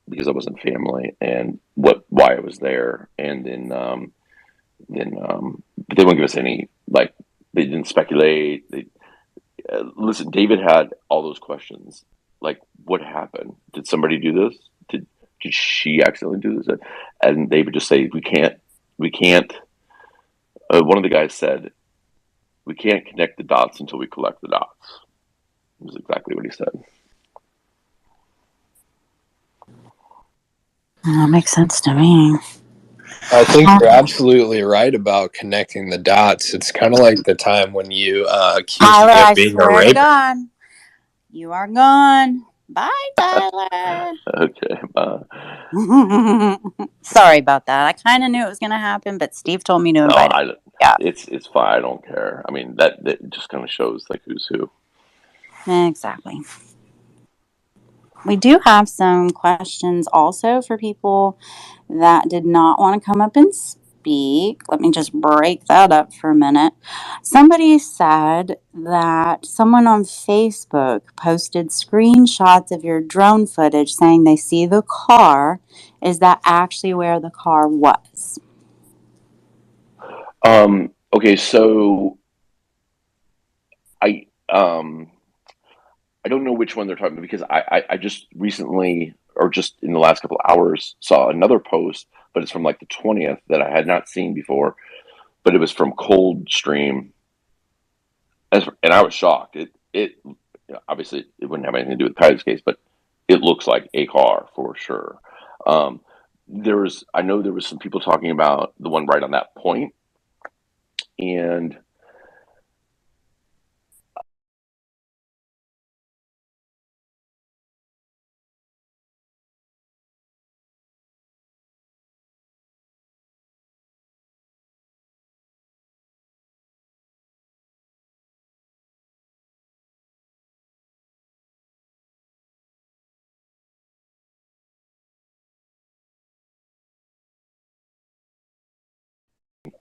because I wasn't family and why I was there. And then but they wouldn't give us any, like, they didn't speculate. Listen, David had all those questions. Like, what happened? Did somebody do this? Did she accidentally do this? And they would just say, we can't. One of the guys said, we can't connect the dots until we collect the dots. It was exactly what he said. That makes sense to me. I think you're absolutely right about connecting the dots. It's kind of like the time when you accused Tyler, me I of being a swear to rapist. God, you are gone. Bye, Tyler. Okay. Sorry about that. I kind of knew it was going to happen, but Steve told me to No, invite him. Yeah, it's fine. I don't care. I mean, that just kind of shows like who's who. exactly. We do have some questions also for people that did not want to come up and speak. Let me just break that up for a minute. Somebody said that someone on Facebook posted screenshots of your drone footage saying they see the car. Is that actually where the car was? Okay, so I don't know which one they're talking about because I just recently, or just in the last couple of hours, saw another post, but it's from like the 20th that I had not seen before, but it was from Coldstream, and I was shocked. It obviously it wouldn't have anything to do with Kylie's case, but it looks like a car for sure. I know there was some people talking about the one right on that point, and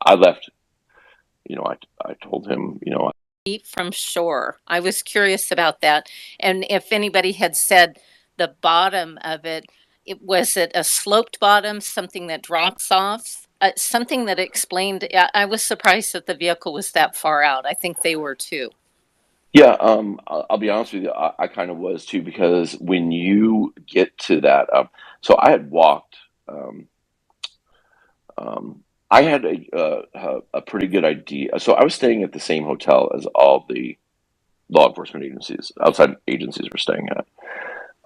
I left. I told him, Feet from shore. I was curious about that. And if anybody had said the bottom of it, was it a sloped bottom, something that drops off? Something that explained, I was surprised that the vehicle was that far out. I think they were too. Yeah, I'll be honest with you. I kind of was too because when you get to that, so I had walked. I had a pretty good idea. So I was staying at the same hotel as all the law enforcement agencies, outside agencies, were staying at.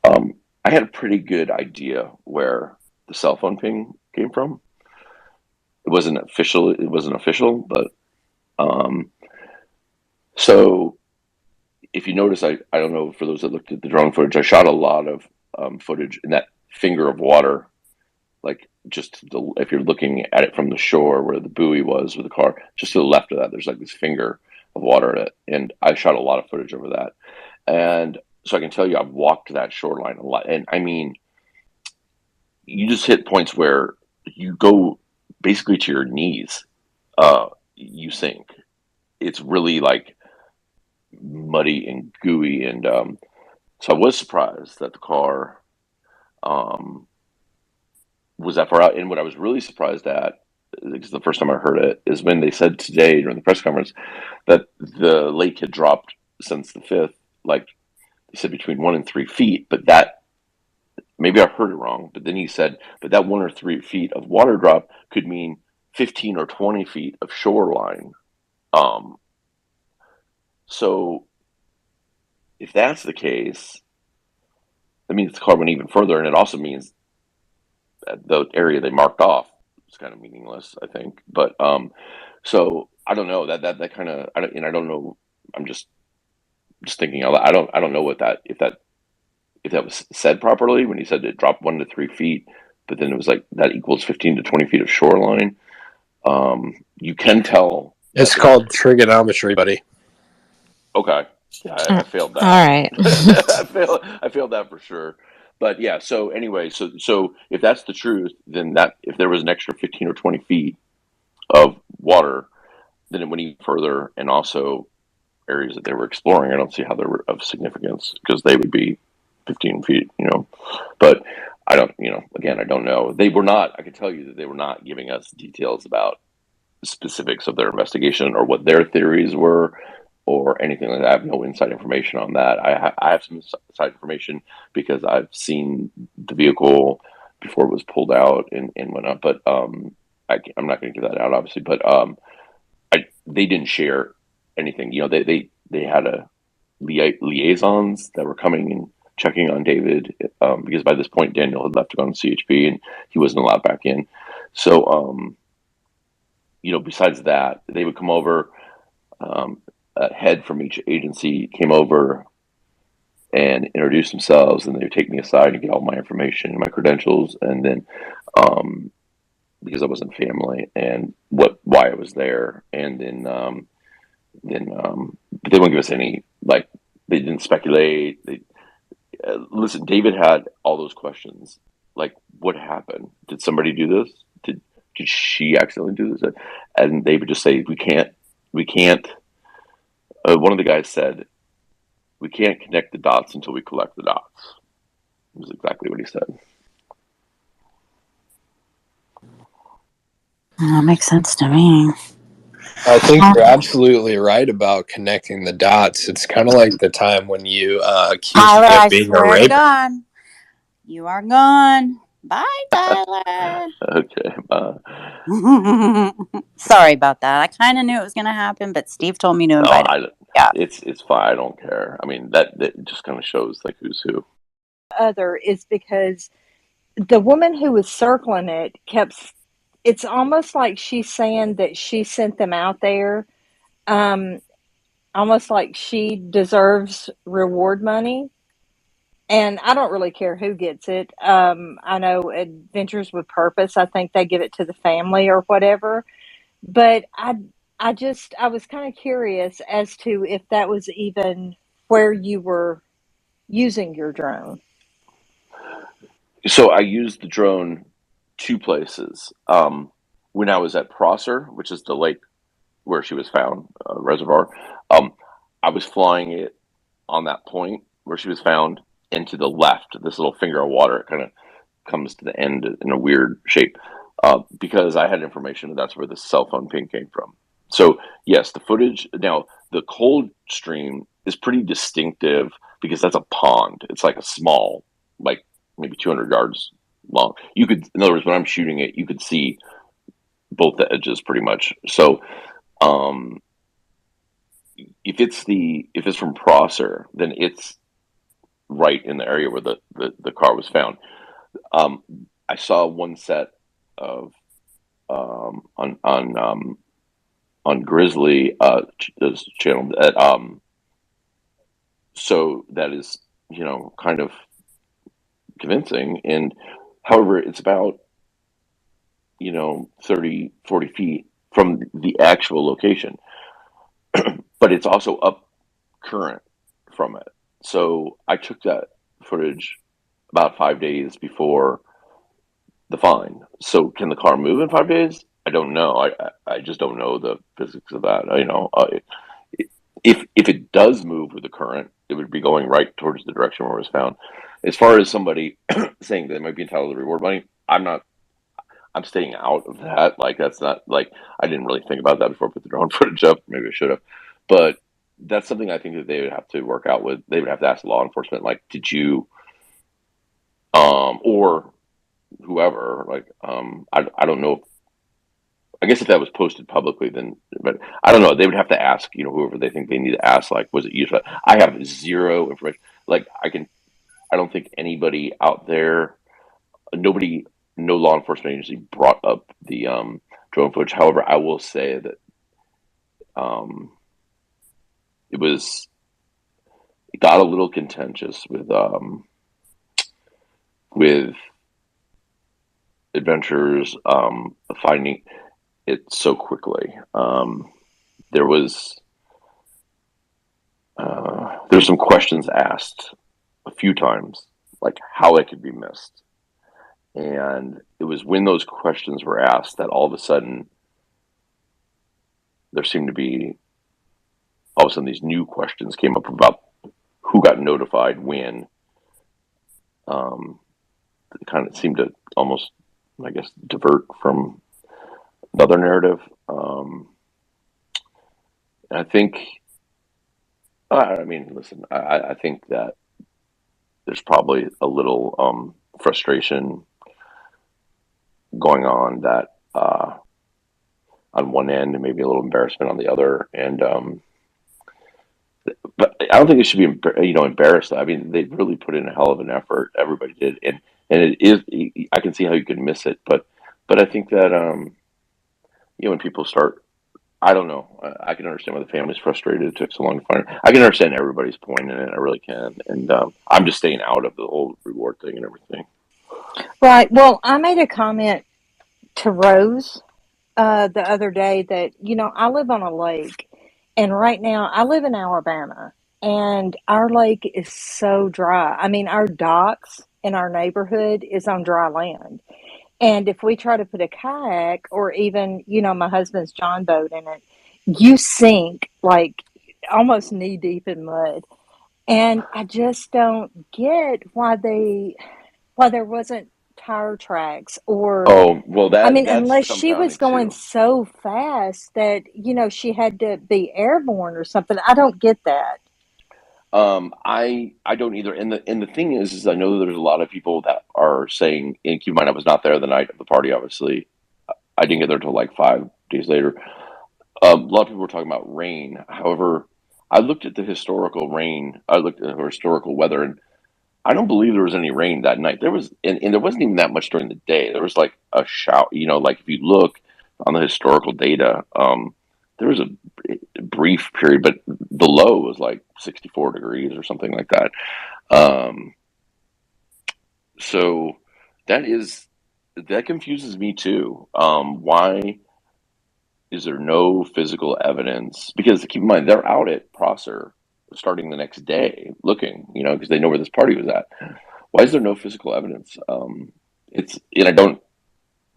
I had a pretty good idea where the cell phone ping came from. It wasn't official. But so. If you notice, I don't know, for those that looked at the drone footage, I shot a lot of footage in that finger of water, like if you're looking at it from the shore where the buoy was with the car, just to the left of that, there's like this finger of water in it. And I shot a lot of footage over that. And so I can tell you I've walked that shoreline a lot. And I mean, you just hit points where you go basically to your knees, you sink. It's really like muddy and gooey, and so I was surprised that the car was that far out. And what I was really surprised at, because the first time I heard it, is when they said today during the press conference that the lake had dropped since the 5th, like they said between 1 and 3 feet, but that, maybe I heard it wrong, but then he said, but that 1 or 3 feet of water drop could mean 15 or 20 feet of shoreline. So if that's the case, that means the car went even further, and it also means that the area they marked off is kind of meaningless, I think. But so I don't know that kind of, I don't know. I'm just thinking out loud. I don't know what that if that was said properly when he said it dropped 1 to 3 feet, but then it was like that equals 15 to 20 feet of shoreline. You can tell. It's called trigonometry, buddy. Okay. Yeah, I failed that. All right. I failed that for sure. But yeah, so anyway, so if that's the truth, then that if there was an extra 15 or 20 feet of water, then it went even further, and also areas that they were exploring, I don't see how they were of significance because they would be 15 feet, But I don't, again, I don't know. They were not, I can tell you that they were not giving us details about specifics of their investigation or what their theories were or anything like that. I have no inside information on that. I have some inside information because I've seen the vehicle before it was pulled out and whatnot, but I'm not going to give that out, obviously, but they didn't share anything. They had liaisons that were coming and checking on David because by this point Daniel had left to go on CHP and he wasn't allowed back in. So, besides that, they would come over. A head from each agency came over and introduce themselves, and they would take me aside and get all my information, my credentials, and then because I wasn't family and why I was there, and then but they wouldn't give us any, like, they didn't speculate. They listen. David had all those questions, like, what happened? Did somebody do this? Did she accidentally do this? And they would just say, we can't. One of the guys said, we can't connect the dots until we collect the dots. It was exactly what he said. That makes sense to me. I think you're absolutely right about connecting the dots. It's kind of like the time when you accused Tyler, me of I being a swear to rapist. God, you are gone. Bye, Tyler. Okay. Sorry about that. I kind of knew it was going to happen, but Steve told me to invite him. Yeah. It's fine. I don't care. I mean, that just kind of shows, like, who's who. Other is because the woman who was circling it kept, it's almost like she's saying that she sent them out there, almost like she deserves reward money. And I don't really care who gets it. I know Adventures with Purpose, I think they give it to the family or whatever. But I was kind of curious as to if that was even where you were using your drone. So I used the drone two places. When I was at Prosser, which is the lake where she was found, reservoir, I was flying it on that point where she was found, and to the left, this little finger of water, it kind of comes to the end in a weird shape, because I had information that that's where the cell phone ping came from. So yes, the footage, now the cold stream is pretty distinctive because that's a pond. It's like a small, like maybe 200 yards long. You could, in other words, when I'm shooting it, you could see both the edges pretty much. So if it's from Prosser, then it's right in the area where the car was found. I saw one set of on Grizzly channel that so that is kind of convincing. And however, it's about 30-40 feet from the actual location, but it's also up current from it. So I took that footage about 5 days before the find. So can the car move in 5 days? I don't know. I just don't know the physics of that. If it does move with the current, it would be going right towards the direction where it was found. As far as somebody saying they might be entitled to reward money, I'm staying out of that. Like, that's not, like, I didn't really think about that before I put the drone footage up. Maybe I should have, but that's something I think that they would have to work out with. They would have to ask law enforcement, like, did you, or whoever, like, I don't know. I guess if that was posted publicly, then, but I don't know. They would have to ask, whoever they think they need to ask, like, was it used? I have zero information. Like, I don't think anybody out there, no law enforcement agency brought up the drone footage. However, I will say that it got a little contentious with Adventures finding it so quickly. There's some questions asked a few times, like how it could be missed. And it was when those questions were asked that all of a sudden there seemed to be, all of a sudden these new questions came up about who got notified when. kind of seemed to almost, I guess, divert from another narrative. I think, I mean, listen, I think that there's probably a little frustration going on that on one end, and maybe a little embarrassment on the other. And but I don't think it should be, embarrassed. I mean, they really put in a hell of an effort. Everybody did, and it is. I can see how you could miss it, but I think that when people start, I don't know. I can understand why the family's frustrated. It took so long to find her. I can understand everybody's point in it. I really can. And I'm just staying out of the whole reward thing and everything. Right. Well, I made a comment to Rose the other day that, I live on a lake, and right now I live in Alabama, and our lake is so dry. I mean, our docks in our neighborhood is on dry land. And if we try to put a kayak or even, my husband's John boat in it, you sink like almost knee deep in mud. And I just don't get why there wasn't tire tracks or, Oh, well, I mean, that's unless she was dumbfounding going too. so fast that, she had to be airborne or something. I don't get that. I don't either. And the thing is I know there's a lot of people that are saying, and keep in mind, I was not there the night of the party, obviously. I didn't get there until like 5 days later. A lot of people were talking about rain. However, I looked at the historical rain. I looked at the historical weather, and I don't believe there was any rain that night. There was, and there wasn't even that much during the day. There was like a shower, like if you look on the historical data, there was a brief period, but the low was like 64 degrees or something like that. So that confuses me too. Why is there no physical evidence? Because keep in mind, they're out at Prosser starting the next day looking, because they know where this party was at. Why is there no physical evidence? And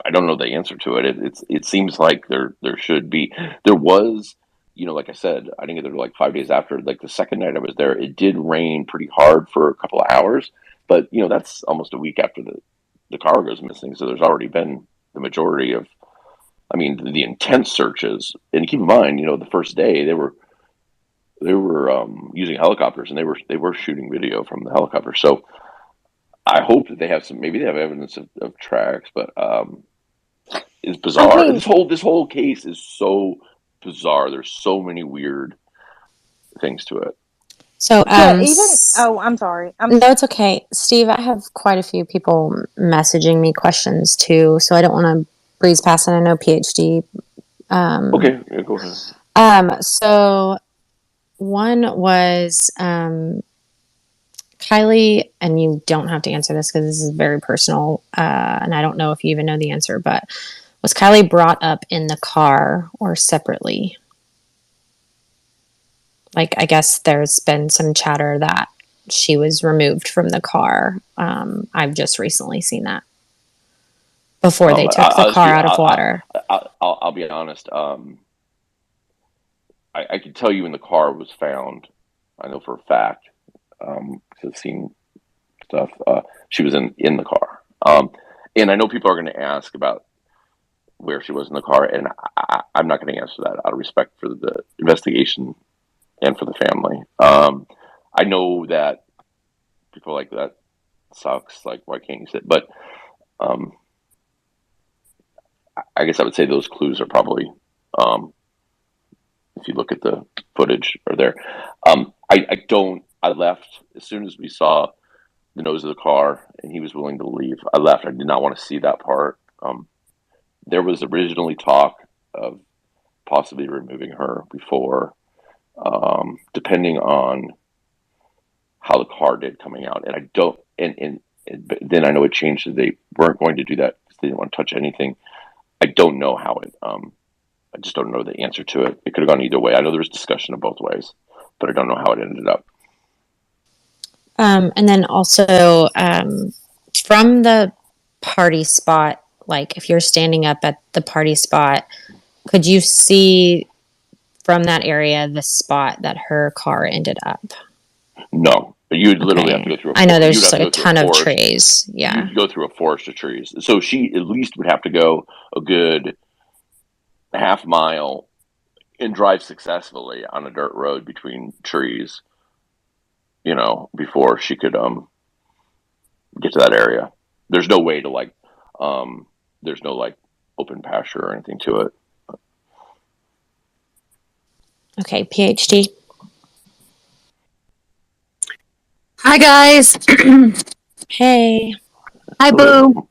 I don't know the answer to it. It seems like there should be. There was, like I said, I didn't get there like 5 days after. Like the second night I was there, it did rain pretty hard for a couple of hours, but that's almost a week after the car goes missing. So there's already been the majority of, I mean, the intense searches. And keep in mind, the first day they were using helicopters, and they were shooting video from the helicopter. So I hope that they have maybe they have evidence of tracks, but it's bizarre. I mean, This whole case is so bizarre. There's so many weird things to it. So, I'm sorry. No, it's okay. Steve, I have quite a few people messaging me questions too, so I don't want to breeze past it. I know PhD. Okay, yeah, go ahead. So one was, Kiely, and you don't have to answer this because this is very personal, and I don't know if you even know the answer, but was Kiely brought up in the car or separately? Like, I guess there's been some chatter that she was removed from the car. I've just recently seen that before they took the car out of water. I'll be honest. I can tell you when the car was found. I know for a fact, because I've seen stuff. She was in the car, and I know people are going to ask about where she was in the car, and I'm not going to answer that out of respect for the investigation and for the family. I know that people like that sucks. Like, why can't you sit? But I guess I would say those clues are probably, if you look at the footage, are there. I left as soon as we saw the nose of the car and he was willing to leave. I left. I did not want to see that part. There was originally talk of possibly removing her before, depending on how the car did coming out. And I don't, and then I know it changed. So they weren't going to do that because they didn't want to touch anything. I don't know how it, I just don't know the answer to it. It could have gone either way. I know there was discussion of both ways, but I don't know how it ended up. And then also, from the party spot, like if you're standing up at the party spot, could you see from that area the spot that her car ended up? No, You'd literally have to go through I know there's you'd just have like to a go through ton a of forest. trees. Yeah. You'd go through a forest of trees. So she at least would have to go a good half mile and drive successfully on a dirt road between trees, before she could get to that area. There's no way to there's no open pasture or anything to it. Okay, PhD. Hi guys. Hey. Hi Boo.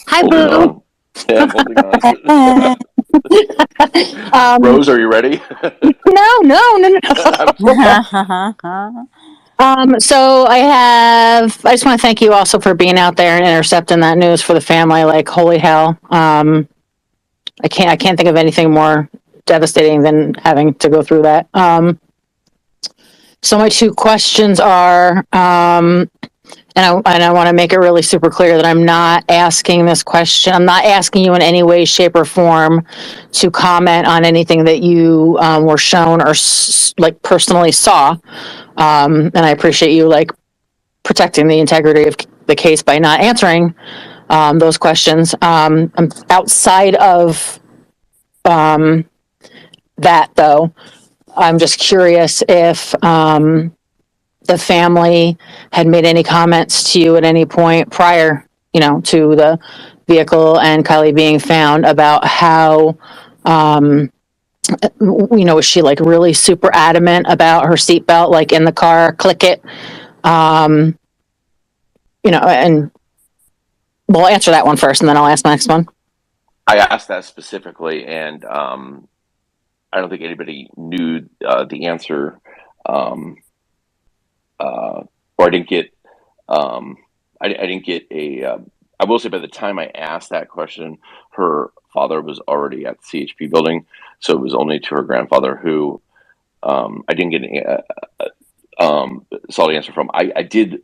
Hi Holding Boo. on. Yeah, I'm holding on. Rose, are you ready? No. So I just want to thank you also for being out there and intercepting that news for the family. Like, holy hell. I can't think of anything more devastating than having to go through that. So my two questions are, and I want to make it really super clear that I'm not asking this question. I'm not asking you in any way, shape, or form to comment on anything that you were shown or personally saw. And I appreciate you protecting the integrity of the case by not answering those questions. I'm outside of that, though. I'm just curious if the family had made any comments to you at any point prior, to the vehicle and Kiely being found about how, was she really super adamant about her seatbelt, in the car, click it, and we'll answer that one first and then I'll ask the next one. I asked that specifically, and I don't think anybody knew the answer. Or I didn't get. I didn't get a. I will say, by the time I asked that question, her father was already at the CHP building, so it was only to her grandfather who I didn't get any solid answer from. I did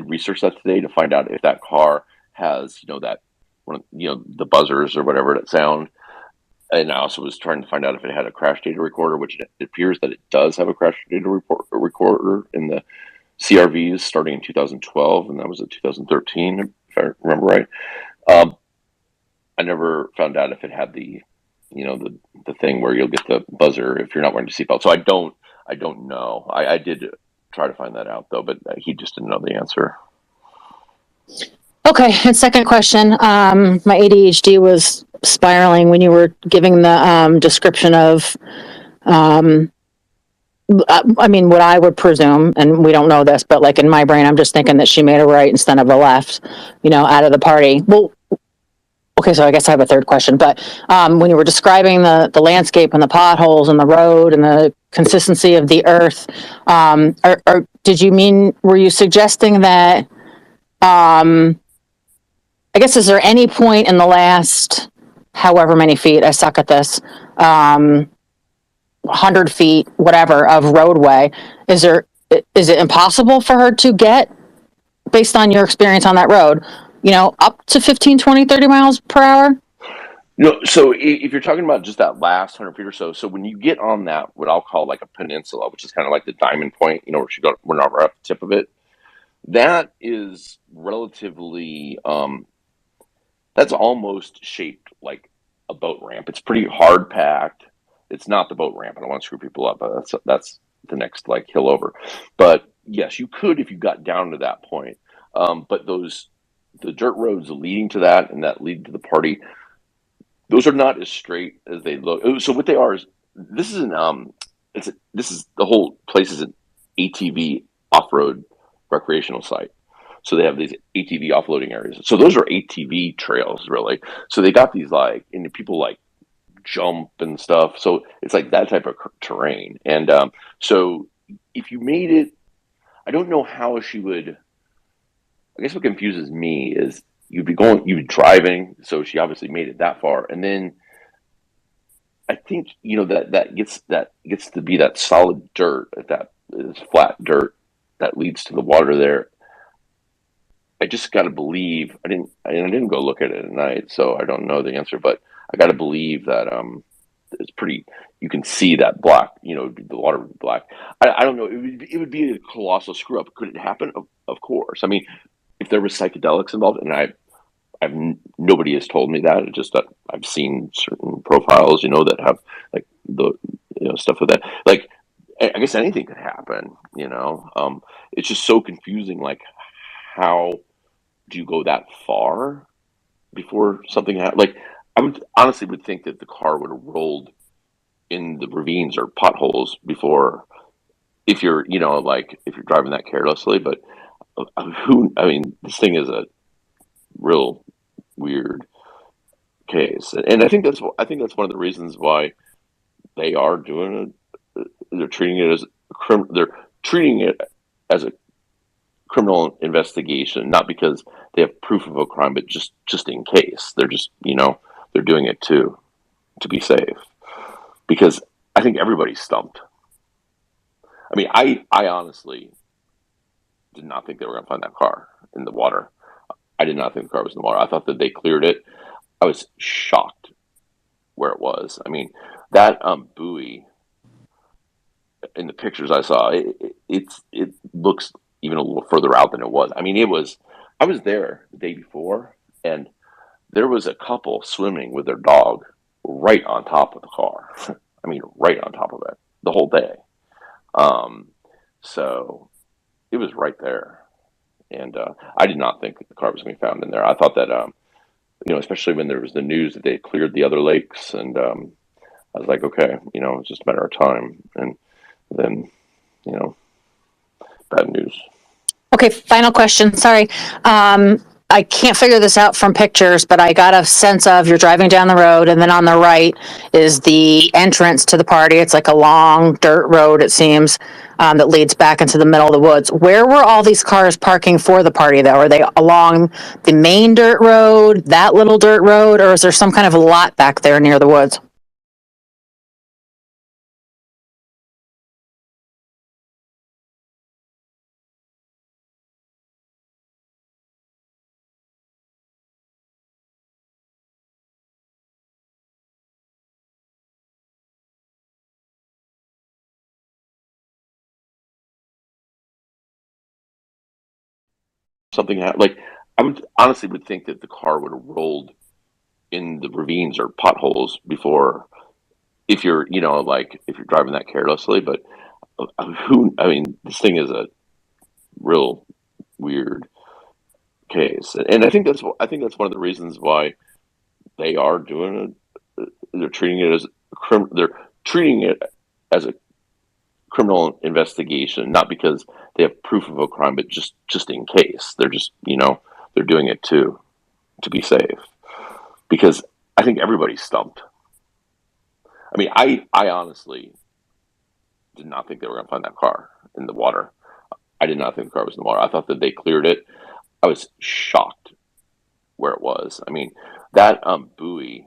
research that today to find out if that car has that one, the buzzers or whatever that sound. And I also was trying to find out if it had a crash data recorder, which it appears that it does have a crash data recorder in the CRVs starting in 2012, and that was in 2013, if I remember right. I never found out if it had the thing where you'll get the buzzer if you're not wearing a seatbelt. So I don't know. I did try to find that out though, but he just didn't know the answer. Okay, and second question. My ADHD was spiraling when you were giving the description of, what I would presume, and we don't know this, but in my brain, I'm just thinking that she made a right instead of a left, out of the party. Well, okay, so I guess I have a third question, but when you were describing the landscape and the potholes and the road and the consistency of the earth, were you suggesting that, I guess, is there any point in the last however many feet, I suck at this, 100 feet, whatever, of roadway, is it impossible for her to get, based on your experience on that road, up to 15, 20, 30 miles per hour? So if you're talking about just that last 100 feet or so when you get on that, what I'll call a peninsula, which is kind of like the diamond point, where we're not right at the tip of it, that is relatively, that's almost shaped like a boat ramp. It's pretty hard packed. It's not the boat ramp. I don't want to screw people up, but that's the next hill over. But yes, you could if you got down to that point. But the dirt roads leading to that and that lead to the party, those are not as straight as they look. So what they are is this is the whole place is an ATV off-road recreational site. So they have these ATV offloading areas. So those are ATV trails, really. So they got these and people jump and stuff. So it's that type of terrain. And so if you made it, I don't know how she would. I guess what confuses me is you'd be driving. So she obviously made it that far, and then I think that gets to be that solid dirt, that is flat dirt that leads to the water there. I just got to believe. I didn't go look at it at night, so I don't know the answer. But I got to believe that it's pretty. You can see that black. The water would be black. I don't know. It would be a colossal screw up. Could it happen? Of course. I mean, if there was psychedelics involved, and nobody has told me that. It's just that I've seen certain profiles, that have like the stuff with that. Like, I guess anything could happen. It's just so confusing. Like, how do you go that far before something happens? Like, I would honestly would think that the car would have rolled in the ravines or potholes before, if you're driving that carelessly. But this thing is a real weird case, and I think that's one of the reasons why they are doing it. They're treating it as a criminal investigation, not because they have proof of a crime, but just in case. They're just they're doing it to be safe, because I think everybody's stumped. I mean, I honestly did not think they were going to find that car in the water. I did not think the car was in the water. I thought that they cleared it. I was shocked where it was. I mean, that buoy in the pictures I saw, it looks even a little further out than it was. I mean, I was there the day before, and there was a couple swimming with their dog right on top of the car. I mean, right on top of it the whole day. So it was right there. And I did not think that the car was going to be found in there. I thought that, especially when there was the news that they cleared the other lakes, and I was like, okay, it's just a matter of time. And then, bad news. Okay, final question. Sorry. I can't figure this out from pictures, but I got a sense of you're driving down the road, and then on the right is the entrance to the party. It's like a long dirt road, it seems, that leads back into the middle of the woods. Where were all these cars parking for the party, though? Are they along the main dirt road, that little dirt road, or is there some kind of lot back there near the woods? Something happened. Like, I would honestly would think that the car would have rolled in the ravines or potholes before, if you're driving that carelessly. But this thing is a real weird case, and I think that's one of the reasons why they are doing it. They're treating it as a criminal investigation, not because they have proof of a crime, but just in case. They're just they're doing it to be safe, because I think everybody's stumped. I mean, I honestly did not think they were going to find that car in the water. I did not think the car was in the water. I thought that they cleared it. I was shocked where it was. I mean, that buoy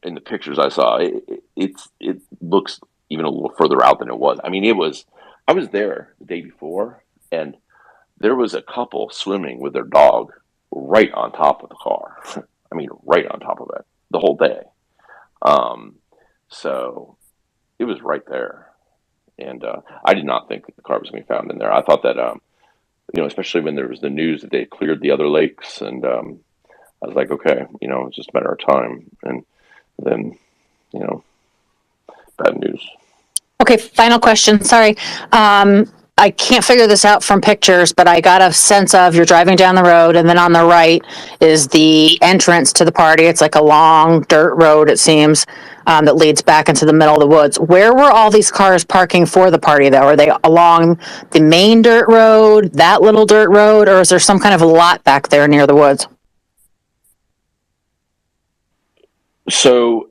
in the pictures I saw, it looks even a little further out than it was. I mean, I was there the day before, and there was a couple swimming with their dog right on top of the car. I mean, right on top of it the whole day. So it was right there. And I did not think that the car was going to be found in there. I thought that, especially when there was the news that they cleared the other lakes, and I was like, okay, it's just a matter of time. And then, bad news. Okay, final question. Sorry. I can't figure this out from pictures, but I got a sense of you're driving down the road, and then on the right is the entrance to the party. It's like a long dirt road, it seems, that leads back into the middle of the woods. Where were all these cars parking for the party, though? Are they along the main dirt road, that little dirt road, or is there some kind of lot back there near the woods? So,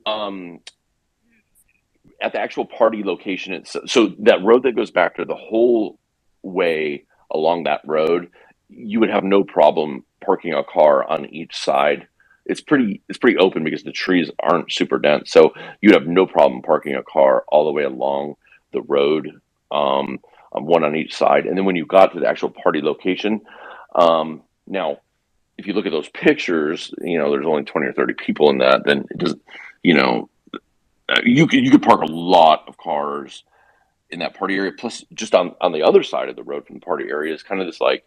at the actual party location, so that road that goes back there, the whole way along that road, you would have no problem parking a car on each side. It's pretty open because the trees aren't super dense, so you'd have no problem parking a car all the way along the road, one on each side. And then when you got to the actual party location, now if you look at those pictures, there's only 20 or 30 people in that. Then it doesn't, you could park a lot of cars in that party area. Plus, just on the other side of the road from the party area is kind of this like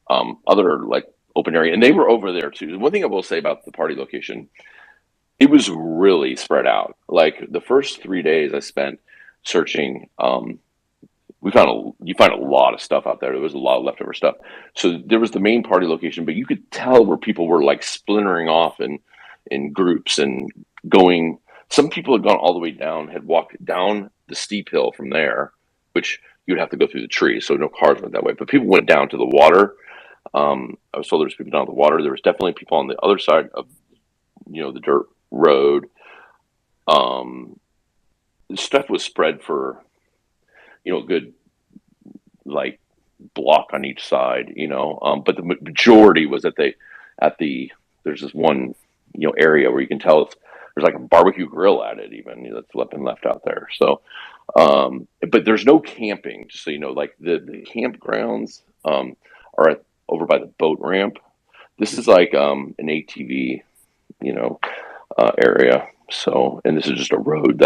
other like open area, and they were over there too. One thing I will say about the party location, it was really spread out. Like the first 3 days I spent searching, you find a lot of stuff out there. There was a lot of leftover stuff. So there was the main party location, but you could tell where people were like splintering off in groups and going. Some people had gone all the way down, had walked down the steep hill from there, which you'd have to go through the trees, so no cars went that way. But people went down to the water. I was told there was people down at the water. There was definitely people on the other side of the dirt road. Stuff was spread for a good like block on each side, but the majority was there's this one area where you can tell there's like a barbecue grill at it even that's been left out there. So but there's no camping, just so you know. Like the campgrounds are over by the boat ramp. This is like an ATV area. So, and this is just a road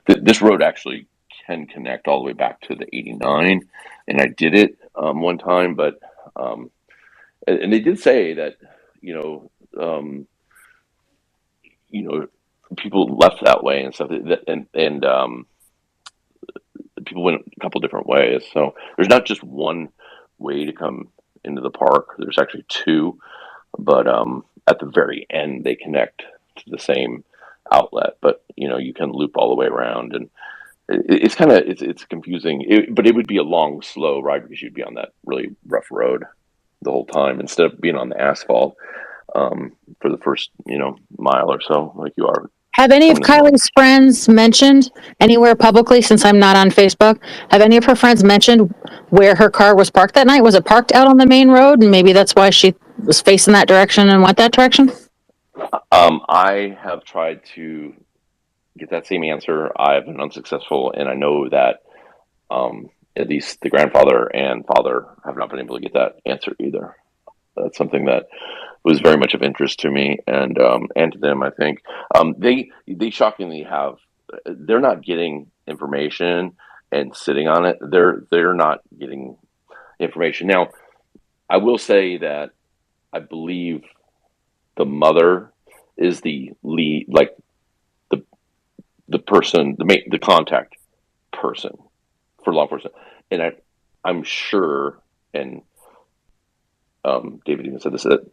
this road actually can connect all the way back to the 89, and I did it one time, but and they did say that people left that way and stuff, and people went a couple different ways. So there's not just one way to come into the park. There's actually two, but at the very end they connect to the same outlet, but you can loop all the way around, and it's kind of it's confusing, but it would be a long, slow ride because you'd be on that really rough road the whole time instead of being on the asphalt for the first mile or so, like you are. Have any of Kiely's friends mentioned anywhere publicly, since I'm not on Facebook, have any of her friends mentioned where her car was parked that night? Was it parked out on the main road, and maybe that's why she was facing that direction and went that direction? I have tried to get that same answer. I've been unsuccessful, and I know that at least the grandfather and father have not been able to get that answer either. That's something that was very much of interest to me and to them. I think they shockingly they're not getting information and sitting on it. They're not getting information. Now, I will say that I believe the mother is the lead, like the person, the contact person for law enforcement, and I'm sure, and David even said this, that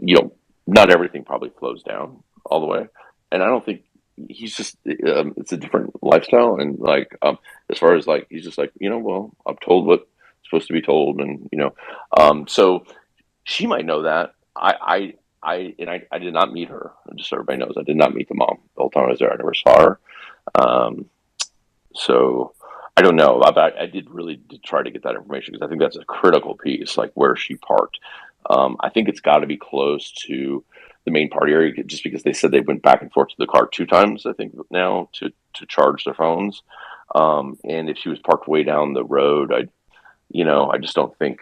not everything probably flows down all the way, and I don't think he's just it's a different lifestyle, and like as far as like he's just like well, I'm told what's supposed to be told, and so she might know that. I did not meet her. Just so everybody knows, I did not meet the mom the whole time I was there. I never saw her. So I don't know. I did try to get that information because I think that's a critical piece, like where she parked. I think it's got to be close to the main party area, just because they said they went back and forth to the car 2 times, I think, now to charge their phones. And if she was parked way down the road, I just don't think,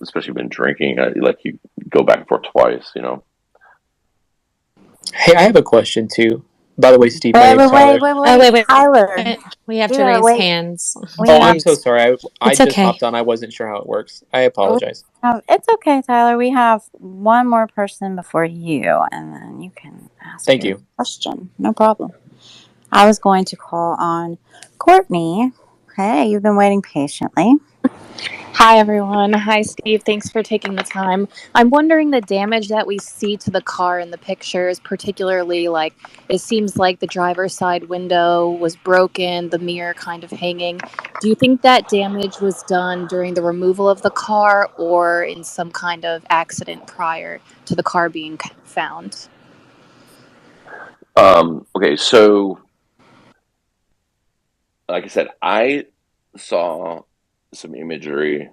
especially when drinking, you go back and forth twice, Hey, I have a question too. By the way, Steve, my name's Tyler. Wait. Tyler. We have to Yeah, raise wait. hands. I'm so sorry. I It's just okay. hopped on. I wasn't sure how it works. I apologize. It's okay, Tyler. We have one more person before you, and then you can ask Thank your you. question. No problem. I was going to call on Courtney. Hey, you've been waiting patiently. Hi, everyone. Hi, Steve. Thanks for taking the time. I'm wondering the damage that we see to the car in the pictures, particularly it seems like the driver's side window was broken, the mirror kind of hanging. Do you think that damage was done during the removal of the car or in some kind of accident prior to the car being found? Okay, so like I said, I saw some imagery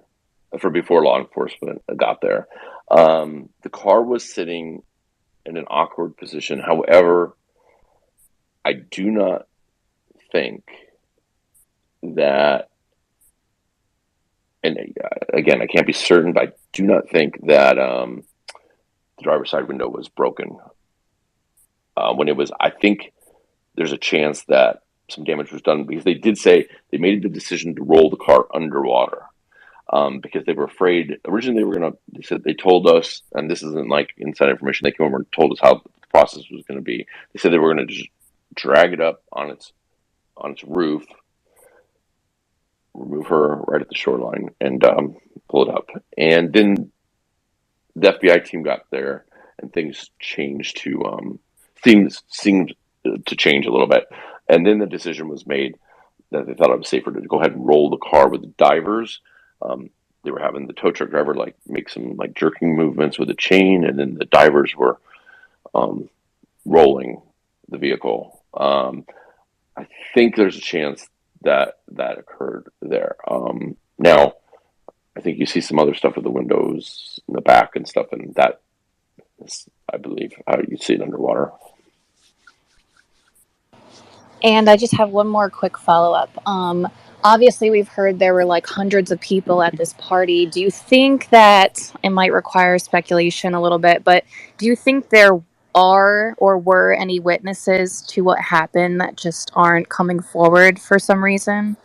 for before law enforcement got there. The car was sitting in an awkward position. However, I do not think that, and again, I can't be certain, but I do not think that the driver's side window was broken when it was. I think there's a chance that some damage was done, because they did say they made the decision to roll the car underwater. Because they were afraid. Originally, they said they told us, and this isn't like inside information. They came over and told us how the process was going to be. They said they were going to just drag it up on its roof, remove her right at the shoreline, and pull it up. And then the FBI team got there, and things changed to seemed to change a little bit. And then the decision was made that they thought it was safer to go ahead and roll the car with the divers. They were having the tow truck driver make some jerking movements with a chain, and then the divers were rolling the vehicle. I think there's a chance that occurred there. Now, I think you see some other stuff with the windows in the back and stuff, and that is, I believe, how you see it underwater. And I just have one more quick follow-up. Obviously, we've heard there were hundreds of people at this party. Do you think that, it might require speculation a little bit, but do you think there are or were any witnesses to what happened that just aren't coming forward for some reason?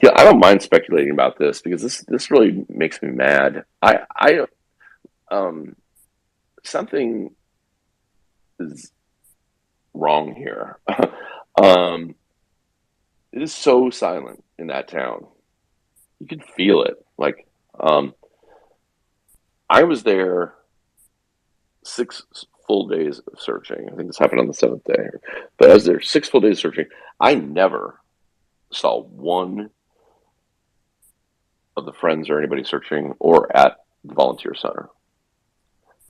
Yeah, I don't mind speculating about this, because this really makes me mad. I something is wrong here. It is so silent in that town. You can feel it. I was there 6 full days of searching. I think this happened on the 7th day. But I was there 6 full days searching. I never saw one of the friends or anybody searching or at the volunteer center.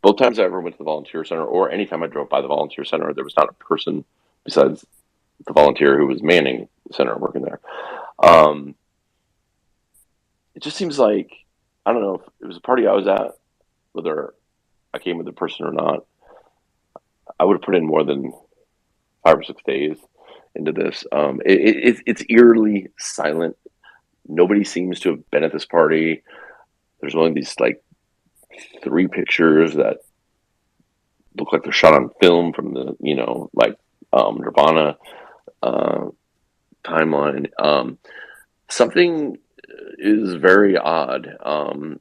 Both times I ever went to the volunteer center, or anytime I drove by the volunteer center, there was not a person besides the volunteer who was manning the center working there. It just seems like, I don't know if it was a party I was at, whether I came with a person or not, I would have put in more than 5 or 6 days into this. It's eerily silent. Nobody seems to have been at this party. There's only these 3 pictures that look like they're shot on film from the Nirvana timeline. Something is very odd.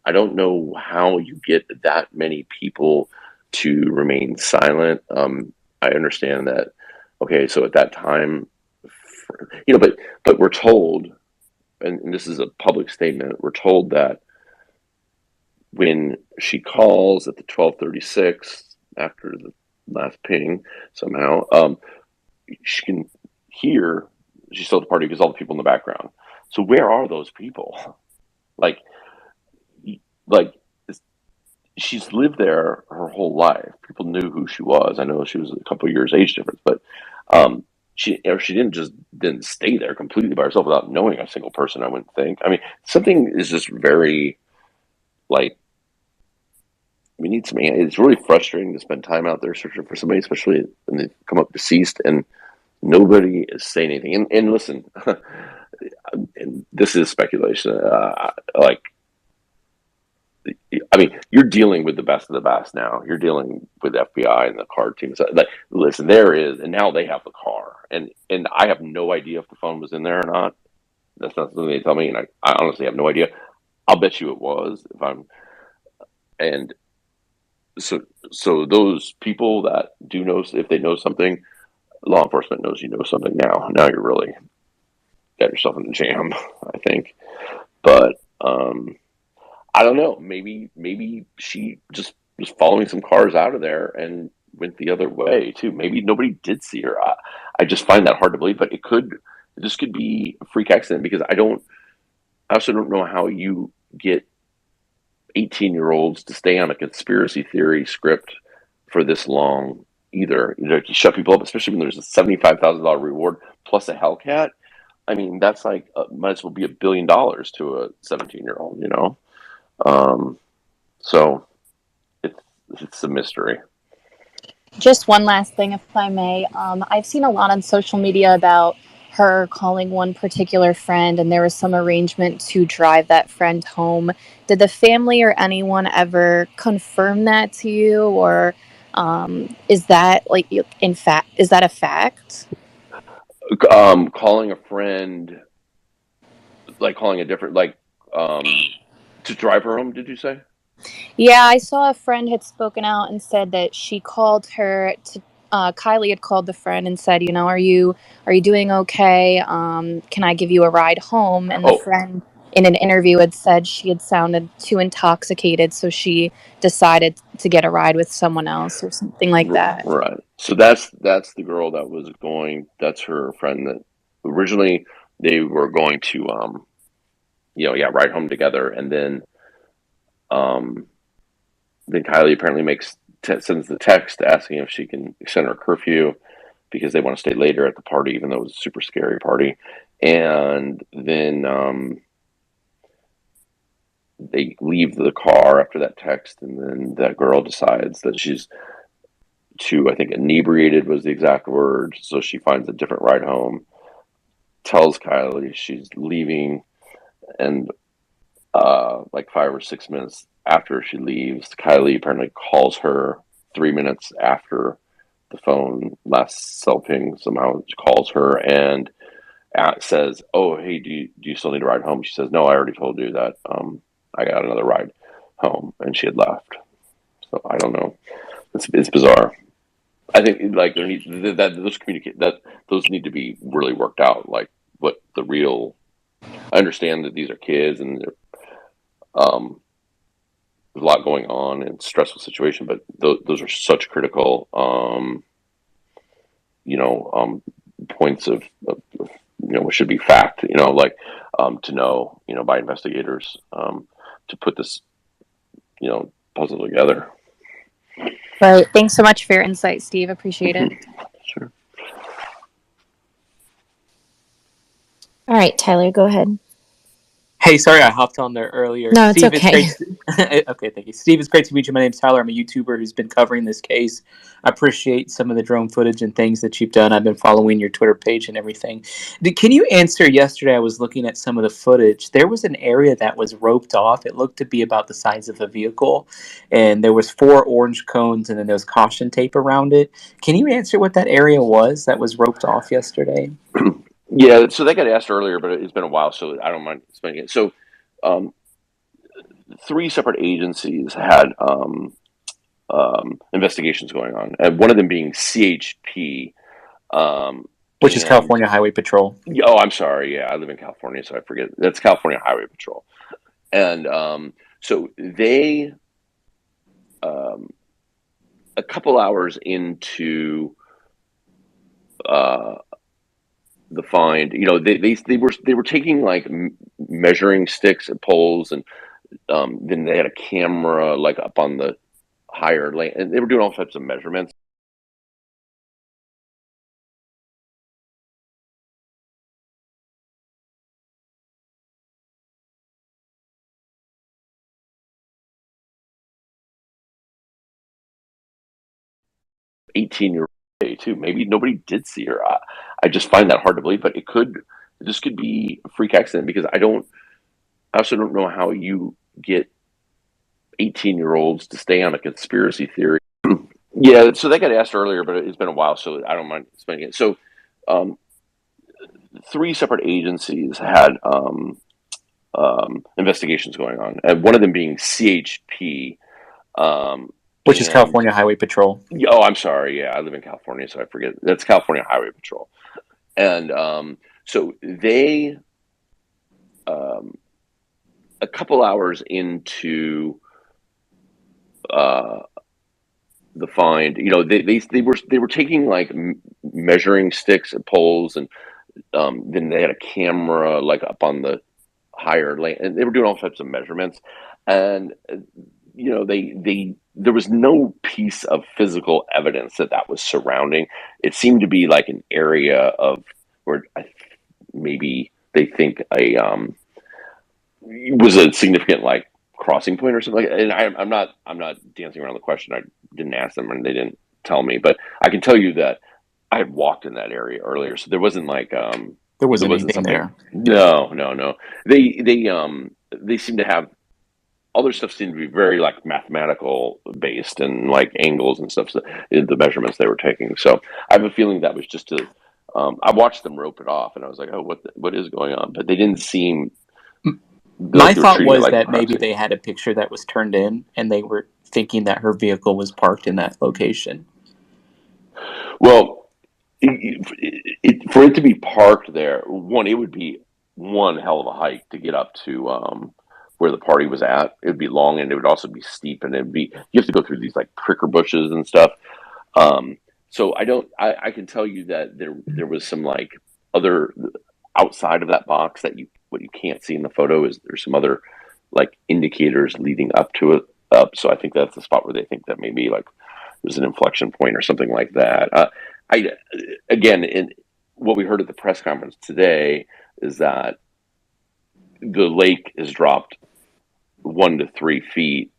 I don't know how you get that many people to remain silent. I understand that. Okay, so at that time, but we're told, and this is a public statement, we're told that when she calls at the 12:36 after the last ping, somehow, she can hear she's still at the party because all the people in the background. So where are those people? She's lived there her whole life. People knew who she was. I know she was a couple of years age difference, but she didn't stay there completely by herself without knowing a single person, I wouldn't think. I mean, something is just very we need some. It's really frustrating to spend time out there searching for somebody, especially when they come up deceased and nobody is saying anything. And listen, and this is speculation. You're dealing with the best of the best now. You're dealing with FBI and the card team. So, listen, there is, and now they have the car, and I have no idea if the phone was in there or not. That's not something they tell me, and I honestly have no idea. I'll bet you it was and so those people that do know, if they know something, law enforcement knows you know something now. Now you're really got yourself in a jam, I think. But I don't know. Maybe she just was following some cars out of there and went the other way too. Maybe nobody did see her. I just find that hard to believe. But this could be a freak accident, because I also don't know how you get 18-year-olds to stay on a conspiracy theory script for this long either. You shut people up, especially when there's a $75,000 reward plus a Hellcat. I mean, that's might as well be $1 billion to a 17-year-old, So it's a mystery. Just one last thing, if I may. I've seen a lot on social media about her calling one particular friend, and there was some arrangement to drive that friend home. Did the family or anyone ever confirm that to you, or is that is that a fact? Calling a friend, like calling a different, like to drive her home. Did you say? Yeah, I saw a friend had spoken out and said that she called her to. Kiely had called the friend and said, are you doing okay? Can I give you a ride home? And the Oh, friend in an interview had said she had sounded too intoxicated, so she decided to get a ride with someone else or something like that. right. So that's the girl that was going. That's her friend that originally they were going to ride home together, and then Kiely apparently sends the text asking if she can extend her curfew because they want to stay later at the party, even though it was a super scary party. And then they leave the car after that text, and then that girl decides that she's I think inebriated was the exact word. So she finds a different ride home, tells Kiely she's leaving, and like 5 or 6 minutes after she leaves, Kiely apparently calls her 3 minutes after the phone last cell ping. Somehow she calls her and says, "Oh, hey, do you still need a ride home?" She says, "No, I already told you that I got another ride home," and she had left. So I don't know. It's bizarre. I think like there need those need to be really worked out. Like what the real. I understand that these are kids and they're there's a lot going on and stressful situation, but those are such critical, points of what should be fact, to know, by investigators, to put this, puzzle together. Right. Thanks so much for your insight, Steve. Appreciate it. Sure. All right, Tyler, go ahead. Hey, sorry I hopped on there earlier. No, it's Steve, okay. Okay, thank you. Steve, it's great to meet you. My name's Tyler. I'm a YouTuber who's been covering this case. I appreciate some of the drone footage and things that you've done. I've been following your Twitter page and everything. Can you answer, yesterday I was looking at some of the footage. There was an area that was roped off. It looked to be about the size of a vehicle, and there was 4 orange cones, and then there was caution tape around it. Can you answer what that area was that was roped off yesterday? Yeah, so that got asked earlier, but it's been a while, so I don't mind explaining it. So, 3 separate agencies had investigations going on, and one of them being CHP, which is California Highway Patrol. Oh, I'm sorry. Yeah, I live in California, so I forget. That's California Highway Patrol, and so they, a couple hours into the find, they were taking like measuring sticks and poles, and then they had a camera like up on the higher lane, and they were doing all types of measurements. $18-year-old too. Maybe nobody did see her. I just find that hard to believe, but this could be a freak accident, because I also don't know how you get 18-year-olds to stay on a conspiracy theory. Yeah, so that got asked earlier, but it's been a while, so I don't mind explaining it. So, 3 separate agencies had investigations going on, and one of them being CHP, which is California Highway Patrol. Oh, I'm sorry. Yeah, I live in California, so I forget. That's California Highway Patrol, and so they, a couple hours into the find, they were taking like measuring sticks and poles, and then they had a camera like up on the higher lane, and they were doing all types of measurements, and there was no piece of physical evidence that was surrounding. It seemed to be like an area of where maybe they think was a significant like crossing point or something. And I'm not dancing around the question. I didn't ask them, and they didn't tell me, but I can tell you that I had walked in that area earlier, so there wasn't like there wasn't anything there. No. They seem to have all their stuff seemed to be very like mathematical based and like angles and stuff. So the measurements they were taking. So I have a feeling that was just to I watched them rope it off, and I was like, "Oh, what is going on?" But they didn't seem. My thought treating it was like that maybe crime they had a picture that was turned in, and they were thinking that her vehicle was parked in that location. Well, for it to be parked there, it would be one hell of a hike to get up to where the party was at. It would be long, and it would also be steep, and you have to go through these like pricker bushes and stuff. So I can tell you that there was some like other outside of that box that what you can't see in the photo is there's some other like indicators leading up to it. So I think that's the spot where they think that maybe like there's an inflection point or something like that. In what we heard at the press conference today is that the lake has dropped 1 to 3 feet.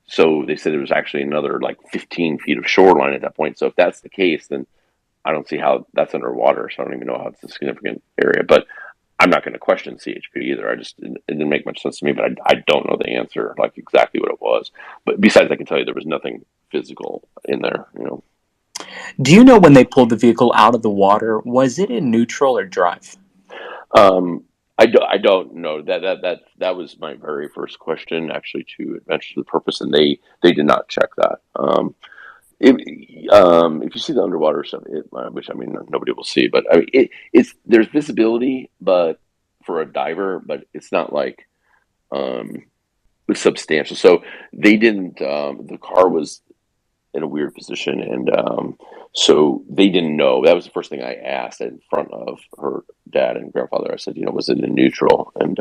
So they said it was actually another like 15 feet of shoreline at that point. So if that's the case, then I don't see how that's underwater. So I don't even know how it's a significant area. But I'm not going to question CHP either. It didn't make much sense to me. But I don't know the answer, like exactly what it was. But besides, I can tell you there was nothing physical in there. Do you know when they pulled the vehicle out of the water? Was it in neutral or drive? I don't know. That was my very first question, actually, to Adventures with Purpose, and they did not check that. If you see the underwater stuff, which I mean nobody will see, but I mean there's visibility, but for a diver, but it's not like it's substantial. So they didn't. The car was in a weird position, and so they didn't know. That was the first thing I asked in front of her dad and grandfather. I said, was it in neutral? And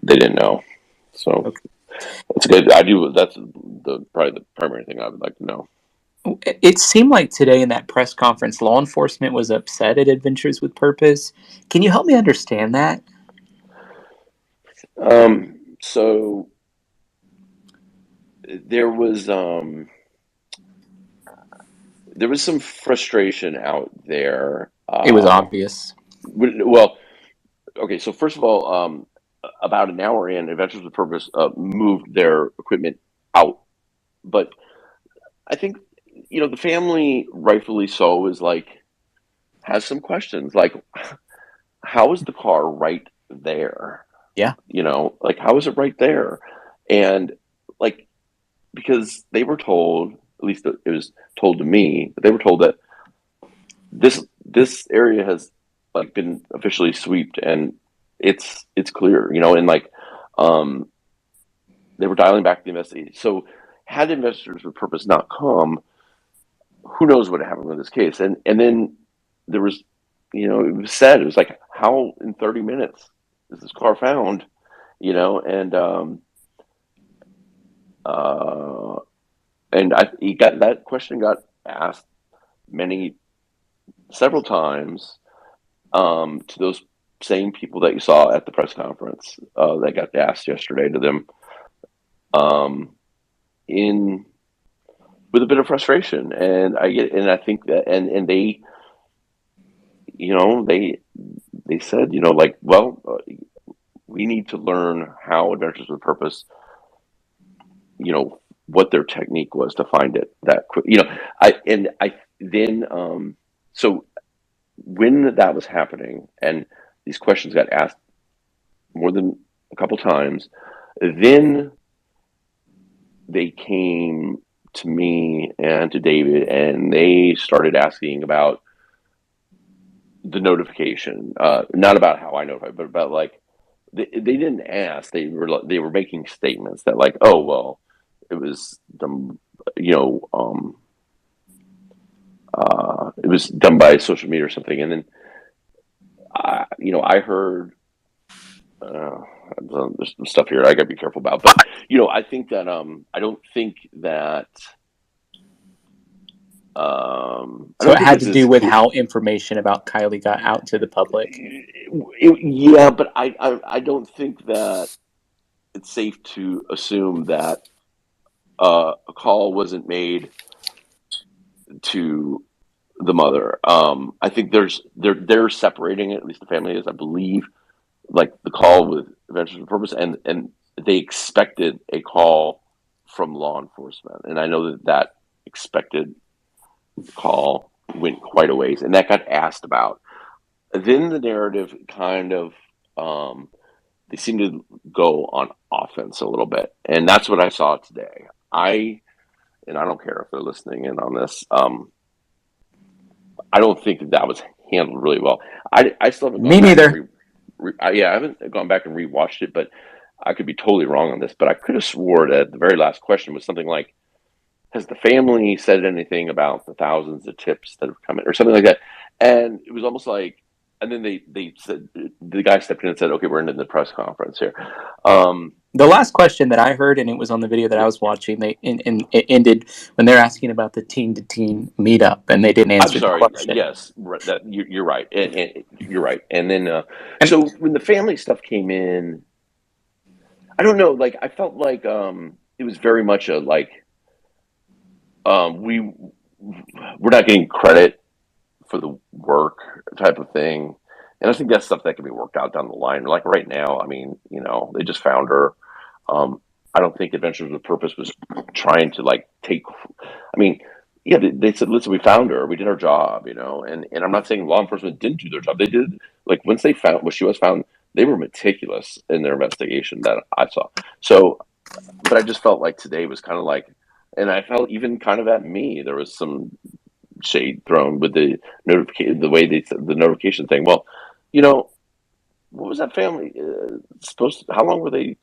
they didn't know. So it's good. That's probably the primary thing I would like to know. It seemed like today in that press conference, law enforcement was upset at Adventures with Purpose. Can you help me understand that? So there was some frustration out there. It was obvious. Well, okay. So first of all, about an hour in, Adventures with Purpose moved their equipment out, but I think the family, rightfully so, has some questions like, how is the car right there? Yeah. How is it right there? And because they were told, at least it was told to me, they were told that this area has been officially swept and it's clear, and they were dialing back the investigation. So had Investors with Purpose not come, who knows what happened with this case? And then there was, it was said, it was like, how in 30 minutes is this car found? That question got asked several times to those same people that you saw at the press conference that got asked yesterday to them with a bit of frustration. And I think that, and they, they said, we need to learn how Adventures with Purpose, what their technique was to find it that quick. So when that was happening and these questions got asked more than a couple times, then they came to me and to David and they started asking about the notification, not about how I notified, but about they didn't ask. They were making statements that oh, well, it was them, it was done by social media or something. And then, I heard, there's some stuff here I got to be careful about, but, I think that, I don't think that, so it had to do with how information about Kiely got out to the public. Yeah, but I don't think that it's safe to assume that a call wasn't made to the mother. I think they're separating it, at least the family is, I believe, the call with Adventures with Purpose, and they expected a call from law enforcement, and I know that expected call went quite a ways, and that got asked about. then the narrative kind of they seem to go on offense a little bit, and that's what I saw today. I don't care if they're listening in on this. I don't think that was handled really well. I still haven't Me gone back neither. and I haven't gone back and rewatched it, but I could be totally wrong on this. But I could have swore that the very last question was something like, "Has the family said anything about the thousands of tips that have come in," or something like that? And it was almost like, and then they said, the guy stepped in and said, "Okay, we're into the press conference here." The last question that I heard, and it was on the video that I was watching, it ended when they're asking about the teen-to-teen meetup, and they didn't answer I'm sorry. the question. Yes, that you're right. And you're right. And then, so when the family stuff came in, I don't know. Like, I felt like it was very much a like we're not getting credit for the work type of thing. And I think that's stuff that can be worked out down the line. Like right now, I mean, they just found her. I don't think Adventures with Purpose was trying to like take. I mean, yeah, they said, "Listen, we found her. We did our job," and I'm not saying law enforcement didn't do their job. They did. Like once they found when she was found, they were meticulous in their investigation that I saw. So, but I just felt like today was kind of like, and I felt even kind of at me. There was some shade thrown with the notification, the way they said the notification thing. Well, what was that family supposed to? How long were they?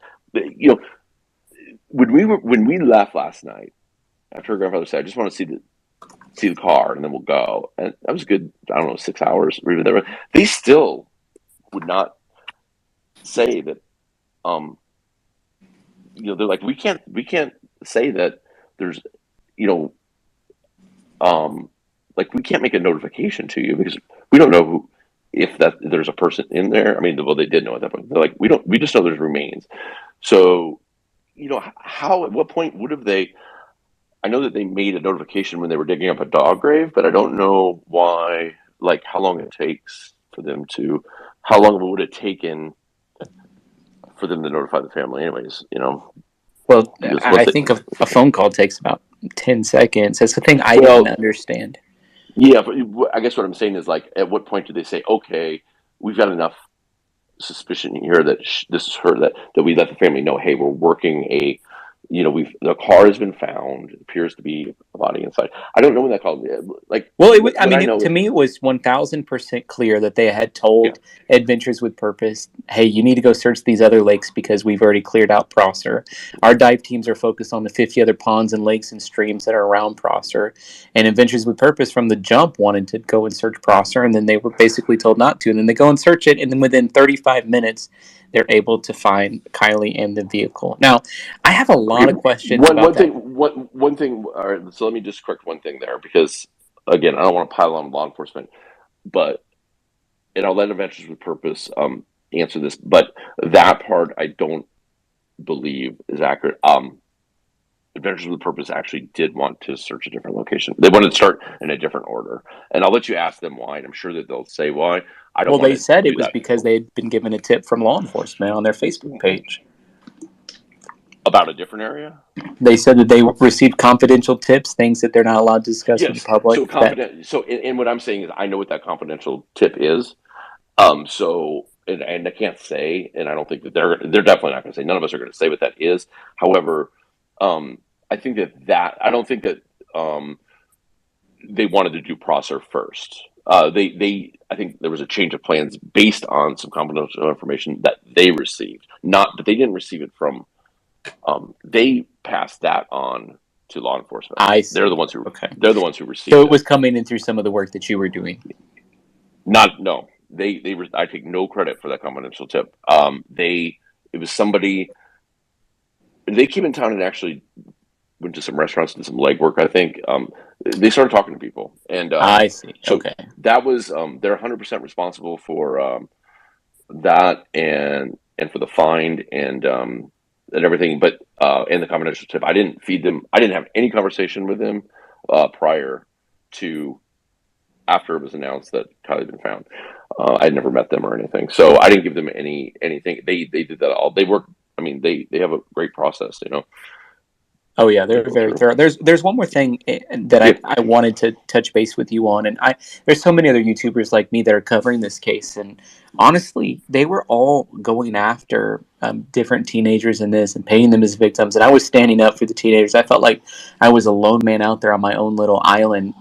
When we left last night after her grandfather said, "I just want to see the car and then we'll go," and that was good. I don't know, 6 hours or even there. They still would not say that. They're like, we can't say that there's, like we can't make a notification to you because we don't know if there's a person in there. I mean, well, they did know at that point. They're like, we just know there's remains. So, at what point would have they? I know that they made a notification when they were digging up a dog grave, but I don't know why. Like, how long it takes for them to? How long would it taken for them to notify the family? Anyways, Well, I think a phone call takes about 10 seconds. That's the thing I didn't understand. Yeah, but I guess what I'm saying is, like, at what point do they say, "Okay, we've got enough suspicion here that this is her," that we let the family know, "Hey, we're working the car has been found. It appears to be a body inside." I don't know when that call. Like, well, to me, it was 1000% clear that they had told Adventures with Purpose, "Hey, you need to go search these other lakes because we've already cleared out Prosser. Our dive teams are focused on the 50 other ponds and lakes and streams that are around Prosser." And Adventures with Purpose from the jump wanted to go and search Prosser, and then they were basically told not to. And then they go and search it, and then within 35 minutes, they're able to find Kiely and the vehicle. Now, I have a lot of questions about that. One thing. All right, so let me just correct one thing there, because again, I don't want to pile on law enforcement, and I'll let Adventures with Purpose answer this, but that part I don't believe is accurate. Adventures with Purpose actually did want to search a different location. They wanted to start in a different order, and I'll let you ask them why, and I'm sure that they'll say why. They said it was because they had been given a tip from law enforcement on their Facebook page about a different area. They said that they received confidential tips, things that they're not allowed to discuss with the public. And what I'm saying is, I know what that confidential tip is. And I can't say, and I don't think that they're definitely not going to say. None of us are going to say what that is. However, I think that I don't think that they wanted to do Prosser first. I think there was a change of plans based on some confidential information that they received, but they didn't receive it from. They passed that on to law enforcement. I see. They're the ones who received. So it was coming in through some of the work that you were doing. I take no credit for that confidential tip. It was somebody. They came in town and actually went to some restaurants and some legwork. I think they started talking to people, and I see. So that was they're 100% responsible for that and for the find and everything. But and the confidential tip, I didn't feed them. I didn't have any conversation with them prior to after it was announced that Kiely had been found. I'd never met them or anything, so I didn't give them anything. They did that all. They work. I mean, they have a great process, Oh yeah, they're very thorough. There's one more thing that I wanted to touch base with you on, and there's so many other YouTubers like me that are covering this case, and honestly, they were all going after different teenagers in this and painting them as victims, and I was standing up for the teenagers. I felt like I was a lone man out there on my own little island,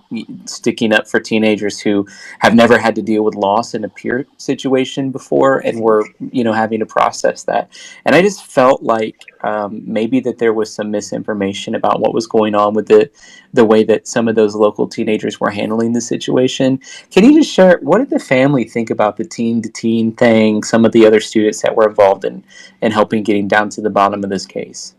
sticking up for teenagers who have never had to deal with loss in a peer situation before, and were having to process that. And I just felt like maybe that there was some misinformation about what was going on with the way that some of those local teenagers were handling the situation. Can you just share, what did the family think about the teen-to-teen thing, some of the other students that were involved in helping getting down to the bottom of this case?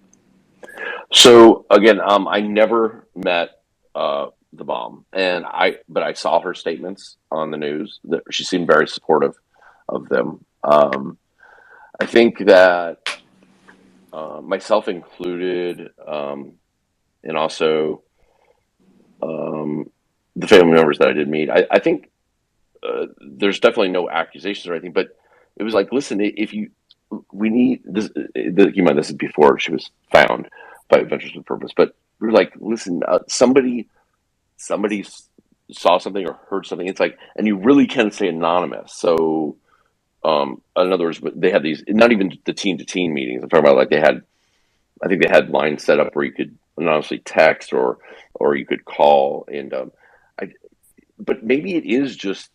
So again, I never met the mom, but I saw her statements on the news that she seemed very supportive of them. I think that myself included, and also the family members that I did meet, I think there's definitely no accusations or anything, but it was like, listen, we need this. You mind, this is before she was found by Adventures with Purpose, but we were like, listen, somebody saw something or heard something. It's like, and you really can say anonymous. So, in other words, they had these, not even the teen-to-teen meetings. I'm talking about like I think they had lines set up where you could anonymously text or you could call. And but maybe it is just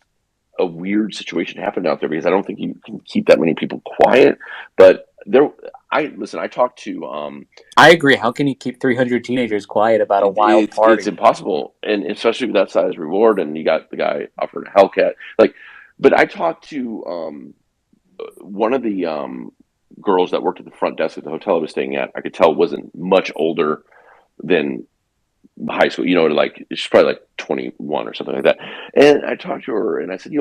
a weird situation happened out there, because I don't think you can keep that many people quiet. But I talked to. I agree. How can you keep 300 teenagers quiet about a wild party? It's impossible, and especially with that size reward, and you got the guy offered a Hellcat. But I talked to one of the girls that worked at the front desk at the hotel I was staying at. I could tell wasn't much older than high school. Like she's probably like 21 or something like that. And I talked to her, and I said,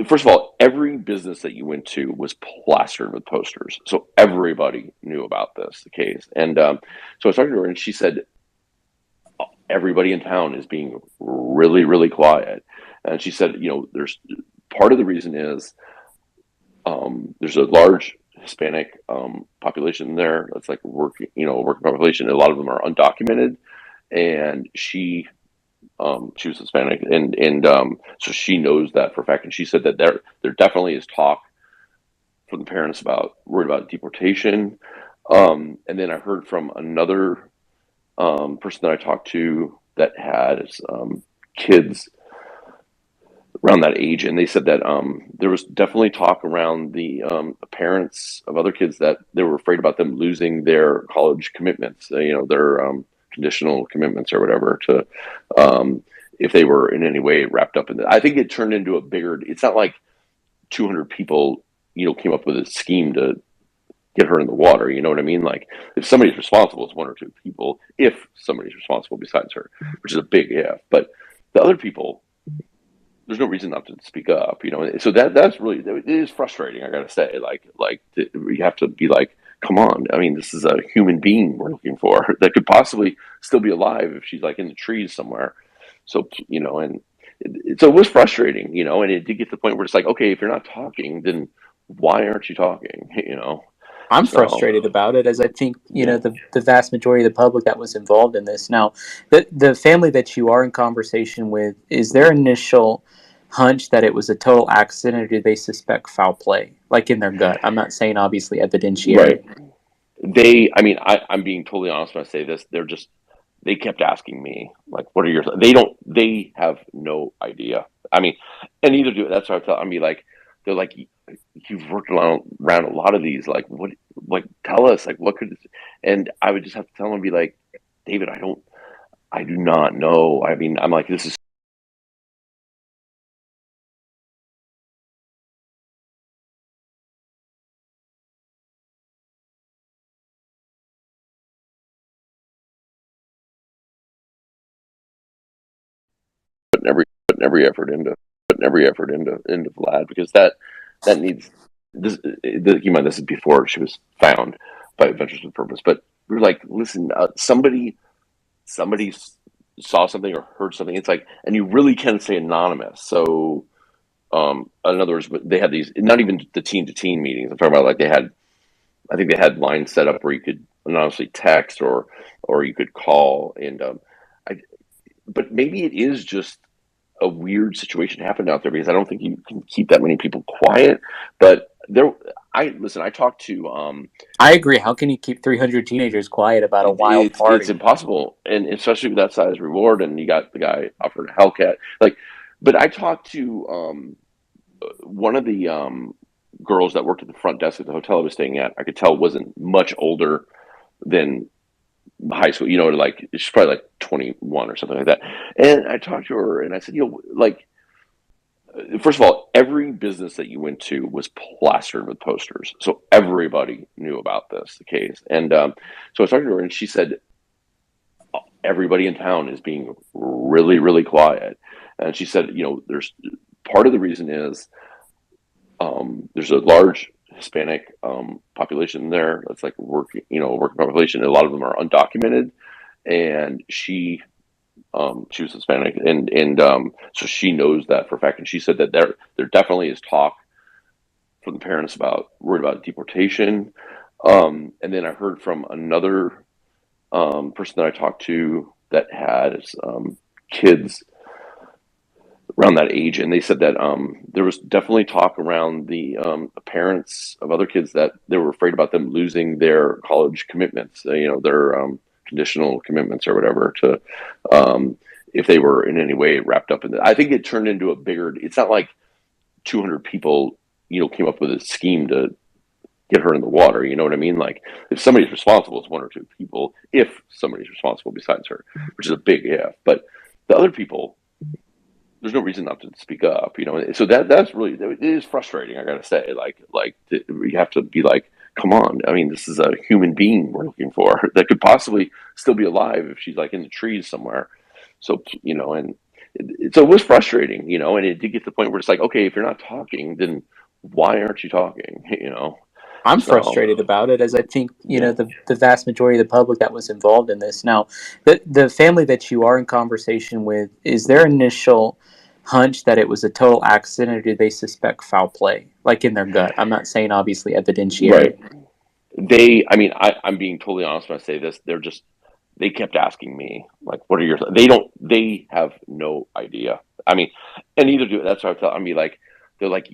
first of all, every business that you went to was plastered with posters, so everybody knew about the case. And so I was talking to her, and she said everybody in town is being really, really quiet. And she said, there's part of the reason is there's a large Hispanic population there. That's like working population. A lot of them are undocumented, and she was Hispanic, and so she knows that for a fact. And she said that there definitely is talk from the parents worried about deportation. And then I heard from another person that I talked to that had kids around that age, and they said that there was definitely talk around the parents of other kids that they were afraid about them losing their college commitments, their conditional commitments or whatever, to if they were in any way wrapped up in that. I think it turned into a bigger. It's not like 200 people, came up with a scheme to get her in the water. You know what I mean? Like, if somebody's responsible, it's one or two people. If somebody's responsible besides her, which is a big if. But the other people, there's no reason not to speak up, So that's really, it is frustrating. I gotta say, you have to be like, come on. I mean, this is a human being we're looking for that could possibly still be alive if she's like in the trees somewhere. So, and so it was frustrating, and it did get to the point where it's like, okay, if you're not talking, then why aren't you talking? I'm frustrated about it, as I think, the vast majority of the public that was involved in this. Now, the family that you are in conversation with, is their initial hunch that it was a total accident, or do they suspect foul play, like in their gut? I'm not saying obviously evidentiary. Right. I'm being totally honest when I say this. They kept asking me, like, what are your, they have no idea. I mean, and neither do, that's what I tell, they're like, you've worked around a lot of these, like, what, like, tell us, like, what could, and I would just have to tell them, be like, David, I do not know. I mean, I'm like, this is putting every effort into Vlad, because that needs this. This is before she was found by Adventures with Purpose, but we were like, listen, somebody saw something or heard something. It's like, and you really can say anonymous. So, in other words, they had these, not even the teen-to-teen meetings. I'm talking about like I think they had lines set up where you could anonymously text, or you could call. And but maybe it is just a weird situation happened out there, because I don't think you can keep that many people quiet. But I talked to I agree. How can you keep 300 teenagers quiet about a wild it's party? impossible, and especially with that size reward, and you got the guy offered a Hellcat. But I talked to one of the girls that worked at the front desk at the hotel I was staying at. I could tell wasn't much older than high school. She's probably like 21 or something like that. And I talked to her, and I said, first of all, every business that you went to was plastered with posters, so everybody knew about the case. And so I was talking to her, and she said everybody in town is being really, really quiet. And she said, there's part of the reason is there's a large Hispanic population there. That's like working population. A lot of them are undocumented, and she was Hispanic, and so she knows that for a fact. And she said that there definitely is talk from the parents worried about deportation. And then I heard from another person that I talked to that had kids around that age, and they said that there was definitely talk around the parents of other kids that they were afraid about them losing their college commitments, their conditional commitments or whatever, to if they were in any way wrapped up in that. I think it turned into a bigger. It's not like 200 people, came up with a scheme to get her in the water. You know what I mean? Like, if somebody's responsible, it's one or two people. If somebody's responsible besides her, which is a big if. But the other people, there's no reason not to speak up, So that's really, it is frustrating. I gotta say, you have to be like, come on. I mean, this is a human being we're looking for that could possibly still be alive if she's like in the trees somewhere. So, so it was frustrating, and it did get to the point where it's like, okay, if you're not talking, then why aren't you talking? I'm frustrated about it, as I think the vast majority of the public that was involved in this. Now, the family that you are in conversation with, is their initial hunch that it was a total accident, or do they suspect foul play, like in their gut? I'm not saying obviously evidentiary. Right. I'm being totally honest when I say this. They kept asking me, like, what are your thoughts? They have no idea. I mean, and neither do, that's what I tell, they're like,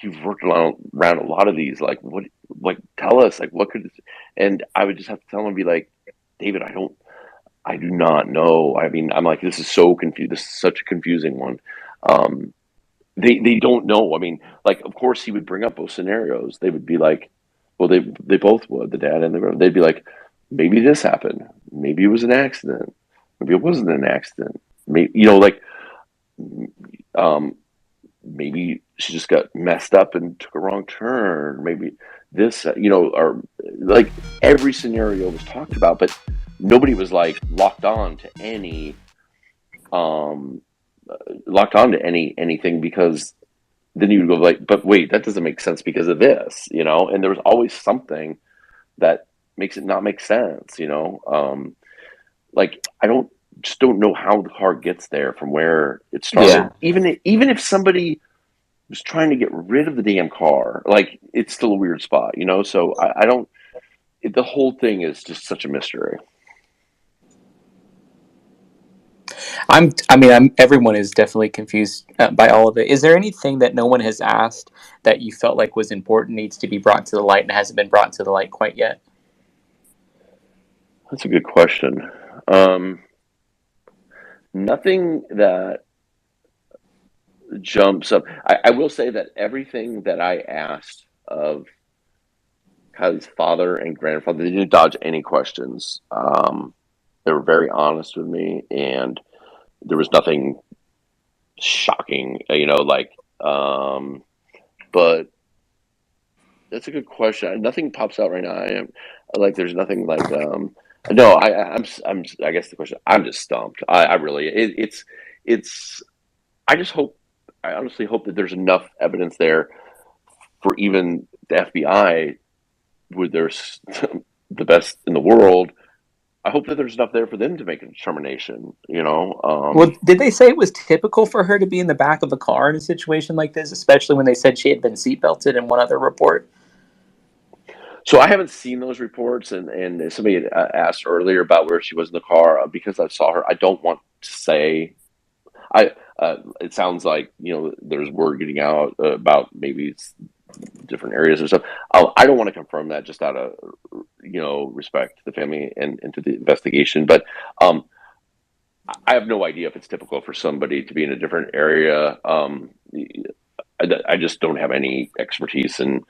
you've worked around a lot of these, like, what, like, tell us, like, what could, and I would just have to tell them, be like, David, I do not know. I mean, I'm like, this is so confused. This is such a confusing one. They don't know. I mean, like, of course he would bring up both scenarios. They would be like, well, they both would, the dad and the girl. They'd be like, maybe this happened. Maybe it was an accident. Maybe it wasn't an accident. Maybe, maybe she just got messed up and took a wrong turn. Maybe this, or like every scenario was talked about, but nobody was like locked on to anything, because then you would go like, but wait, that doesn't make sense because of this, and there was always something that makes it not make sense, like I don't know how the car gets there from where it started. Even if somebody was trying to get rid of the damn car, like, it's still a weird spot, so I don't, the whole thing is just such a mystery. Everyone is definitely confused by all of it. Is there anything that no one has asked that you felt like was important, needs to be brought to the light, and hasn't been brought to the light quite yet? That's a good question. Nothing that jumps up. I will say that everything that I asked of Kylie's father and grandfather, they didn't dodge any questions. They were very honest with me, and there was nothing shocking, but that's a good question. Nothing pops out right now. There's nothing like, no, I guess the question, I'm just stumped. I really, I honestly hope that there's enough evidence there for even the FBI, where there's the best in the world. I hope that there's enough there for them to make a determination, Well, did they say it was typical for her to be in the back of the car in a situation like this, especially when they said she had been seatbelted in one other report? So I haven't seen those reports, and somebody had asked earlier about where she was in the car. Because I saw her, I don't want to say. It sounds like there's word getting out about maybe it's different areas or stuff. I don't want to confirm that just out of respect to the family and to the investigation, but I have no idea if it's typical for somebody to be in a different area. I just don't have any expertise in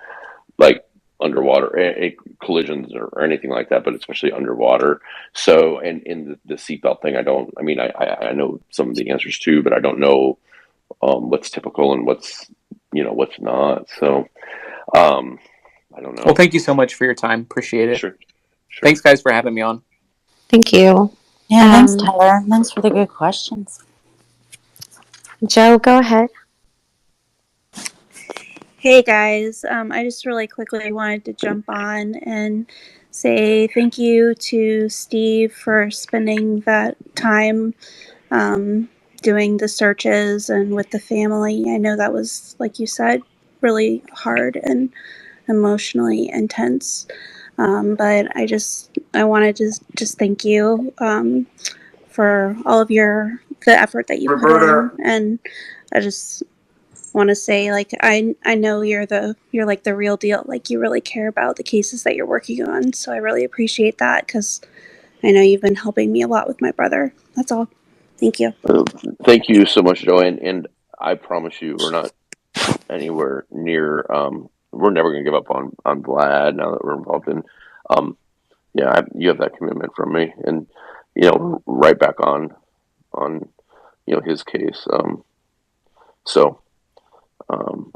like underwater collisions or anything like that, but especially underwater. So, and in the seatbelt thing, I don't. I mean, I know some of the answers too, but I don't know what's typical and what's not. So, I don't know. Well, thank you so much for your time. Appreciate it. Sure. Thanks, guys, for having me on. Thank you. Yeah, thanks, Tyler. Thanks for the good questions. Joe, go ahead. Hey guys, I just really quickly wanted to jump on and say thank you to Steve for spending that time doing the searches and with the family. I know that was, like you said, really hard and emotionally intense. But I wanted to just thank you for all of the effort that you put in, and I just want to say, like, I know you're like the real deal. Like, you really care about the cases that you're working on, so I really appreciate that, because I know you've been helping me a lot with my brother. That's all. Thank you. Thank you so much, Joanne. And I promise you, we're not anywhere near. We're never going to give up on Vlad now that we're involved in. You have that commitment from me, and right back on his case.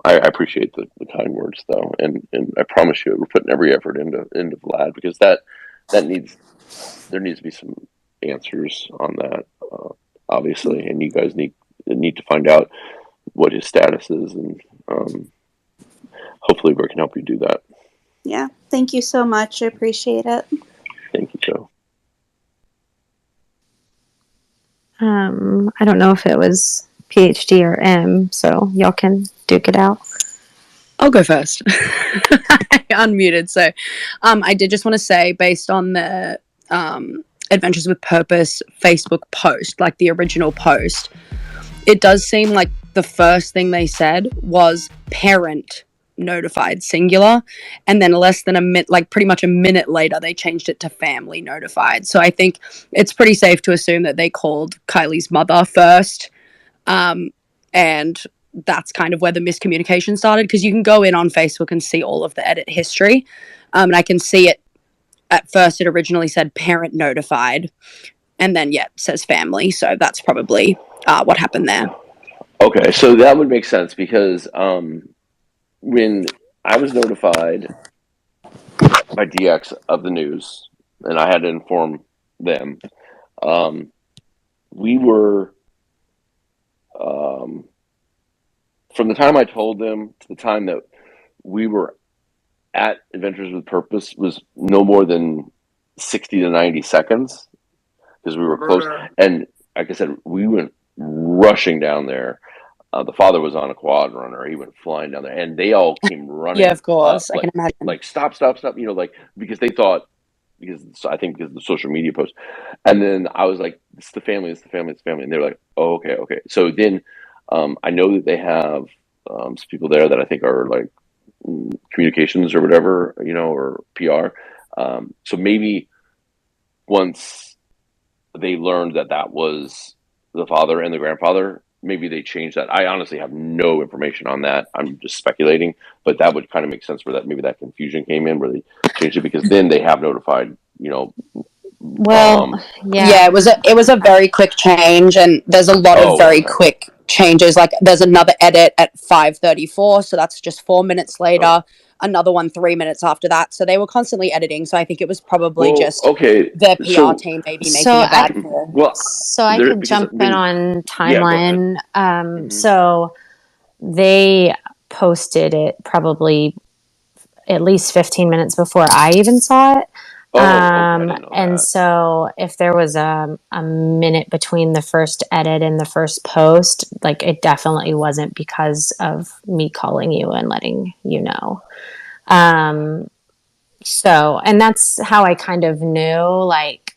I appreciate the kind words though, and I promise you, we're putting every effort into Vlad, because there needs to be some answers on that, obviously, and you guys need to find out what his status is, and hopefully we can help you do that. Yeah, thank you so much. I appreciate it. Thank you, Joe. I don't know if it was PhD or M, so y'all can duke it out. I'll go first. I unmuted. So I did just want to say, based on the Adventures with Purpose Facebook post, like the original post, it does seem like the first thing they said was parent notified, singular, and then less than a minute, like pretty much a minute later, they changed it to family notified. So I think it's pretty safe to assume that they called Kiely's mother first, and that's kind of where the miscommunication started, because you can go in on Facebook and see all of the edit history, and I can see it. At first, it originally said parent notified, and then it says family. So that's probably what happened there. Okay, so that would make sense, because when I was notified by DX of the news, and I had to inform them, we were, from the time I told them to the time that we were at Adventures with Purpose, was no more than 60 to 90 seconds, because we were close. And like I said, we went rushing down there. The father was on a quad runner. He went flying down there, and they all came running. Yeah, of course. I can imagine. Like, stop. Because they thought, because I think because of the social media post. And then I was like, it's the family. And they were like, oh, okay. So then I know that they have some people there that I think are like communications or whatever, or PR. So maybe once they learned that was the father and the grandfather, maybe they changed that. I honestly have no information on that. I'm just speculating, but that would kind of make sense where that maybe that confusion came in, where they changed it, because then they have notified, Well, it was a very quick change, and there's a lot of very quick changes. Like, there's another edit at 5:34, so that's just 4 minutes later. Another one 3 minutes after that. So they were constantly editing. So I think it was probably their PR team maybe making a bad call. So I could jump in on timeline. So they posted it probably at least 15 minutes before I even saw it. And so if there was a minute between the first edit and the first post, like, it definitely wasn't because of me calling you and letting you know. So, and that's how I kind of knew, like,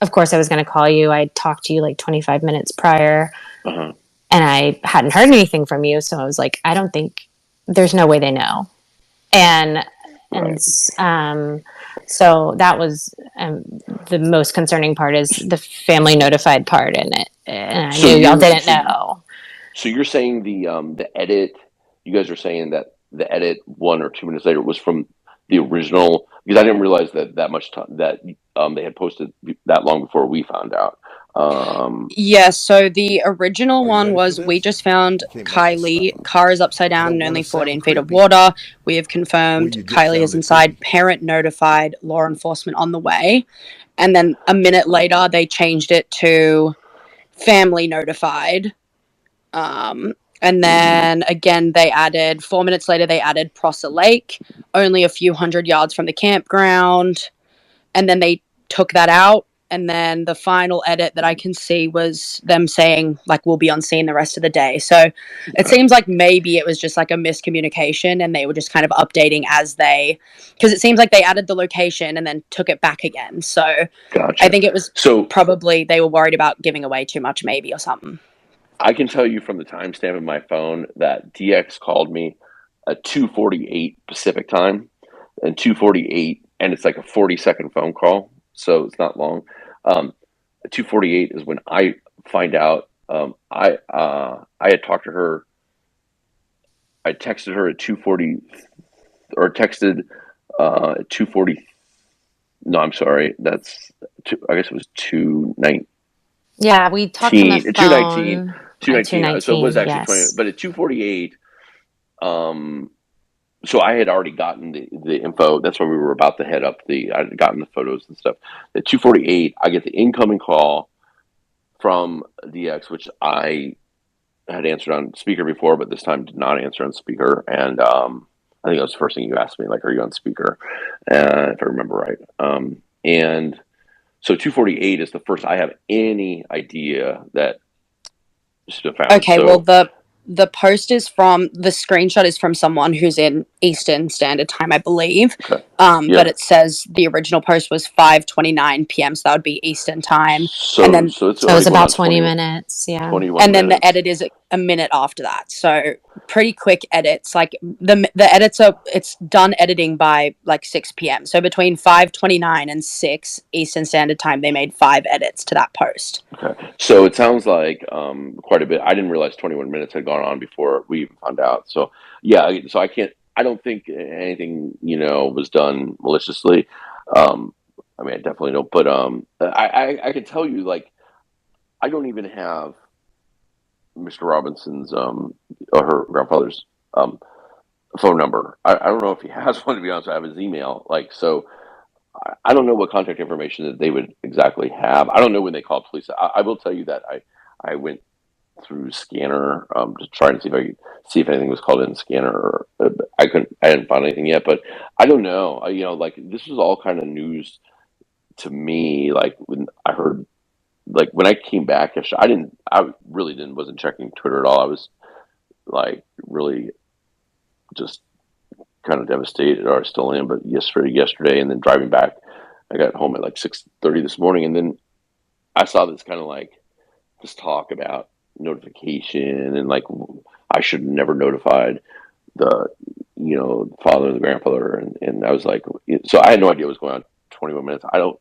of course I was going to call you. I talked to you like 25 minutes prior and I hadn't heard anything from you. So I was like, I don't think there's no way they know. And so that was the most concerning part, is the family notified part in it. And I knew y'all didn't know. So you're saying the edit, you guys are saying that the edit 1 or 2 minutes later was from the original, because I didn't realize that much time that they had posted that long before we found out. Yeah, so the original one was, we just found Kiely. Car is upside down and only 14 feet of water. We have confirmed Kiely is inside. Parent notified. Law enforcement on the way. And then a minute later, they changed it to family notified. And then again, they added 4 minutes later, they added Prosser Lake, only a few hundred yards from the campground. And then they took that out. And then the final edit that I can see was them saying, like, we'll be on scene the rest of the day. So it seems like maybe it was just like a miscommunication and they were just kind of updating as they, because it seems like they added the location and then took it back again. So Gotcha. I think it was probably they were worried about giving away too much maybe or something. I can tell you from the timestamp of my phone that DX called me at 2:48 Pacific time and 2:48, and it's like a 40-second phone call, so it's not long. 2:48 is when I find out. I had talked to her. I texted her at 2:40, or texted at 2:40. No, I'm sorry. That's I guess it was 2:19. Yeah, we talked on the phone. 2:19. So it was actually yes. 20. But at 2:48, so I had already gotten the info. That's why we were about to head up. I had gotten the photos and stuff. At 2:48, I get the incoming call from DX, which I had answered on speaker before, but this time did not answer on speaker. And I think that was the first thing you asked me, like, "Are you on speaker?" If I remember right. And so 2:48 is the first I have any idea that should have found. Okay, so, well, the post is from, the screenshot is from someone who's in Eastern Standard Time, I believe. Okay. But it says the original post was 5:29 p.m., so that would be Eastern Time. So, and then, so it's about 20 minutes, yeah. 21 and then minutes. the edit is a minute after that. So pretty quick edits. Like the edits are, it's done editing by like 6 p.m. So between 5:29 and 6 Eastern Standard Time, they made 5 edits to that post. Okay. So it sounds like quite a bit. I didn't realize 21 minutes had gone on before we even found out. So yeah, so I don't think anything, was done maliciously. I mean, I definitely don't, but I can tell you, like, I don't even have Mr. Robinson's or her grandfather's phone number. I don't know if he has one, to be honest. I have his email. Like, so I don't know what contact information that they would exactly have. I don't know when they called police. I will tell you that I went through Scanner to try and see if I could see if anything was called in Scanner. Or I didn't find anything yet, but I don't know. Like, this was all kind of news to me. Like, when I heard, like, when I came back, I really wasn't checking Twitter at all. I was like really just kind of devastated, or I still am, but yesterday, and then driving back, I got home at like 6:30 this morning, and then I saw this kind of like this talk about notification, and like I should have never notified the father and the grandfather, and I was like, so I had no idea what was going on. 21 minutes. I don't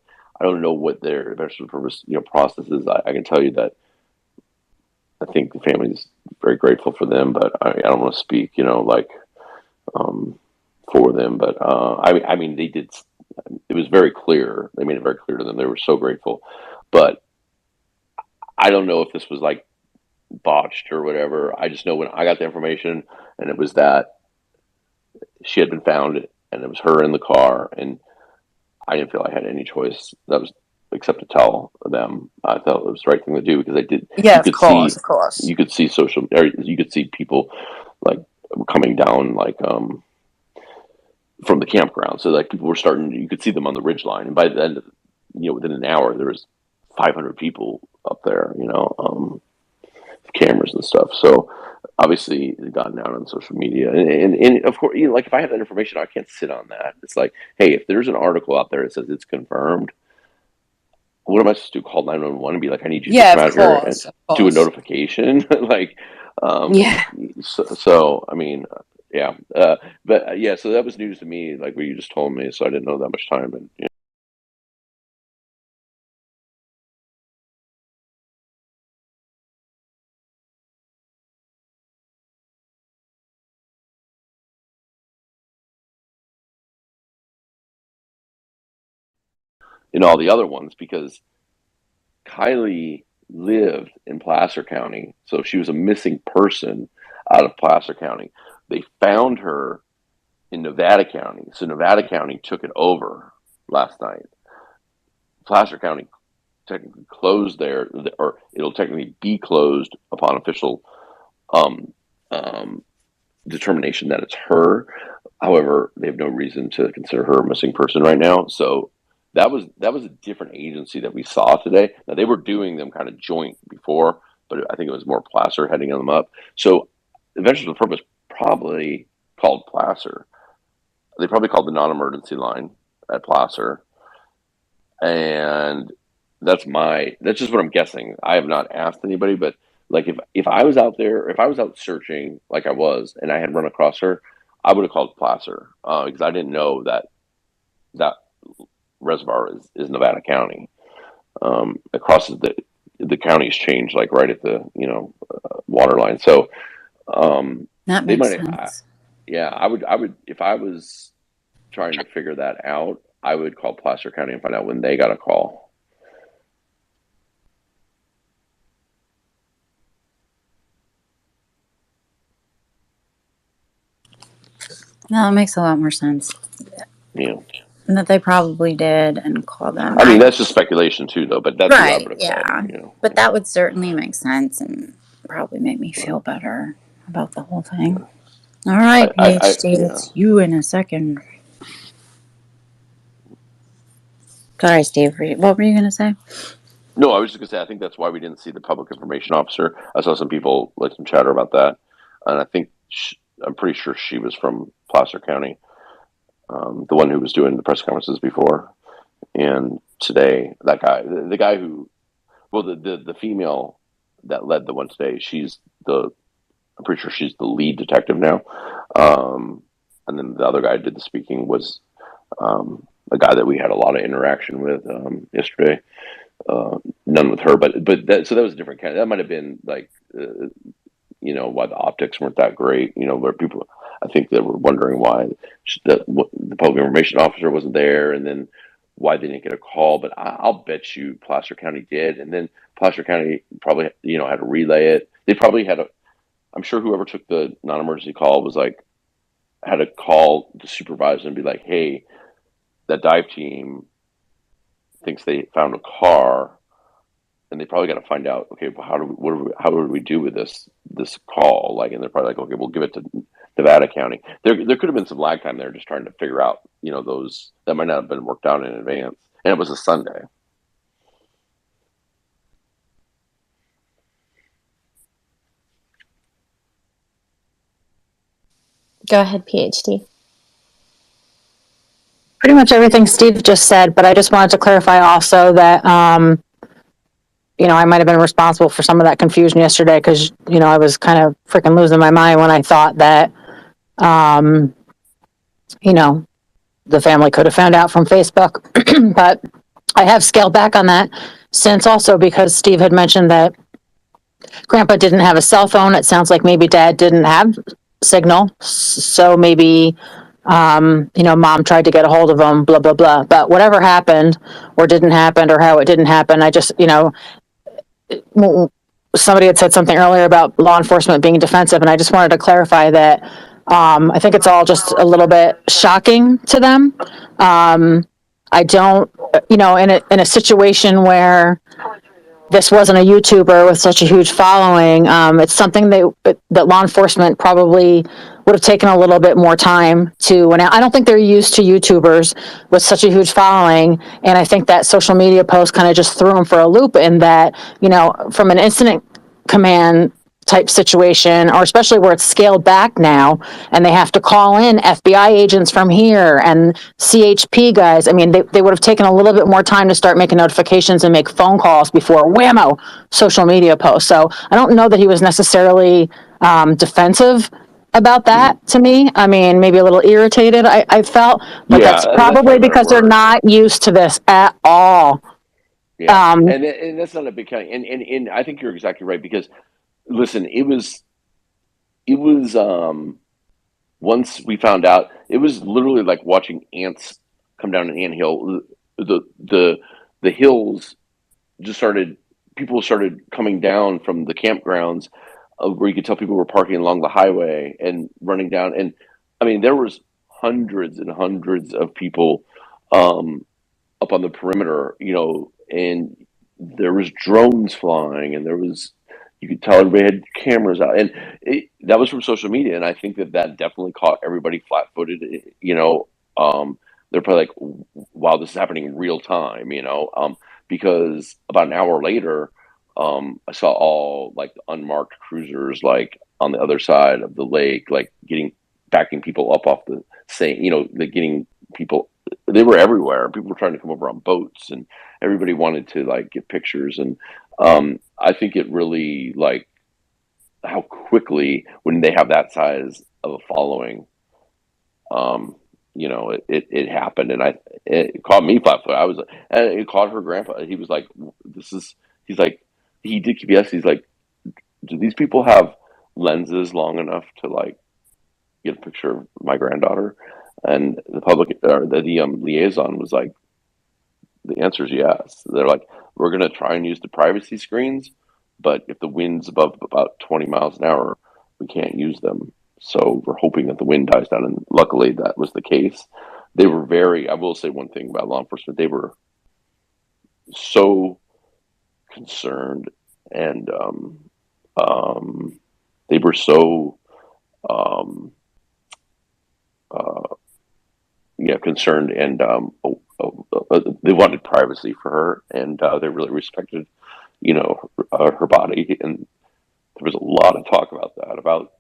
know what their eventual purpose process is. I can tell you that I think the family is very grateful for them, but I don't want to speak for them, but I mean they did. It was very clear. They made it very clear to them. They were so grateful, but I don't know if this was like botched or whatever. I just know when I got the information, and it was that she had been found, and it was her in the car, and I didn't feel I had any choice. That was except to tell them. I thought it was the right thing to do, because I did. Yeah, of course. You could see you could see people like coming down, like from the campground. So like people were starting. You could see them on the ridge line, and by the end, within an hour, there was 500 people up there. cameras and stuff. So obviously it's gotten out on social media, and of course, like if I have that information, I can't sit on that. It's like, hey, if there's an article out there that says it's confirmed, what am I supposed to do? Call 911 and be like, I need you to come out here and do a notification? Like, Yeah. So I mean, yeah, but yeah, so that was news to me, like what you just told me. So I didn't know that much time, and in all the other ones, because Kiely lived in Placer County, so she was a missing person out of Placer County. They found her in Nevada County, so Nevada County took it over last night. Placer County technically closed there, or it'll technically be closed upon official determination that it's her. However, they have no reason to consider her a missing person right now. So that was a different agency that we saw today. Now they were doing them kind of joint before, but I think it was more Placer heading them up. So Adventures with Purpose probably called Placer. They probably called the non-emergency line at Placer, and that's just what I'm guessing. I have not asked anybody, but like if I was out there, if I was out searching like I was, and I had run across her, I would have called Placer because I didn't know that reservoir is Nevada County. It crosses the county's changed like right at the water line. So that makes sense. Yeah, I would if I was trying to figure that out, I would call Placer County and find out when they got a call. No, it makes a lot more sense. Yeah. And that they probably did and called them. I mean, that's just speculation too, though. But that's right. What I would have Yeah. called, But that would certainly make sense and probably make me feel better about the whole thing. All right, PhD, it's you in a second. Sorry, Steve. What were you going to say? No, I was just going to say, I think that's why we didn't see the public information officer. I saw some people, like some chatter about that. And I think, I'm pretty sure she was from Placer County, the one who was doing the press conferences before. And today, that guy, the guy who, well, the female that led the one today, I'm pretty sure she's the lead detective now. And then the other guy who did the speaking was a guy that we had a lot of interaction with yesterday. None with her, but so that was a different kind. That might have been like, why the optics weren't that great. Where people, I think they were wondering why the public information officer wasn't there, and then why they didn't get a call. But I'll bet you Placer County did, and then Placer County probably had to relay it. They probably had I'm sure whoever took the non-emergency call was like had to call the supervisor and be like, hey, that dive team thinks they found a car, and they probably got to find out, okay, well, how do we do with this call? Like, and they're probably like, okay, we'll give it to Nevada County. There could have been some lag time there, just trying to figure out, those that might not have been worked out in advance, and it was a Sunday. Go ahead, PhD. Pretty much everything Steve just said, but I just wanted to clarify also that, I might have been responsible for some of that confusion yesterday because, I was kind of freaking losing my mind when I thought that, the family could have found out from Facebook. But I have scaled back on that since also because Steve had mentioned that Grandpa didn't have a cell phone. It sounds like maybe Dad didn't have signal. So maybe Mom tried to get a hold of him, blah, blah, blah. But whatever happened or didn't happen or how it didn't happen, I just, somebody had said something earlier about law enforcement being defensive, and I just wanted to clarify that I think it's all just a little bit shocking to them. I don't, in a situation where this wasn't a YouTuber with such a huge following, it's something that law enforcement probably would have taken a little bit more time to, and I don't think they're used to YouTubers with such a huge following, and I think that social media post kind of just threw them for a loop in that, from an incident command type situation, or especially where it's scaled back now and they have to call in FBI agents from here and CHP guys. I mean, they would have taken a little bit more time to start making notifications and make phone calls before whammo, social media posts. So I don't know that he was necessarily defensive about that to me. I mean, maybe a little irritated, I felt, but Yeah, that's that's probably not because they're not used to this at all. Yeah, and that's not a big county, and I think you're exactly right because listen, it was once we found out, it was literally like watching ants come down an anthill. The hills just started. People started coming down from the campgrounds, where you could tell people were parking along the highway and running down. And I mean, there was hundreds and hundreds of people up on the perimeter, and there was drones flying, and you could tell everybody had cameras out, and that was from social media, and I think that definitely caught everybody flat-footed. They're probably like, "Wow, this is happening in real time," because about an hour later, I saw all like unmarked cruisers like on the other side of the lake, like backing people up off the same, getting people. They were everywhere. People were trying to come over on boats, and everybody wanted to like get pictures. And I think it really like how quickly when they have that size of a following, it happened, and it caught me flat-footed. And it caught her grandpa. He was like, he's like, he did KBS. He's like, do these people have lenses long enough to like get a picture of my granddaughter? And the public or the liaison was like, the answer is yes. They're like, we're going to try and use the privacy screens, but if the wind's above about 20 miles an hour, we can't use them. So we're hoping that the wind dies down. And luckily that was the case. They were I will say one thing about law enforcement. They were so concerned, and they were so concerned, and they wanted privacy for her, and they really respected, her body. And there was a lot of talk about that, about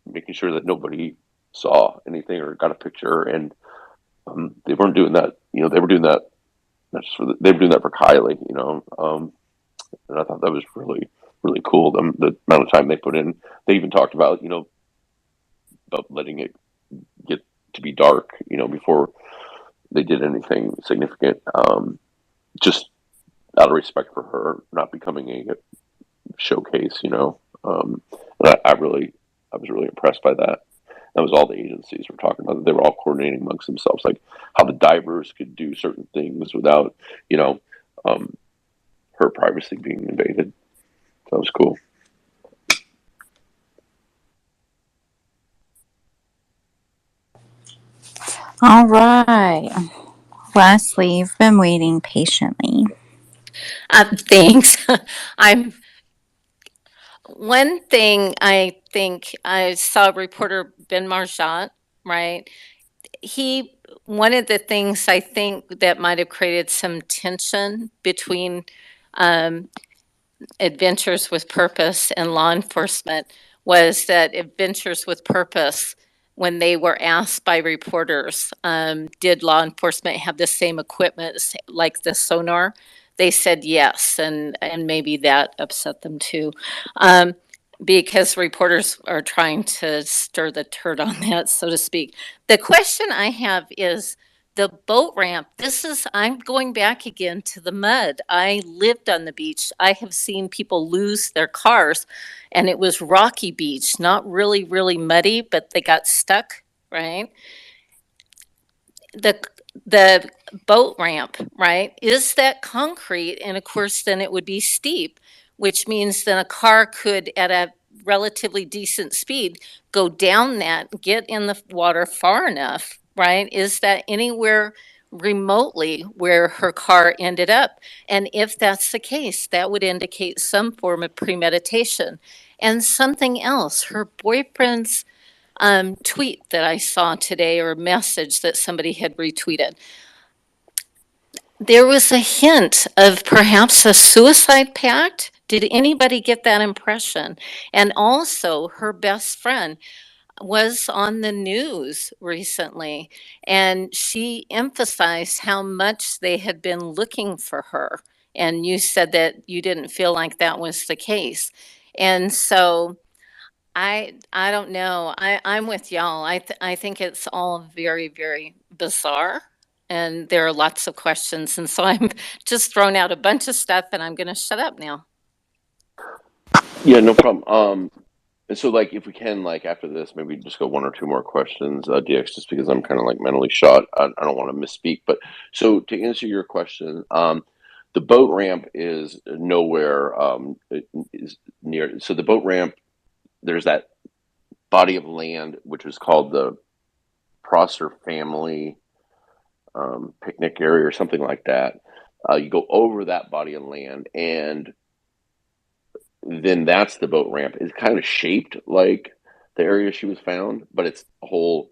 making sure that nobody saw anything or got a picture. And they weren't doing that. They were doing that not just they were doing that for Kiely. And I thought that was really, really cool. The amount of time they put in. They even talked about about letting it get to be dark, before they did anything significant, just out of respect for her not becoming a showcase, and I was really impressed by that. That was all the agencies were talking about. They were all coordinating amongst themselves, like how the divers could do certain things without, her privacy being invaded. That was cool. All right. Leslie, you've been waiting patiently. Thanks. One thing I think I saw reporter Ben Marjat, right? One of the things I think that might have created some tension between Adventures with Purpose and law enforcement was that Adventures with Purpose, when they were asked by reporters, did law enforcement have the same equipment like the sonar? They said yes, and maybe that upset them too, because reporters are trying to stir the turd on that, so to speak. The question I have is the boat ramp. I'm going back again to the mud. I lived on the beach. I have seen people lose their cars, and it was rocky beach, not really, really muddy, but they got stuck, right? The boat ramp, right? Is that concrete? And of course, then it would be steep, which means then a car could, at a relatively decent speed, go down that, get in the water far enough, right? Is that anywhere remotely where her car ended up? And if that's the case, that would indicate some form of premeditation. And something else, her boyfriend's tweet that I saw today, or message that somebody had retweeted, there was a hint of perhaps a suicide pact Did anybody get that impression? And also, her best friend was on the news recently, and she emphasized how much they had been looking for her. And you said that you didn't feel like that was the case. And so I don't know. I'm with y'all. I think it's all very, very bizarre. And there are lots of questions. And so I'm just throwing out a bunch of stuff, and I'm going to shut up now. Yeah, no problem. And so, like, if we can, like, after this, maybe just go one or two more questions, DX, just because I'm kind of like mentally shot. I don't want to misspeak, but so to answer your question, the boat ramp is nowhere it is near. So the boat ramp, there's that body of land which is called the Prosser family picnic area or something like that. You go over that body of land, and then that's the boat ramp. It's kind of shaped like the area she was found, but it's a whole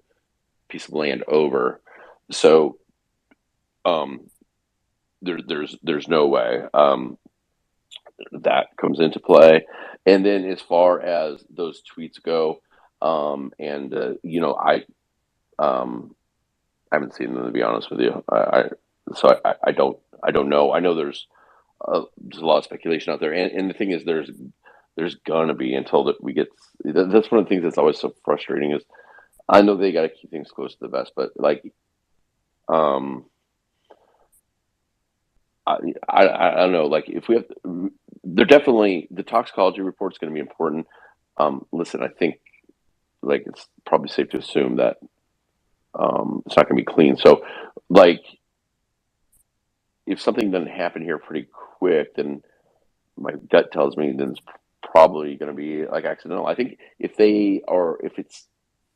piece of land over. So there's no way that comes into play. And then as far as those tweets go, I haven't seen them, to be honest with you. I don't know. I know there's a lot of speculation out there, and the thing is, there's gonna be until that we get. That's one of the things that's always so frustrating is I know they got to keep things close to the vest, but like, I don't know. Like, if we have, they're definitely the toxicology report is going to be important. Listen, I think like it's probably safe to assume that it's not going to be clean. So, like, if something doesn't happen here pretty quick, then my gut tells me then it's probably going to be like accidental. I think if it's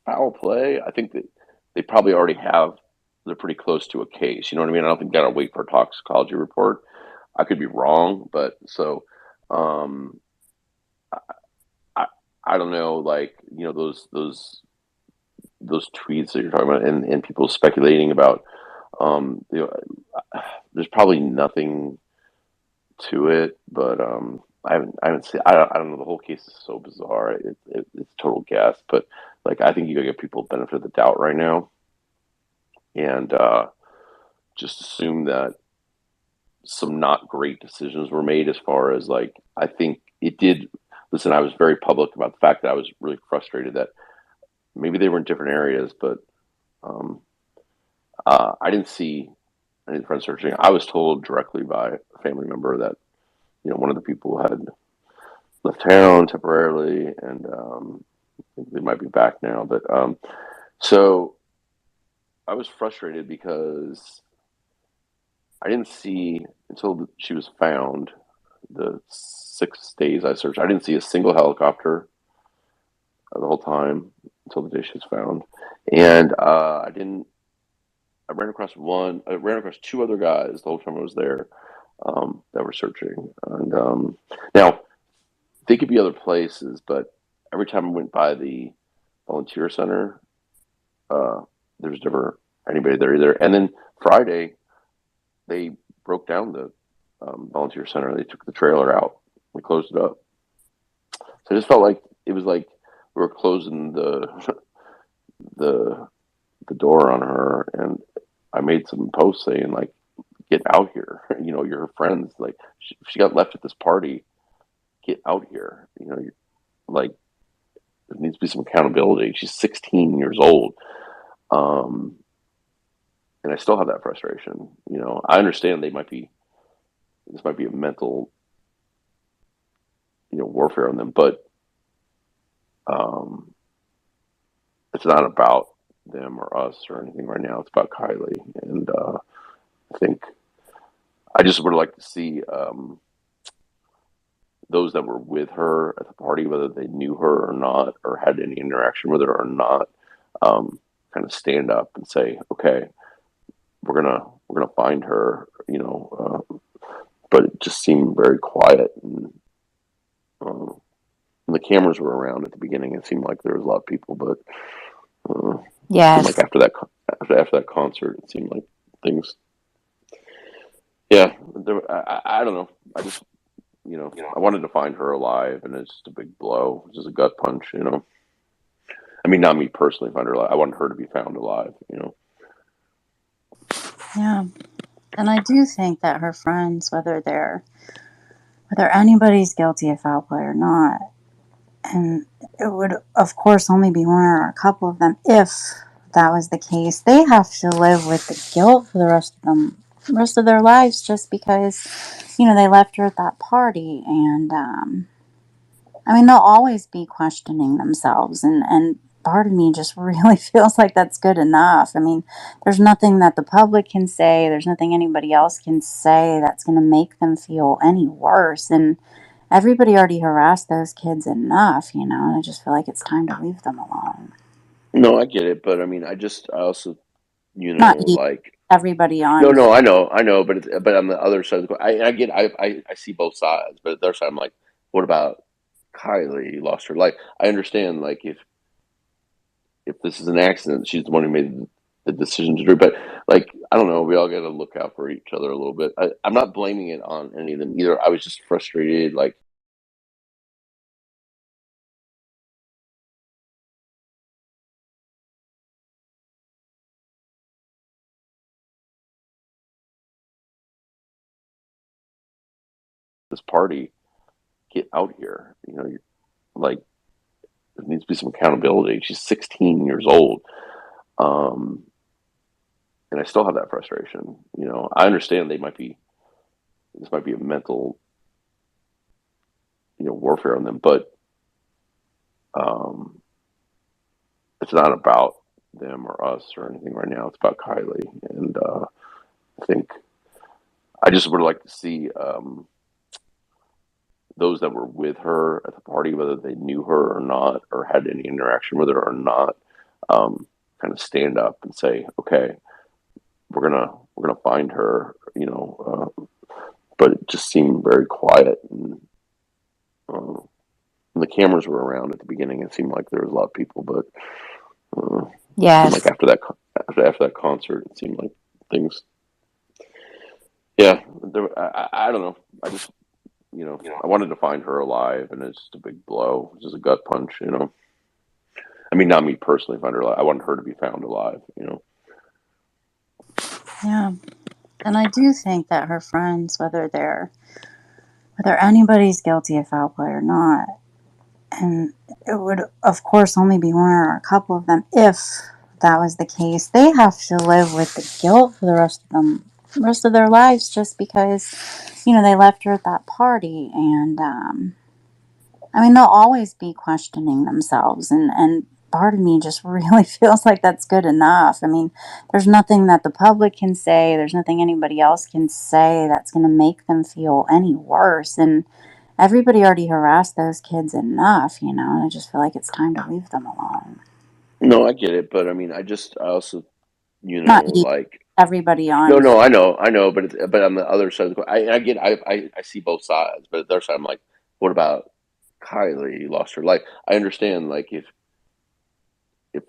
foul play, I think that they probably already have. They're pretty close to a case. You know what I mean? I don't think they got to wait for a toxicology report. I could be wrong, but so I don't know. Like, you know, those tweets that you're talking about, and people speculating about. There's probably nothing to it, but I haven't seen. I don't know. The whole case is so bizarre. It's total guess, but like I think you gotta give people the benefit of the doubt right now, and just assume that some not great decisions were made as far as like I think it did. Listen, I was very public about the fact that I was really frustrated that maybe they were in different areas, but I didn't see any friends searching. I was told directly by a family member that one of the people had left town temporarily, and I think they might be back now. But so I was frustrated because I didn't see until she was found. The 6 days I searched, I didn't see a single helicopter the whole time until the day she was found, and I ran across 2 other guys the whole time I was there that were searching. And now they could be other places, but every time I went by the volunteer center, there was never anybody there either. And then Friday, they broke down the volunteer center. They took the trailer out. We closed it up. So I just felt like it was like we were closing the door on her, and I made some posts saying like, "Get out here! You're her friends. Like, she got left at this party. Get out here! Like, there needs to be some accountability." She's 16 years old, and I still have that frustration. I understand this might be a mental, warfare on them, but it's not about them or us or anything right now. It's about Kiely, and I think I just would like to see those that were with her at the party, whether they knew her or not, or had any interaction with her or not, kind of stand up and say, "Okay, we're gonna find her." But it just seemed very quiet, and when the cameras were around at the beginning, it seemed like there was a lot of people, but Yes. like after that concert, it seemed like things. Yeah, I don't know. I wanted to find her alive, and it's just a big blow. It's just a gut punch, I mean, not me personally find her alive. I wanted her to be found alive, Yeah. And I do think that her friends, whether anybody's guilty of foul play or not, and it would of course only be one or a couple of them if that was the case, they have to live with the guilt for the rest of their lives just because, they left her at that party. And I mean, they'll always be questioning themselves, and part of me just really feels like that's good enough. I mean, there's nothing that the public can say, there's nothing anybody else can say that's going to make them feel any worse. And everybody already harassed those kids enough, and I just feel like it's time to leave them alone. No, I get it, but I mean, I also, Not you, like, everybody no, on. no, I know, but on the other side, I see both sides, but the other side, I'm like, what about Kiely lost her life? I understand, like, if this is an accident, she's the one who made the decision to do it. But, like, I don't know, we all got to look out for each other a little bit. I'm not blaming it on any of them either. I was just frustrated, like, this party, get out here. Like, there needs to be some accountability. She's 16 years old. And I still have that frustration. I understand this might be a mental, warfare on them, but it's not about them or us or anything right now. It's about Kiely. And I think I just would like to see those that were with her at the party, whether they knew her or not, or had any interaction with her or not, kind of stand up and say, okay, we're gonna find her, but it just seemed very quiet. And when the cameras were around at the beginning, it seemed like there was a lot of people, but Yes. like after that concert, it seemed like things. Yeah, I don't know. I just I wanted to find her alive, and it's just a big blow. It's just a gut punch, I mean, not me personally find her alive. I wanted her to be found alive, Yeah. And I do think that her friends, whether anybody's guilty of foul play or not, and it would of course only be one or a couple of them if that was the case, they have to live with the guilt for the rest of their lives just because, they left her at that party. And I mean, they'll always be questioning themselves, and part of me just really feels like that's good enough. I mean, there's nothing that the public can say, there's nothing anybody else can say that's going to make them feel any worse. And everybody already harassed those kids enough, and I just feel like it's time to leave them alone. No, I get it, but I mean, I also, Not you, like, everybody on. no, I know, but on the other side, I see both sides, but the other side, I'm like, what about Kiely lost her life? I understand, like, if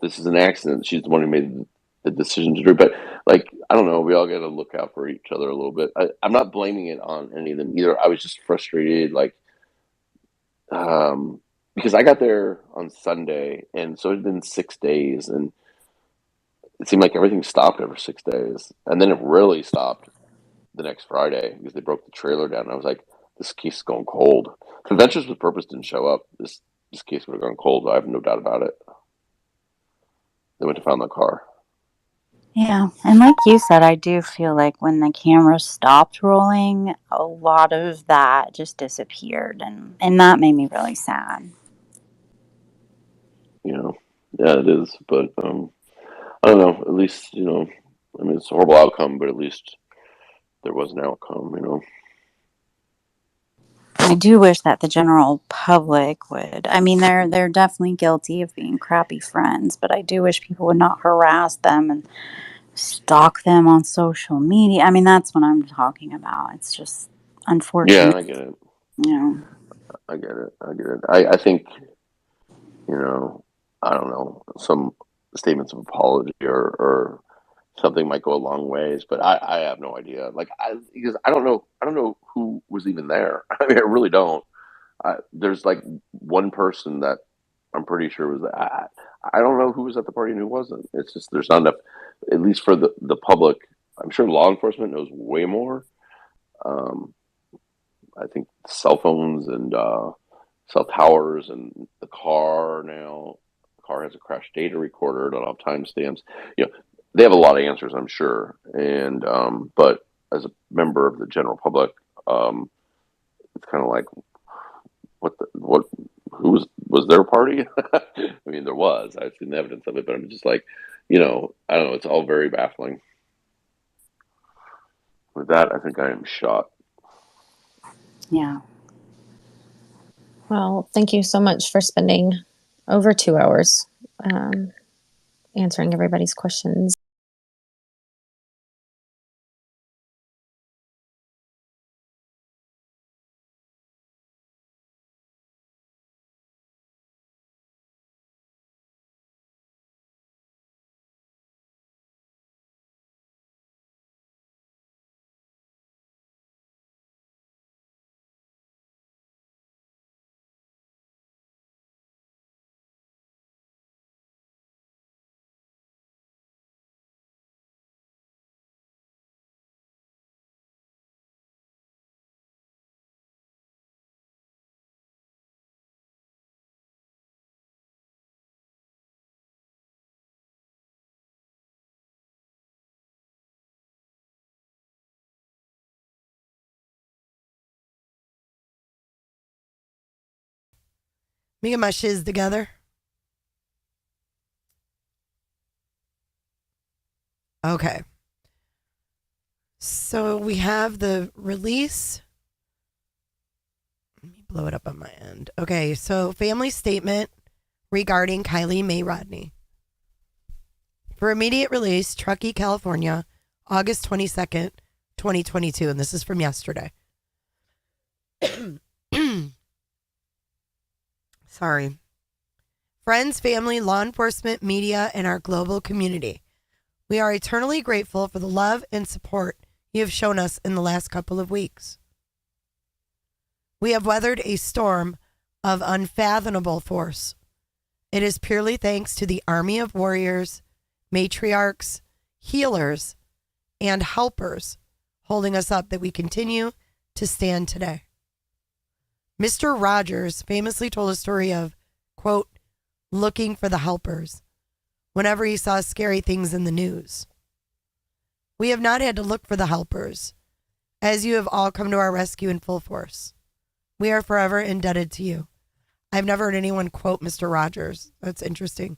this is an accident, she's the one who made the decision to do it. But, like, I don't know, we all got to look out for each other a little bit. I'm not blaming it on any of them either. I was just frustrated, like, because I got there on Sunday, and so it had been 6 days, and it seemed like everything stopped over 6 days, and then it really stopped the next Friday because they broke the trailer down. And I was like, this case is going cold. If Adventures with Purpose didn't show up, this case would have gone cold. I have no doubt about it. They went to find the car. Yeah, and like you said, I do feel like when the camera stopped rolling, a lot of that just disappeared, and that made me really sad. Yeah, it is, but I don't know. At least I mean, it's a horrible outcome, but at least there was an outcome. I do wish that the general public would. I mean, they're definitely guilty of being crappy friends, but I do wish people would not harass them and stalk them on social media. I mean, that's what I'm talking about. It's just Yeah, unfortunate. I get it. I get it. I think I don't know, some statements of apology or something might go a long ways, but I have no idea. Like because I don't know who was even there. I mean, I really don't. There's like one person that I'm pretty sure was. I don't know who was at the party and who wasn't. It's just there's not enough, at least for the public. I'm sure law enforcement knows way more. I think cell phones and cell towers and the car now. The car has a crash data recorder. It'll have timestamps. You know, they have a lot of answers, I'm sure. And but as a member of the general public, it's kind of like what who was their party? I mean, there was. I've seen evidence of it, but I'm just like, I don't know. It's all very baffling. With that, I think I am shot. Yeah. Well, thank you so much for spending over 2 hours answering everybody's questions. Me and my shiz together. Okay. So we have the release. Let me blow it up on my end. Okay, so family statement regarding Kiely Mae Rodni. For immediate release, Truckee, California, August 22nd, 2022. And this is from yesterday. Sorry. Friends, family, law enforcement, media, and our global community. We are eternally grateful for the love and support you have shown us in the last couple of weeks. We have weathered a storm of unfathomable force. It is purely thanks to the army of warriors, matriarchs, healers, and helpers holding us up that we continue to stand today. Mr. Rogers famously told a story of, quote, looking for the helpers whenever he saw scary things in the news. We have not had to look for the helpers, as you have all come to our rescue in full force. We are forever indebted to you. I've never heard anyone quote Mr. Rogers. That's interesting.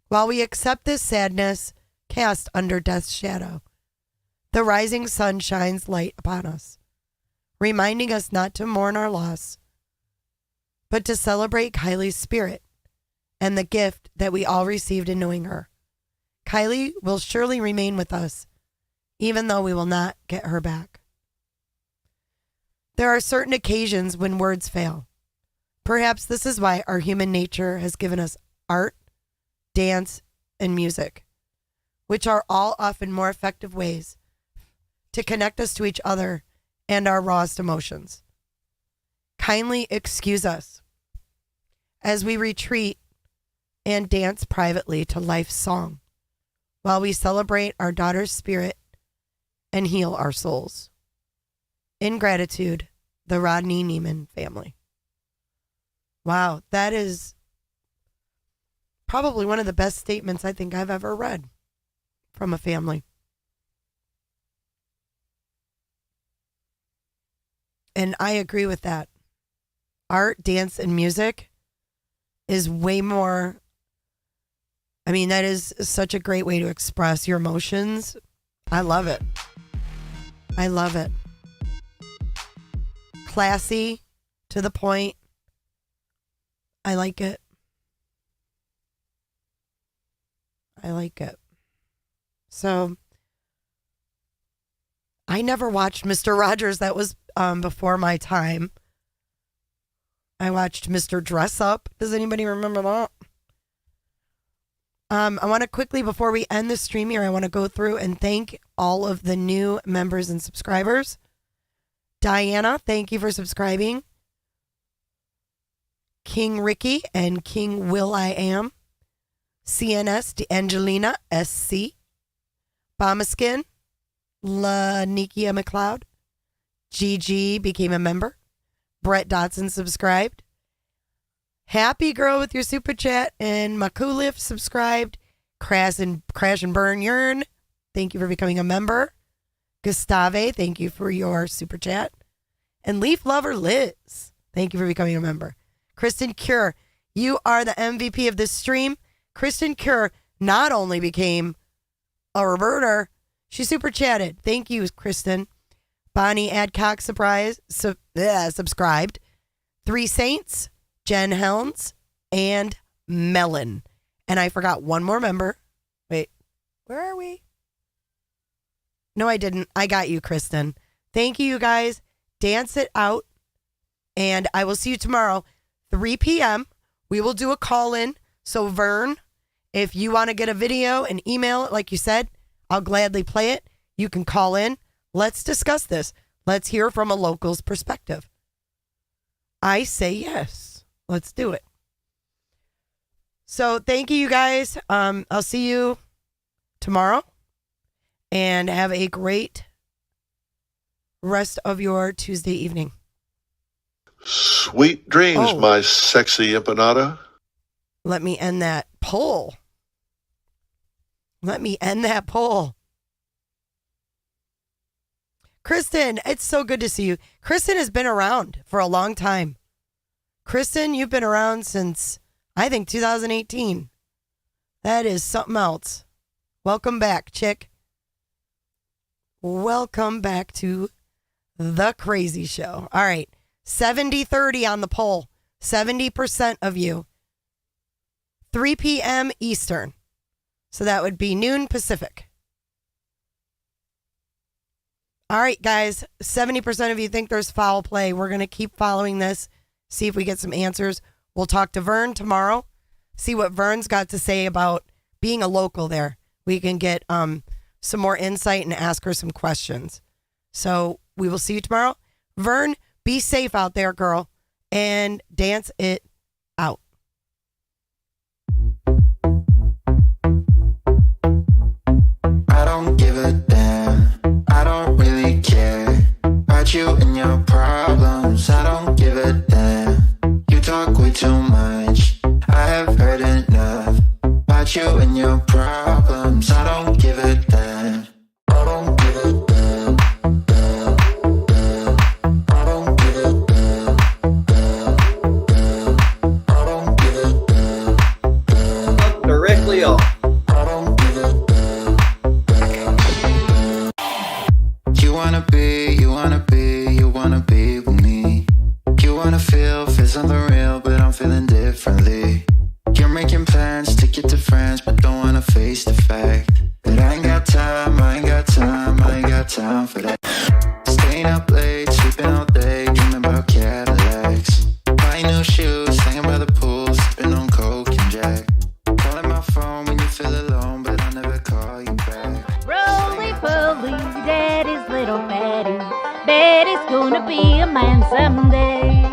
While we accept this sadness cast under death's shadow, the rising sun shines light upon us, reminding us not to mourn our loss, but to celebrate Kiely's spirit and the gift that we all received in knowing her. Kiely will surely remain with us, even though we will not get her back. There are certain occasions when words fail. Perhaps this is why our human nature has given us art, dance, and music, which are all often more effective ways to connect us to each other and our rawest emotions. Kindly excuse us as we retreat and dance privately to life's song while we celebrate our daughter's spirit and heal our souls. In gratitude, the Rodni Neiman family. Wow, that is probably one of the best statements I think I've ever read from a family. And I agree with that. Art, dance, and music is way more. I mean, that is such a great way to express your emotions. I love it. I love it. Classy, to the point. I like it. I like it. So, I never watched Mr. Rogers. That was before my time. I watched Mr. Dress Up. Does anybody remember that? I want to quickly, before we end the stream here, I want to go through and thank all of the new members and subscribers. Diana, thank you for subscribing. King Ricky and King Will I Am. CNS, D'Angelina, SC. Bombaskin, Lanikia McLeod. GG became a member. Brett Dotson subscribed. Happy Girl with your super chat and Makulif subscribed. Crash and Burn Yearn, thank you for becoming a member. Gustave, thank you for your super chat. And Leaf Lover Liz, thank you for becoming a member. Kristen Cure, you are the MVP of this stream. Kristen Cure not only became a reverter, she super chatted. Thank you, Kristen. Bonnie Adcock subscribed. Three Saints, Jen Helms, and Melon. And I forgot one more member. Wait, where are we? No, I didn't. I got you, Kristen. Thank you, guys. Dance it out. And I will see you tomorrow, 3 p.m. We will do a call-in. So, Vern, if you want to get a video and email it, like you said, I'll gladly play it. You can call in. Let's discuss this. Let's hear from a local's perspective. I say yes. Let's do it. So thank you guys. I'll see you tomorrow and have a great rest of your Tuesday evening. Sweet dreams, my sexy empanada. Let me end that poll. Kristen, it's so good to see you. Kristen has been around for a long time. Kristen, you've been around since, I think, 2018. That is something else. Welcome back, chick. Welcome back to The Crazy Show. All right. 70-30 on the poll. 70% of you. 3 p.m. Eastern. So that would be noon Pacific. All right, guys. 70% of you think there's foul play. We're going to keep following this. See if we get some answers. We'll talk to Vern tomorrow. See what Vern's got to say about being a local there. We can get some more insight and ask her some questions. So we will see you tomorrow. Vern, be safe out there, girl, and dance it out. I don't give a damn. I don't really care about you and your problems. I don't give a damn. You talk way too much. I have heard enough about you and your problems. I don't give a damn. I don't give a damn. I don't give a damn. I don't give a damn. Directly off. I don't give a damn. You wanna be with me. You wanna feel something real, but I'm feeling differently. You're making plans to get to France, but don't wanna face the fact that I ain't got time for that. Staying up late, sleeping all day, dreaming about Cadillacs. Buying new shoes, hanging by the pool, sipping on Coke and Jack. Calling my phone when you feel alone, but I'll never call you back. Roly-poly, daddy's little Betty. Betty's gonna be a man someday.